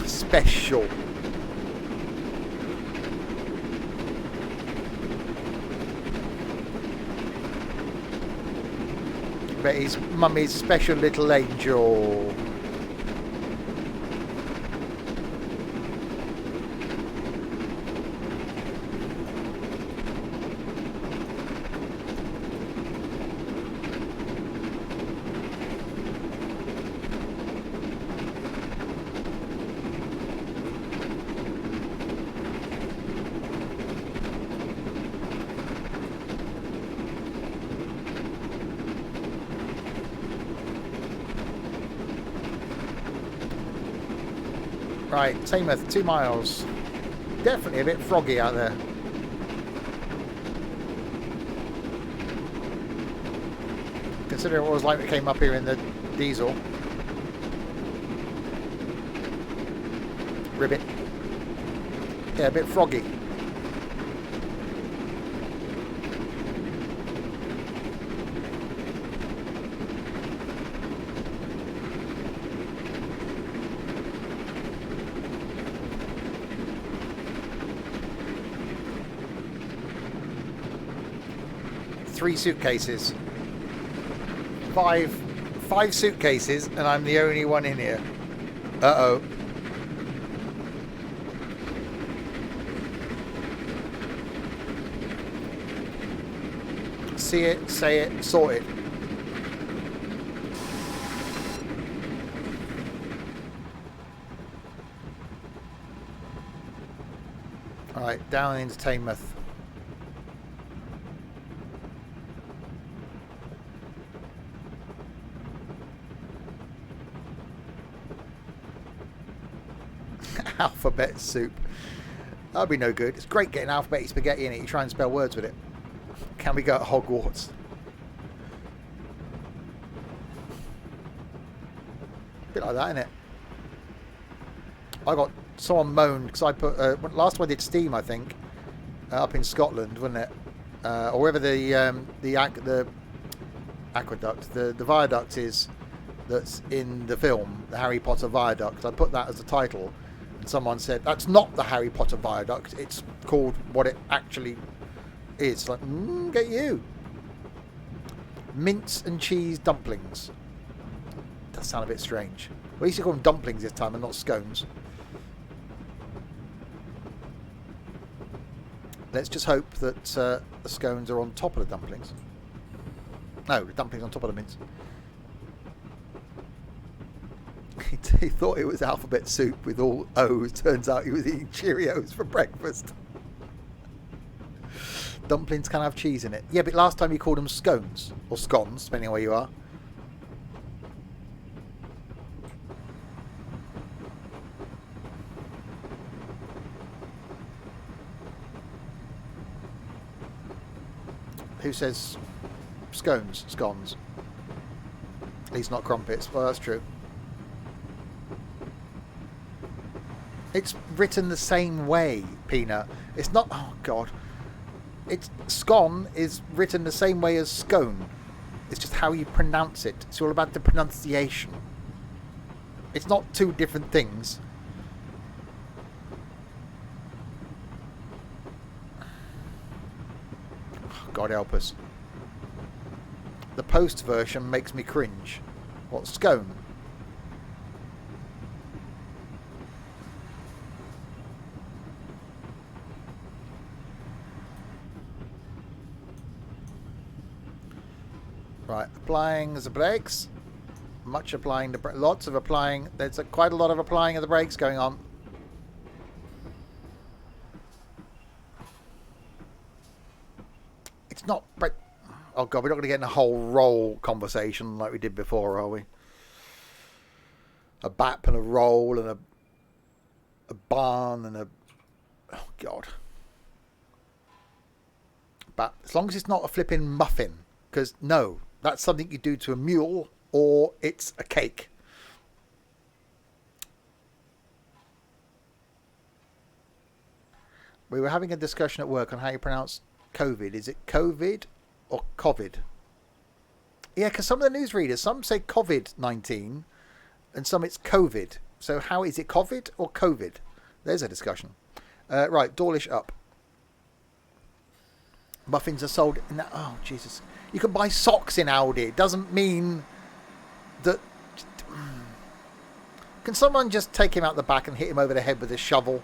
A: Special. But he's Mummy's special little angel. Right, Teignmouth, 2 miles. Definitely a bit froggy out there. Considering what it was like we came up here in the diesel. Ribbit. Yeah, a bit froggy. 3 suitcases. Five suitcases, and I'm the only one in here. Uh-oh. See it, say it, sort it. Alright, down into Teignmouth. Alphabet soup. That'd be no good. It's great getting alphabet spaghetti in it. You try and spell words with it. Can we go at Hogwarts? Bit like that, innit? I got someone moaned because I put last time I did Steam, I think, up in Scotland, wasn't it? Or wherever the aqueduct, the viaduct is that's in the film, the Harry Potter viaduct. I put that as the title, and someone said that's not the Harry Potter viaduct. It's called what it actually is. Like, get you. Mince and cheese dumplings. Does sound a bit strange. Well, at least you call them dumplings this time and not scones. Let's just hope that the scones are on top of the dumplings. No, the dumplings on top of the mince. He thought it was alphabet soup with all O's. Turns out he was eating Cheerios for breakfast. Dumplings can have cheese in it. Yeah, but last time you called them scones. Or scones, depending on where you are. Who says scones? Scones. At least not crumpets. Well, that's true. It's written the same way, Peanut. It's not... Oh, God. It's scone is written the same way as scone. It's just how you pronounce it. It's all about the pronunciation. It's not two different things. God help us. The post version makes me cringe. What, scone? Right, applying the brakes. Much applying the brakes. Lots of applying. There's quite a lot of applying of the brakes going on. It's not... Oh, God, we're not going to get in a whole roll conversation like we did before, are we? A bap and a roll and a barn and a... Oh, God. But as long as it's not a flipping muffin. Because, no, that's something you do to a mule or it's a cake. We were having a discussion at work on how you pronounce COVID. Is it COVID or COVID? Yeah, because some of the newsreaders, some say COVID-19 and some it's COVID. So how is it COVID or COVID? There's a discussion. Right, Dawlish up. Muffins are sold in that. Oh, Jesus. You can buy socks in Aldi. It doesn't mean that... Can someone just take him out the back and hit him over the head with a shovel?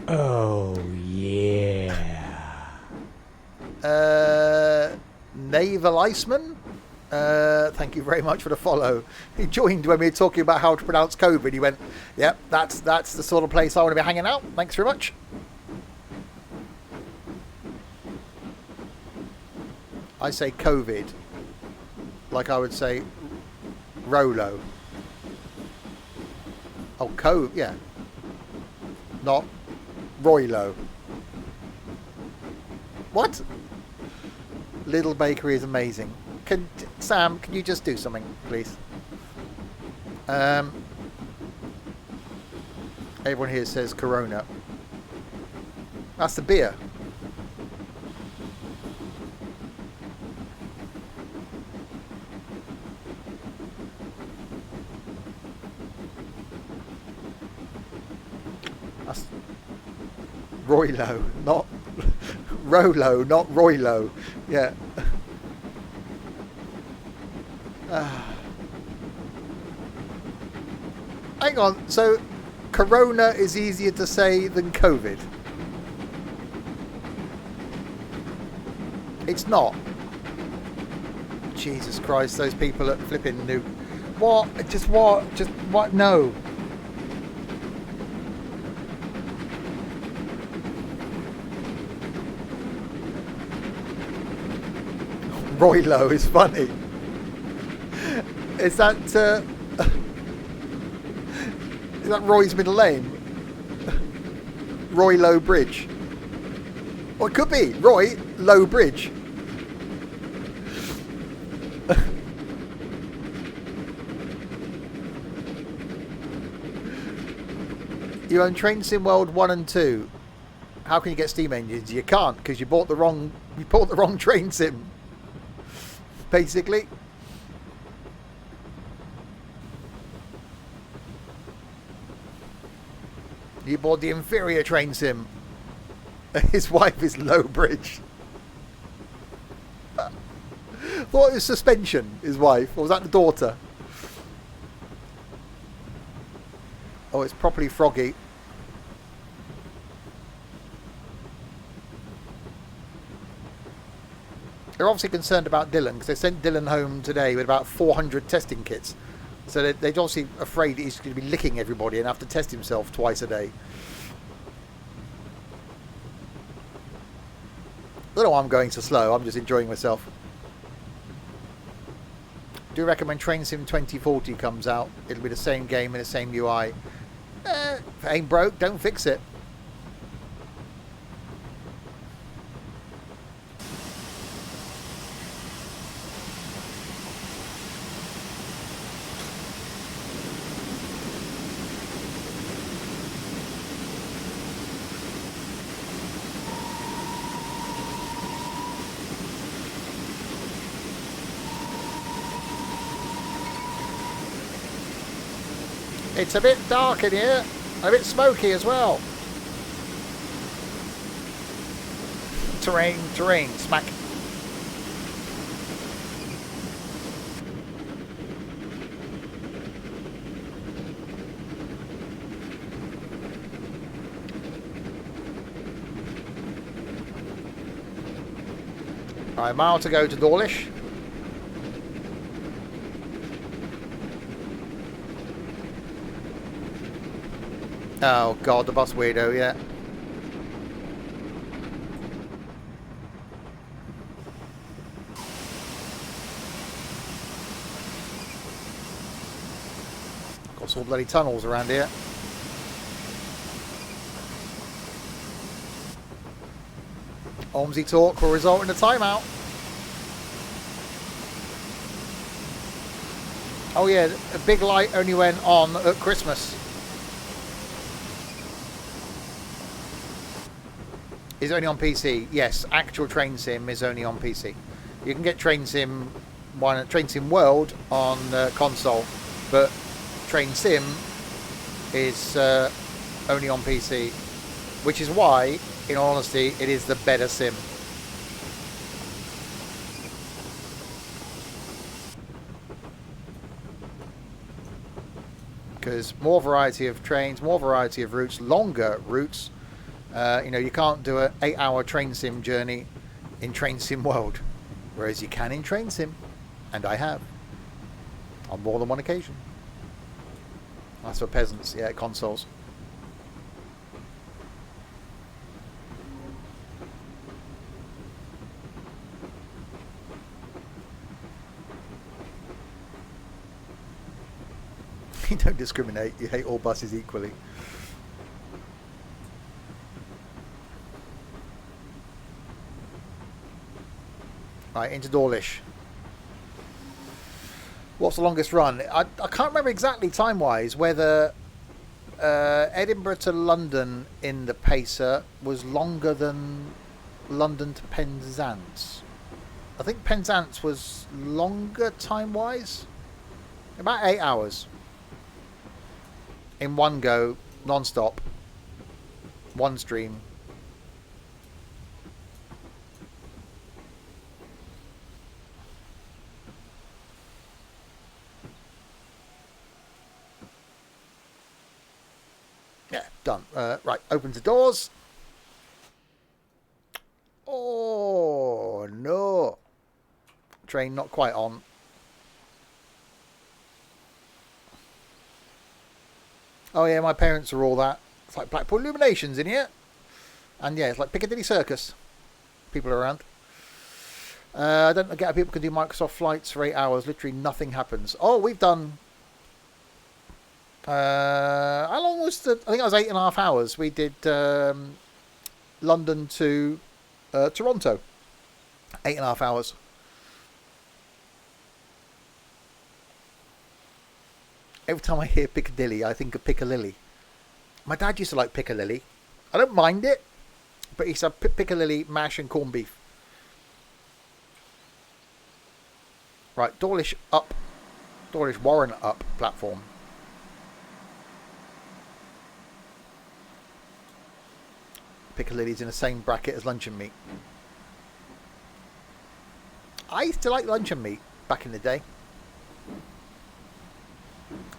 B: Oh, yeah.
A: Naval Iceman, thank you very much for the follow. He joined when we were talking about how to pronounce COVID. He went, yep, that's the sort of place I want to be hanging out. Thanks very much. I say COVID like I would say Rolo. Oh, yeah. Not Roylo. What? Little Bakery is amazing. Sam, can you just do something, please? Everyone here says Corona. That's the beer. That's Roylo, not Rolo, not Roylo. Yeah. Hang on, so Corona is easier to say than COVID? It's not. Jesus Christ, those people at flipping Nuke. What? Just what? Just what? No. Roylo is funny. Is that Roy's middle name? Roylo Bridge. Or it could be Roy Low Bridge. You own Train Sim World 1 and 2. How can you get Steam engines? You can't, because you bought the wrong train sim. Basically. You bought the inferior train sim. His wife is Low Bridge. Thought it was Suspension, his wife. Or was that the daughter? Oh, it's properly froggy. They're obviously concerned about Dylan, because they sent Dylan home today with about 400 testing kits. So they're obviously afraid he's going to be licking everybody and have to test himself twice a day. I don't know why I'm going so slow. I'm just enjoying myself. Do recommend Train Sim 2040 comes out. It'll be the same game and the same UI. If it ain't broke, don't fix it. It's a bit dark in here, and a bit smoky as well. Terrain, smack. Right, a mile to go to Dawlish. Oh god, the bus weirdo, yeah. Got some bloody tunnels around here. Ormsey talk will result in a timeout. Oh yeah, a big light only went on at Christmas. Is only on PC. Yes, actual Train Sim is only on PC. You can get Train Sim World on console, but Train Sim is only on PC, which is why, in all honesty, it is the better sim. Because more variety of trains, more variety of routes, longer routes. You can't do an 8-hour Train Sim journey in Train Sim World, whereas you can in Train Sim, and I have on more than one occasion. That's for peasants, yeah, consoles. You don't discriminate. You hate all buses equally. Right, into Dawlish. What's the longest run? I can't remember exactly time-wise whether Edinburgh to London in the Pacer was longer than London to Penzance. I think Penzance was longer time-wise. About 8 hours. In one go, non-stop. One stream. Yeah, done. Right, opens the doors. Oh, no. Train not quite on. Oh, yeah, my parents are all that. It's like Blackpool Illuminations in here. And, yeah, it's like Piccadilly Circus. People are around. I don't get how people can do Microsoft flights for 8 hours. Literally nothing happens. Oh, we've done... how long was the... I think it was 8.5 hours. We did London to Toronto. 8.5 hours. Every time I hear Piccadilly, I think of Piccalilli. My dad used to like Piccalilli. I don't mind it, but he used to have Piccalilli, mash and corned beef. Right, Dawlish up. Dawlish Warren up platform. Piccalilli's in the same bracket as luncheon meat. I used to like luncheon meat back in the day.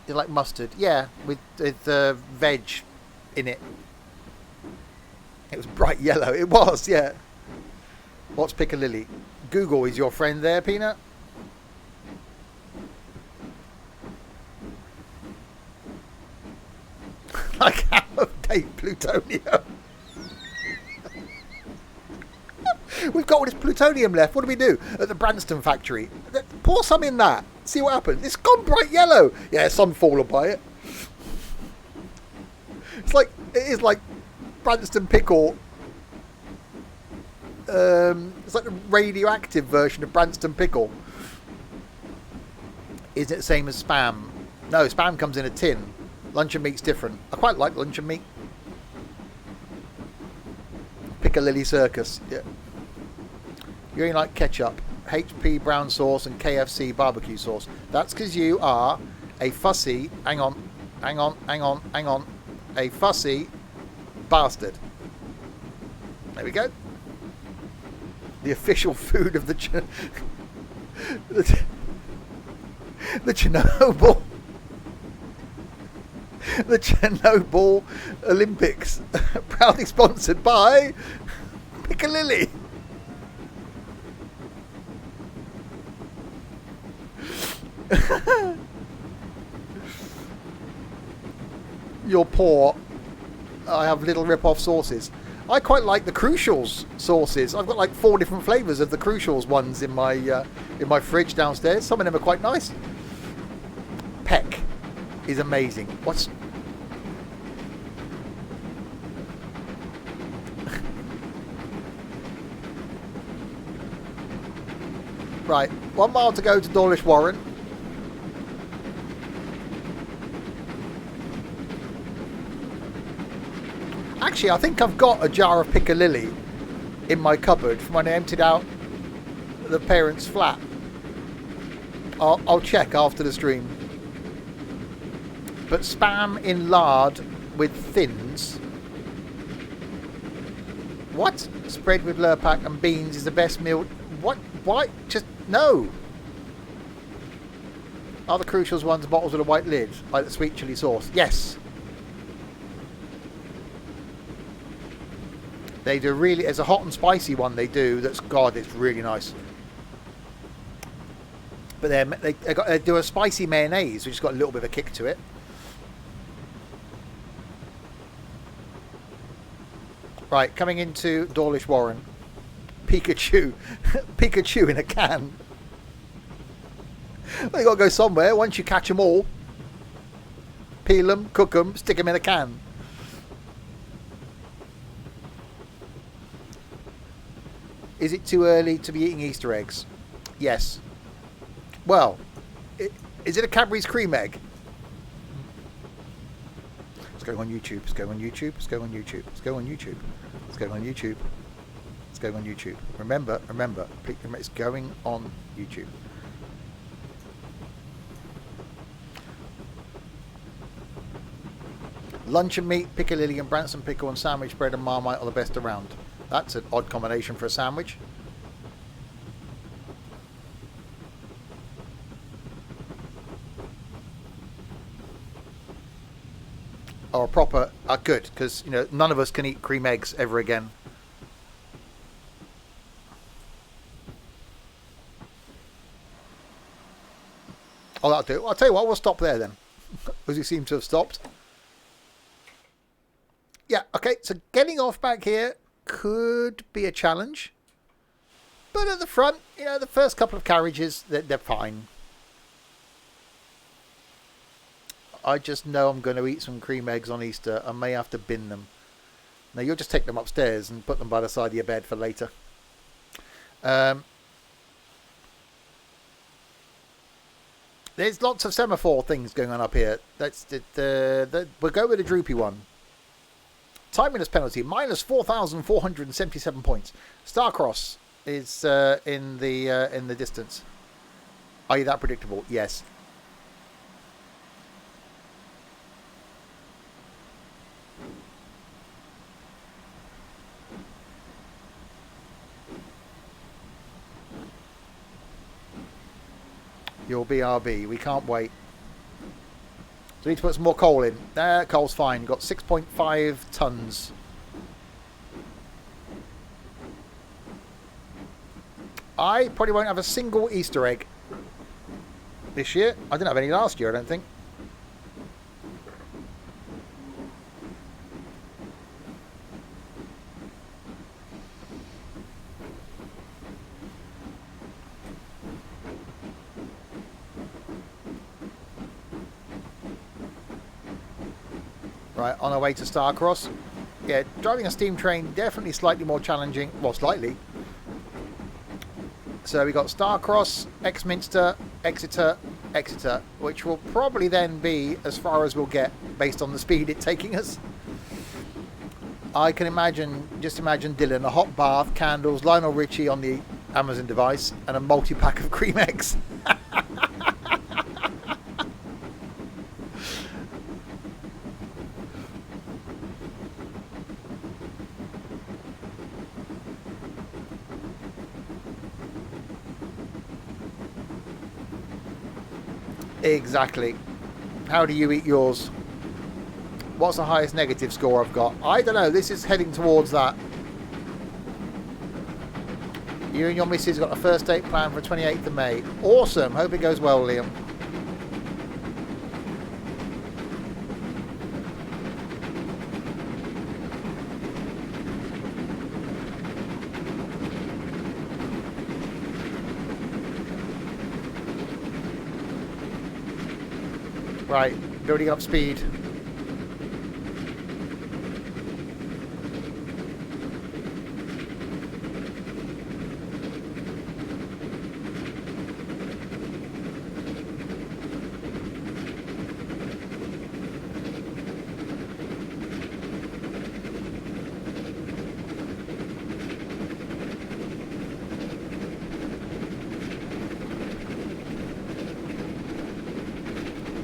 A: You like mustard? Yeah, with veg in it. It was bright yellow. It was, yeah. What's Piccalilli? Google is your friend there, Peanut? Like out of date plutonium. We've got all this plutonium left. What do we do at the Branston factory? Pour some in that. See what happens. It's gone bright yellow. Yeah, some fall will buy it. It is like Branston pickle. It's like the radioactive version of Branston pickle. Isn't it the same as Spam? No, Spam comes in a tin. Luncheon meat's different. I quite like luncheon meat. Piccalilli Circus. Yeah. You only like ketchup, HP brown sauce and KFC barbecue sauce. That's because you are a fussy, hang on, a fussy bastard. There we go. The official food of the Chernobyl. The Chernobyl Olympics. Proudly sponsored by Piccalilli. You're poor. I have little rip-off sauces. I quite like the Crucials sauces. I've got like 4 different flavours of the Crucials ones in my fridge downstairs. Some of them are quite nice. Peck is amazing. What's... Right, 1 mile to go to Dawlish Warren. Actually, I think I've got a jar of Piccalilli in my cupboard from when I emptied out the parents' flat. I'll check after the stream. But Spam in lard with thins. What? Spread with Lurpak and beans is the best meal. What? Why? Just no. Are the Crucials ones bottles with a white lid, like the sweet chili sauce? Yes. They do really. There's a hot and spicy one they do. That's God. It's really nice. But they do a spicy mayonnaise, which has got a little bit of a kick to it. Right, coming into Dawlish Warren. Pikachu. Pikachu in a can. Well, you got to go somewhere. Once you catch them all, peel them, cook them, stick them in a can. Is it too early to be eating Easter eggs? Yes. Well, is it a Cadbury's cream egg? It's going on YouTube. It's going on YouTube. It's going on YouTube. It's going on YouTube. It's going on YouTube. It's going on YouTube. Remember, it's going on YouTube. Luncheon meat, piccalilli and Branston pickle and sandwich bread and Marmite are the best around. That's an odd combination for a sandwich. Or a proper, good, because, you know, none of us can eat cream eggs ever again. Oh, that'll do. I'll tell you what, we'll stop there then. As you seem to have stopped. Yeah, okay, so getting off back here could be a challenge. But at the front, you know, the first couple of carriages, they're fine. I just know I'm going to eat some cream eggs on Easter. I may have to bin them. Now, you'll just take them upstairs and put them by the side of your bed for later. There's lots of semaphore things going on up here. That's we'll go with the droopy one. Timeliness penalty, minus 4,477 points. Starcross is in the distance. Are you that predictable? Yes. Your BRB. We can't wait. So we need to put some more coal in. Coal's fine. Got 6.5 tons. I probably won't have a single Easter egg this year. I didn't have any last year, I don't think. Right, on our way to Starcross. Yeah, driving a steam train, definitely slightly more challenging. Well, slightly. So we got Starcross, Exminster, Exeter, Exeter, which will probably then be as far as we'll get based on the speed it's taking us. I can imagine, just imagine Dylan, a hot bath, candles, Lionel Richie on the Amazon device, and a multi-pack of cream eggs. Exactly. How do you eat yours? What's the highest negative score I've got? I don't know. This is heading towards that. You and your missus got a first date plan for 28th of May. Awesome. Hope it goes well, Liam. Right, building up speed.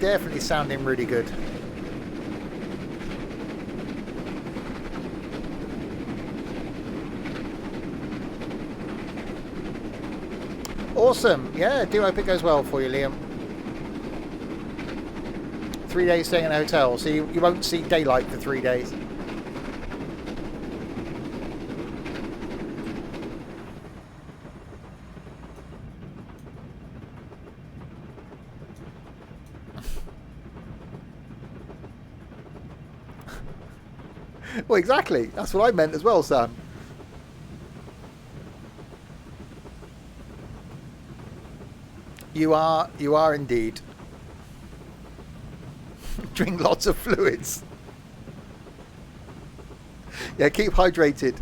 A: Definitely sounding really good. Awesome. Yeah, do hope it goes well for you, Liam. 3 days staying in a hotel, so you won't see daylight for 3 days. Well, exactly. That's what I meant as well, Sam. You are indeed. Drink lots of fluids. Yeah, keep hydrated.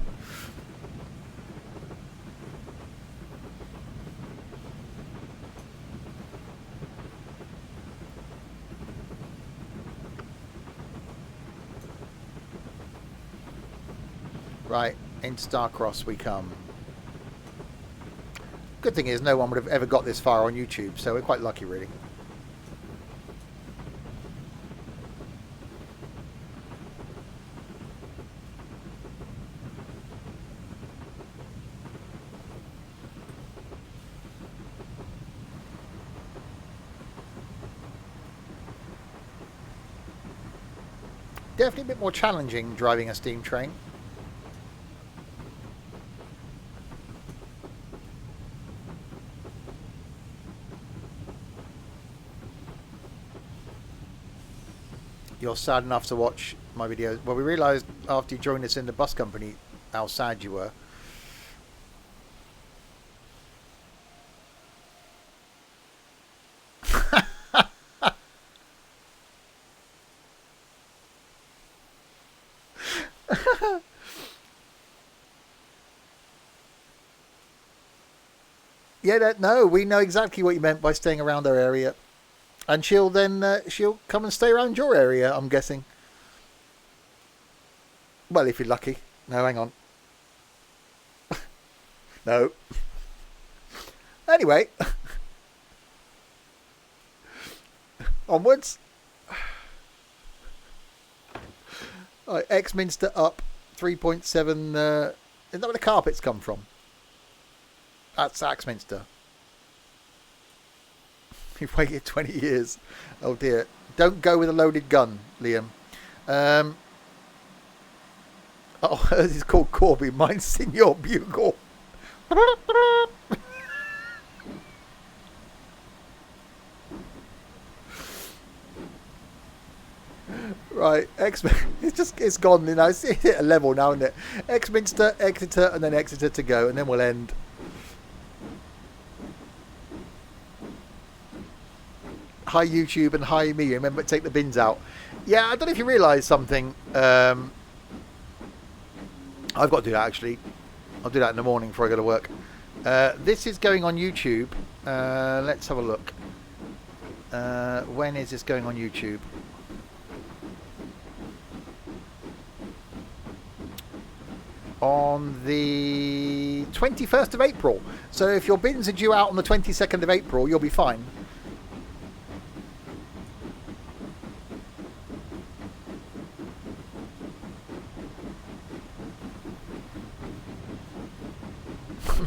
A: Right, into Starcross we come. Good thing is no one would have ever got this far on YouTube, so we're quite lucky really. Definitely a bit more challenging driving a steam train. You're sad enough to watch my videos. Well, we realised after you joined us in the bus company how sad you were. Yeah, no, we know exactly what you meant by staying around our area. And she'll then, she'll come and stay around your area, I'm guessing. Well, if you're lucky. No, hang on. No. Anyway. Onwards. Right, Exminster up 3.7. Isn't that where the carpets come from? That's Axminster. You've waited 20 years. Oh dear. Don't go with a loaded gun, Liam. Oh, hers is called Corby. Mine's Signor Bugle. Right, it's gone, you know, it's hit a level now, isn't it? Exminster, Exeter, and then Exeter to go, and then we'll end. Hi YouTube and hi me. Remember to take the bins out. Yeah, I don't know if you realise something. I've got to do that actually. I'll do that in the morning before I go to work. This is going on YouTube. Let's have a look. When is this going on YouTube? On the 21st of April. So if your bins are due out on the 22nd of April, you'll be fine.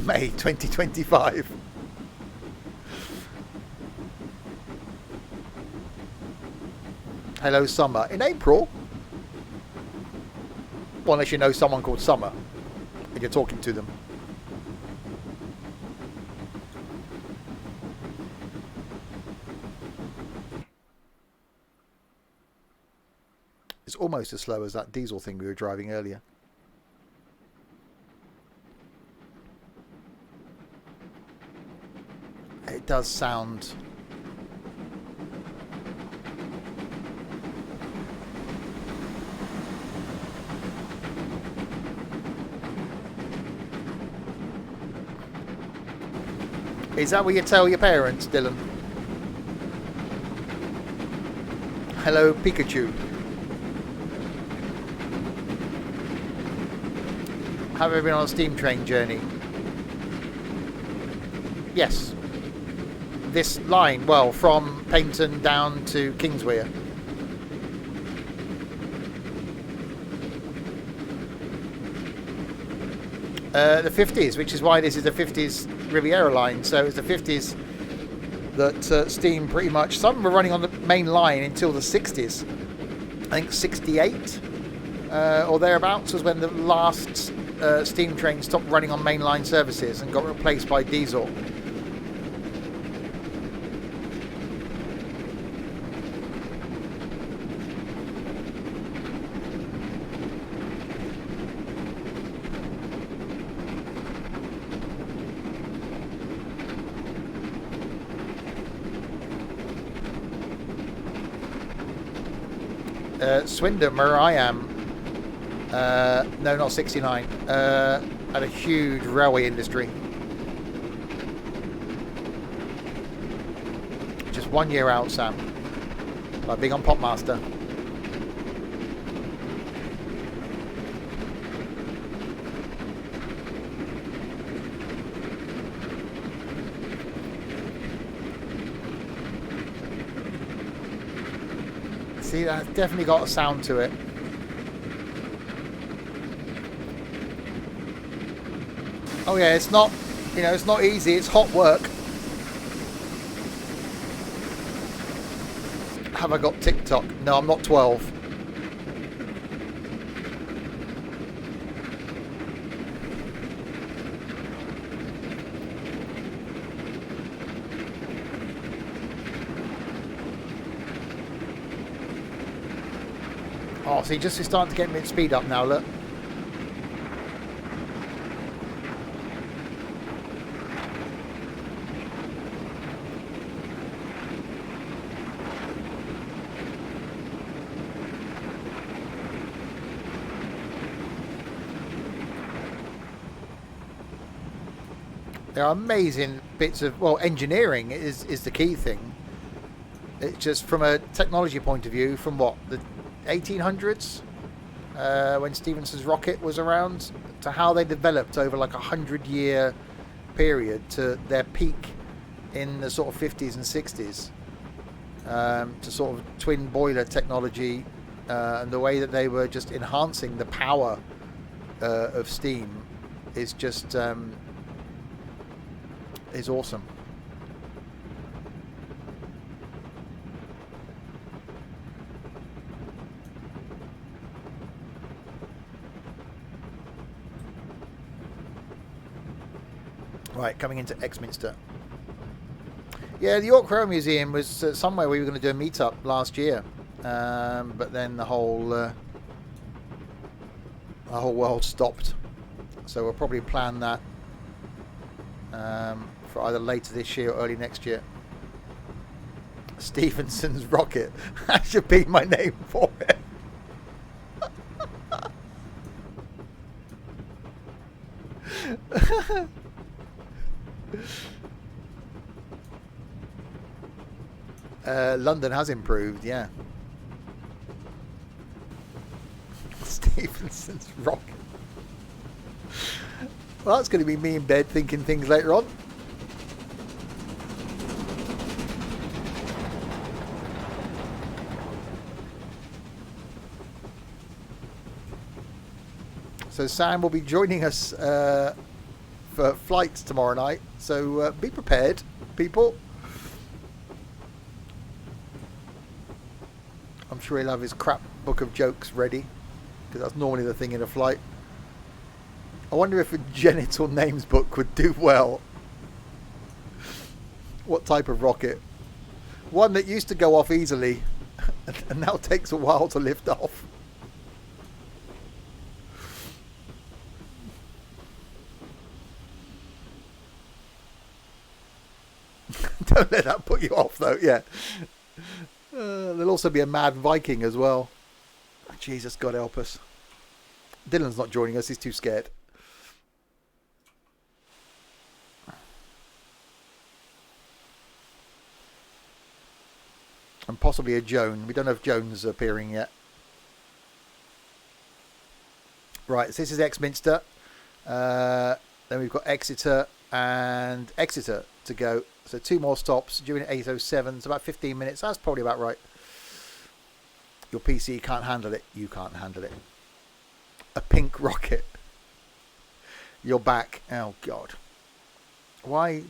A: May 2025. Hello, Summer. In April? Well, unless you know someone called Summer and you're talking to them. It's almost as slow as that diesel thing we were driving earlier. It does sound... Is that what you tell your parents, Dylan? Hello, Pikachu. Have you been on a steam train journey? Yes. This line, well, from Paignton down to Kingswear. The 50's, which is why this is the 50's Riviera Line. So it's the 50's that steam pretty much. Some were running on the main line until the 60's. I think 68 or thereabouts was when the last steam train stopped running on mainline services and got replaced by diesel. Swindon, where I am, no, not 69, had a huge railway industry. Just 1 year out, Sam, by being on Popmaster. See, that's definitely got a sound to it. Oh yeah, it's not, you know, it's not easy, it's hot work. Have I got TikTok? No, I'm not 12. Oh, see, just it's starting to get mid speed up now, look. There are amazing bits of, well, engineering is the key thing. It's just from a technology point of view, from what, the 1800s, when Stephenson's rocket was around, to how they developed over like 100-year period to their peak in the sort of 50s and 60s, to sort of twin boiler technology, and the way that they were just enhancing the power of steam is just is awesome. Right, coming into Exminster. Yeah, the York Rail Museum was somewhere we were going to do a meet-up last year, but then the whole world stopped. So we'll probably plan that for either later this year or early next year. Stephenson's rocket. That should be my name for it. London has improved, yeah. Stephenson's rocket. Well, that's going to be me in bed thinking things later on. So Sam will be joining us for flights tomorrow night. So be prepared, people. I'm sure he'll have his crap book of jokes ready, because that's normally the thing in a flight. I wonder if a genital names book would do well. What type of rocket? One that used to go off easily and now takes a while to lift off. Don't let that put you off though, yeah. There'll also be a mad Viking as well. Jesus, God help us. Dylan's not joining us, he's too scared. And possibly a Joan. We don't know if Joan's appearing yet. Right, so this is Exminster. Then we've got Exeter and Exeter to go. So 2 more stops during 8:07. It's about 15 minutes. That's probably about right. Your PC can't handle it. You can't handle it. A pink rocket. You're back. Oh, God. Why?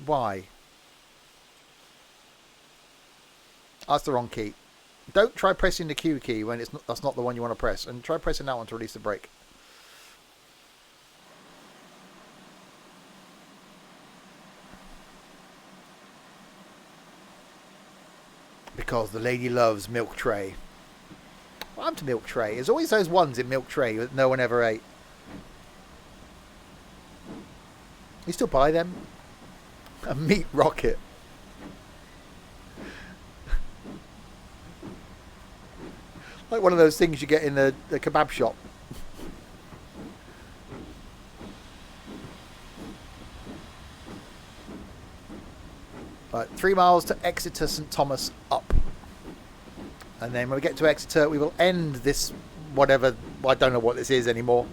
A: That's the wrong key. Don't try pressing the Q key when that's not the one you want to press. And try pressing that one to release the brake. Because the lady loves milk tray. What happened to milk tray? There's always those ones in milk tray that no one ever ate. You still buy them? A meat rocket. Like one of those things you get in the kebab shop. Right, 3 miles to Exeter St Thomas up. And then when we get to Exeter, we will end this whatever, I don't know what this is anymore.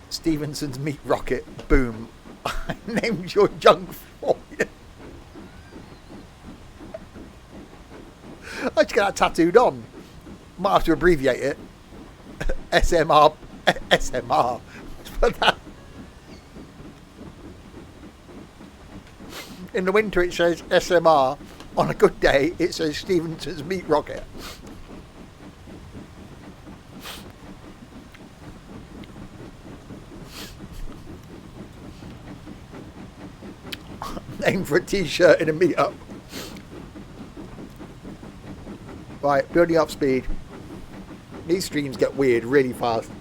A: Stephenson's meat rocket. Boom. I named your junk for you. I just get that tattooed on. Might have to abbreviate it. SMR. SMR. But that. In the winter it says SMR. On a good day it says Stephenson's meat rocket. Name for a t-shirt in a meet-up. Right, building up speed. These streams get weird really fast.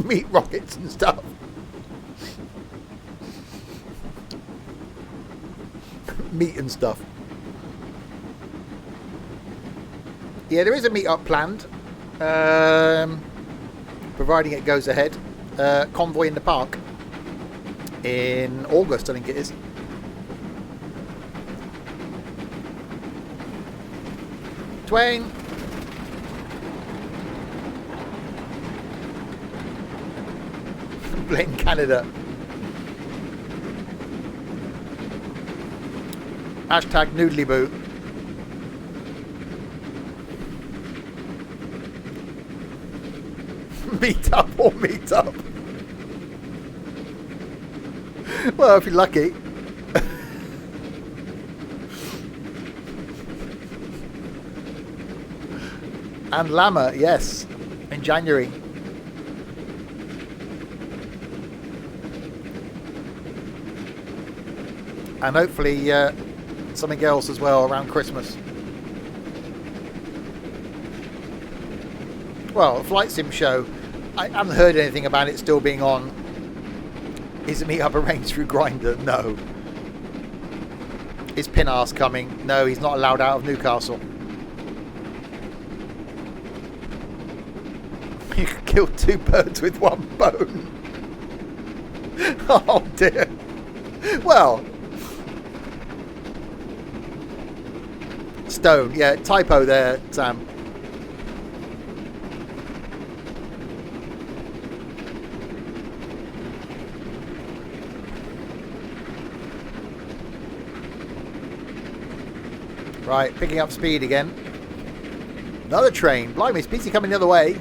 A: Meat rockets and stuff. Meat and stuff. Yeah, there is a meet-up planned. Providing it goes ahead. Convoy in the park. In August, I think it is. Twain. Blame Canada. Hashtag noodly boo. Meet up or meet up. Well, if you're lucky. And Lama, yes, in January. And hopefully something else as well around Christmas. Well, a flight sim show. I haven't heard anything about it still being on. Is the meet-up arranged through Grindr? No. Is Pinar's coming? No, he's not allowed out of Newcastle. You could kill two birds with one bone. Oh dear. Well. Stone. Yeah, typo there, Sam. Right, picking up speed again. Another train. Blimey, Speedy coming the other way.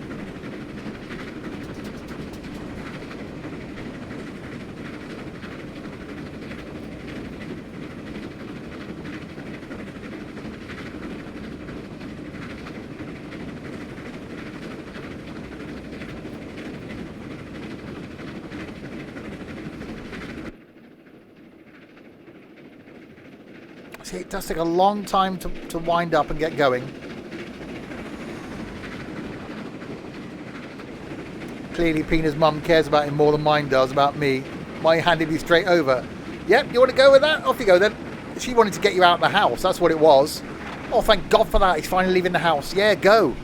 A: See, it does take a long time to wind up and get going. Clearly, Pina's mum cares about him more than mine does about me. Mine handed me straight over. Yep, you want to go with that? Off you go then. She wanted to get you out of the house. That's what it was. Oh, thank God for that. He's finally leaving the house. Yeah, go.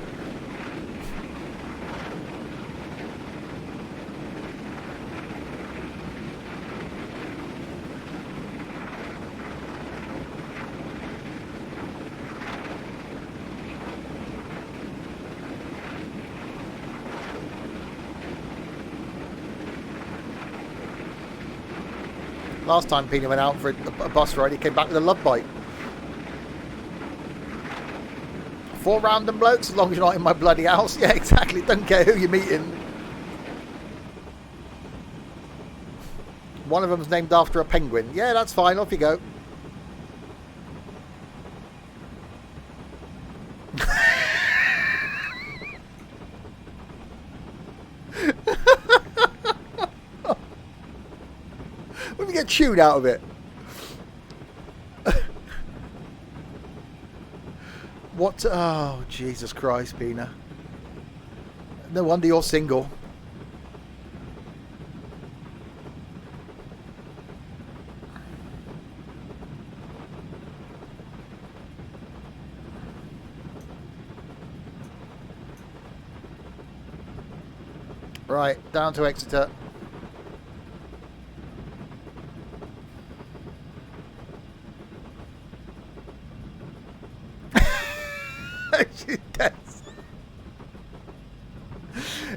A: Last time Pina went out for a bus ride, he came back with a love bite. 4 random blokes, as long as you're not in my bloody house. Yeah, exactly. Don't care who you're meeting. One of them's named after a penguin. Yeah, that's fine. Off you go. What if you get chewed out of it? What? Oh, Jesus Christ, Pina. No wonder you're single. Right, down to Exeter. She's dead.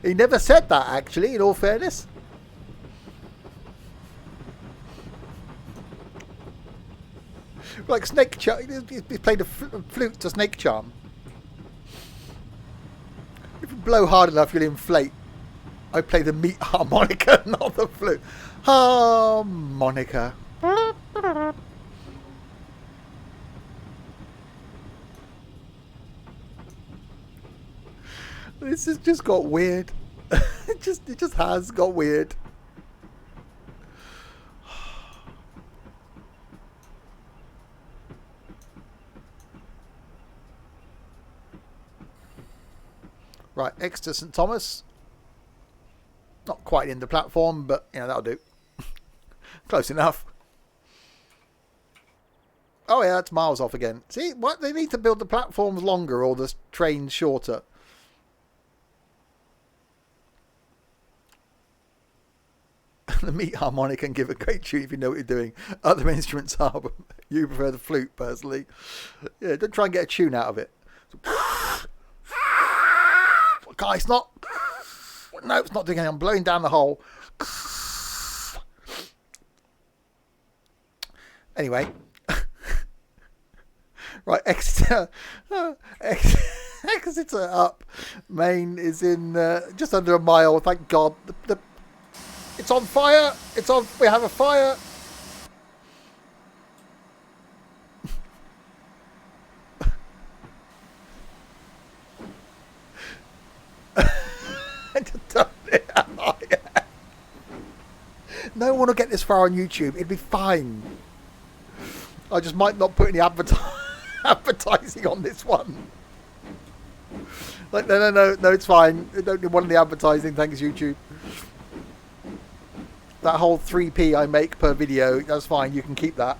A: He never said that, actually, in all fairness. Like Snake Charm. He played a flute to Snake Charm. If you blow hard enough, you'll inflate. I play the meat harmonica, not the flute. Harmonica. This has just got weird. It just has got weird. Right, Exeter St Thomas. Not quite in the platform, but that'll do. Close enough. Oh yeah, that's miles off again. See, what they need to build the platforms longer or the trains shorter. The meat harmonic can give a great tune if you know what you're doing. Other instruments are, but you prefer the flute personally. Yeah, don't try and get a tune out of it. God, it's not. No, it's not doing anything. I'm blowing down the hole. Anyway. Right, Exeter up. Main is in just under a mile. Thank God. It's on fire. It's on. We have a fire. Oh, yeah. No one will get this far on YouTube. It'd be fine. I just might not put any advertising on this one. Like, no, it's fine. I don't need one of the advertising, thanks YouTube. That whole 3p I make per video, that's fine, you can keep that.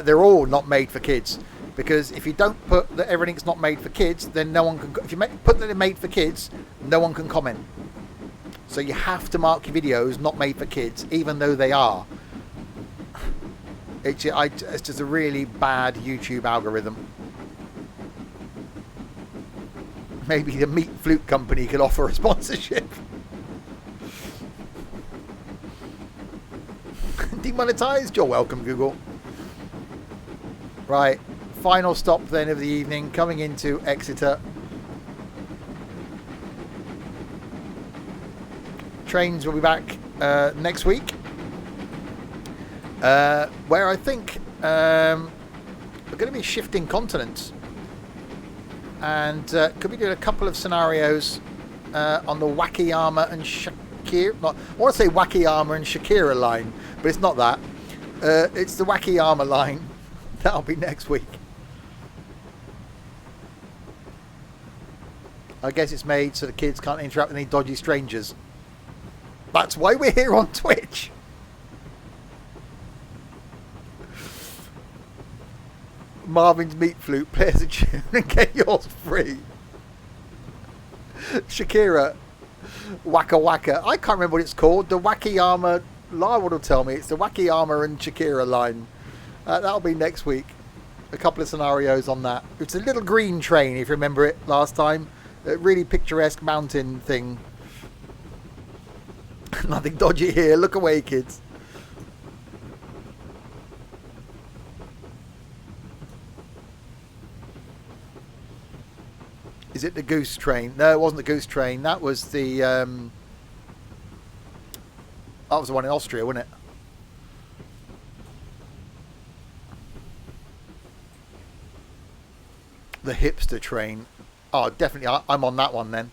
A: They're all not made for kids. Because if you don't put that everything's not made for kids, then no one can. If you put that they're made for kids, no one can comment. So you have to mark your videos not made for kids, even though they are. It's just a really bad YouTube algorithm. Maybe the Meat Flute Company could offer a sponsorship. Demonetized? You're welcome, Google. Right. Final stop then of the evening, coming into Exeter. Trains will be back next week, where I think we're going to be shifting continents, and could be doing a couple of scenarios on the Wakayama and Shakira. I want to say Wakayama and Shakira line, but it's not that. It's the Wakayama line. That'll be next week. I guess it's made so the kids can't interact with any dodgy strangers. That's why we're here on Twitch. Marvin's Meat Flute plays a tune and get yours free. Shakira, Waka Waka. I can't remember what it's called. The Wakayama, Lara will tell me. It's the Wakayama and Shakira line. That'll be next week. A couple of scenarios on that. It's a little green train, if you remember it last time. A really picturesque mountain thing. Nothing dodgy here. Look away, kids. Is it the goose train? No, it wasn't the goose train. That was the that was the one in Austria, wasn't it? The hipster train. Oh, definitely. I'm on that one then.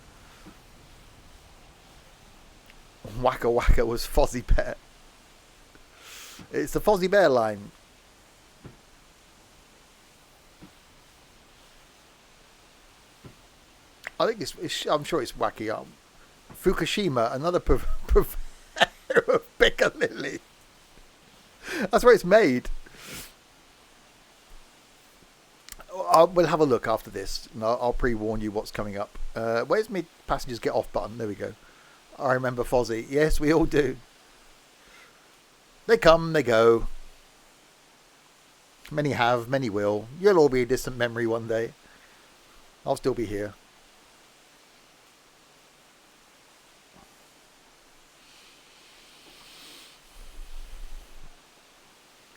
A: Waka Waka was Fozzie Bear. It's the Fozzie Bear line. I think I'm sure it's wacky. Fukushima, another purveyor of Piccadilly. That's where it's made. We'll have a look after this. And I'll pre-warn you what's coming up. Where's my passengers get off button? There we go. I remember Fozzie. Yes, we all do. They come, they go. Many have, many will. You'll all be a distant memory one day. I'll still be here.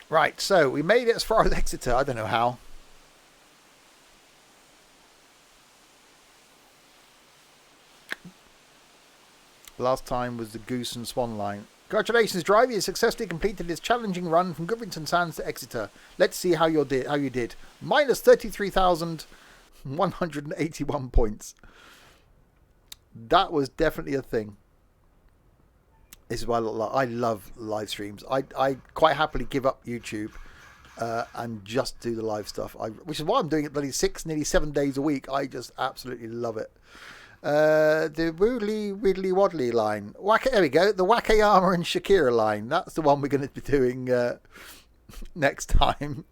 A: Right, so we made it as far as Exeter. I don't know how. Last time was the Goose and Swan line. Congratulations, driver. You successfully completed this challenging run from Goodrington Sands to Exeter. Let's see how you did. Minus 33,181 points. That was definitely a thing. This is why I love live streams. I quite happily give up YouTube and just do the live stuff. Which is why I'm doing it bloody 6, nearly 7 days a week. I just absolutely love it. The Widdly Waddly line. There we go. The Wakayama and Shakira line. That's the one we're going to be doing next time.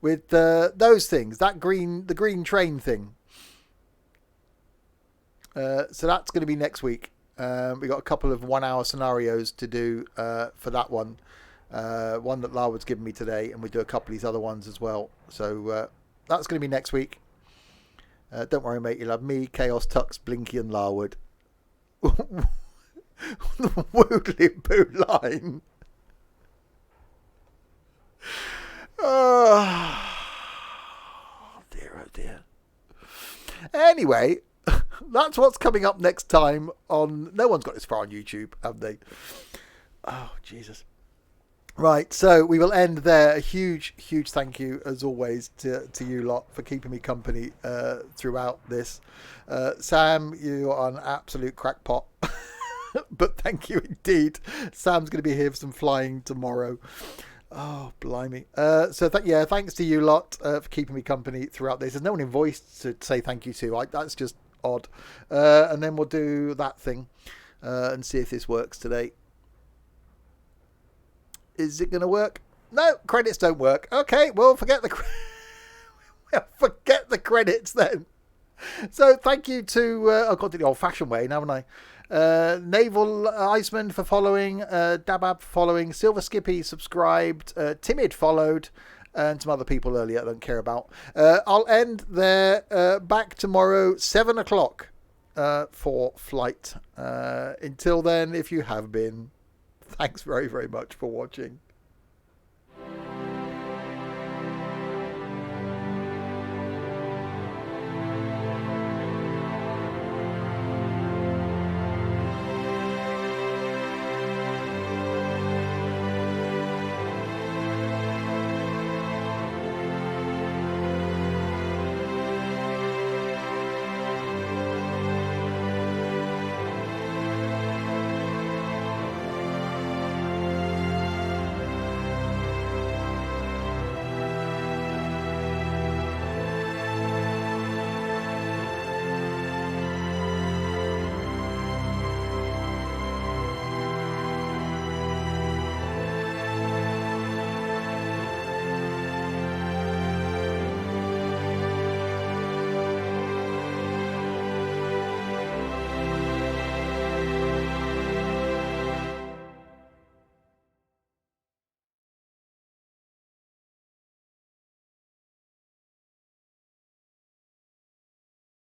A: With those things. The green train thing. So that's going to be next week. We got a couple of 1 hour scenarios to do for that one. One that Larwood's given me today, and we do a couple of these other ones as well. So that's going to be next week. Don't worry, mate. You'll have me, Chaos, Tux, Blinky, and Larwood. The Woodley Boo line. Oh dear, oh dear. Anyway, that's what's coming up next time on... No one's got this far on YouTube, have they? Oh, Jesus. Right, so we will end there. A huge, huge thank you, as always, to you lot for keeping me company throughout this. Sam, you are an absolute crackpot. But thank you indeed. Sam's going to be here for some flying tomorrow. Oh, blimey. Thanks to you lot for keeping me company throughout this. There's no one in voice to say thank you to. That's just odd. And then we'll do that thing and see if this works today. Is it going to work? No, credits don't work. Okay, well, forget the credits then. So thank you to... I've got the old-fashioned way, haven't I? Naval Iceman for following, Dabab for following, Silver Skippy subscribed, Timid followed, and some other people earlier I don't care about. I'll end there. Back tomorrow, 7 o'clock for flight. Until then, if you have been... Thanks very, very much for watching.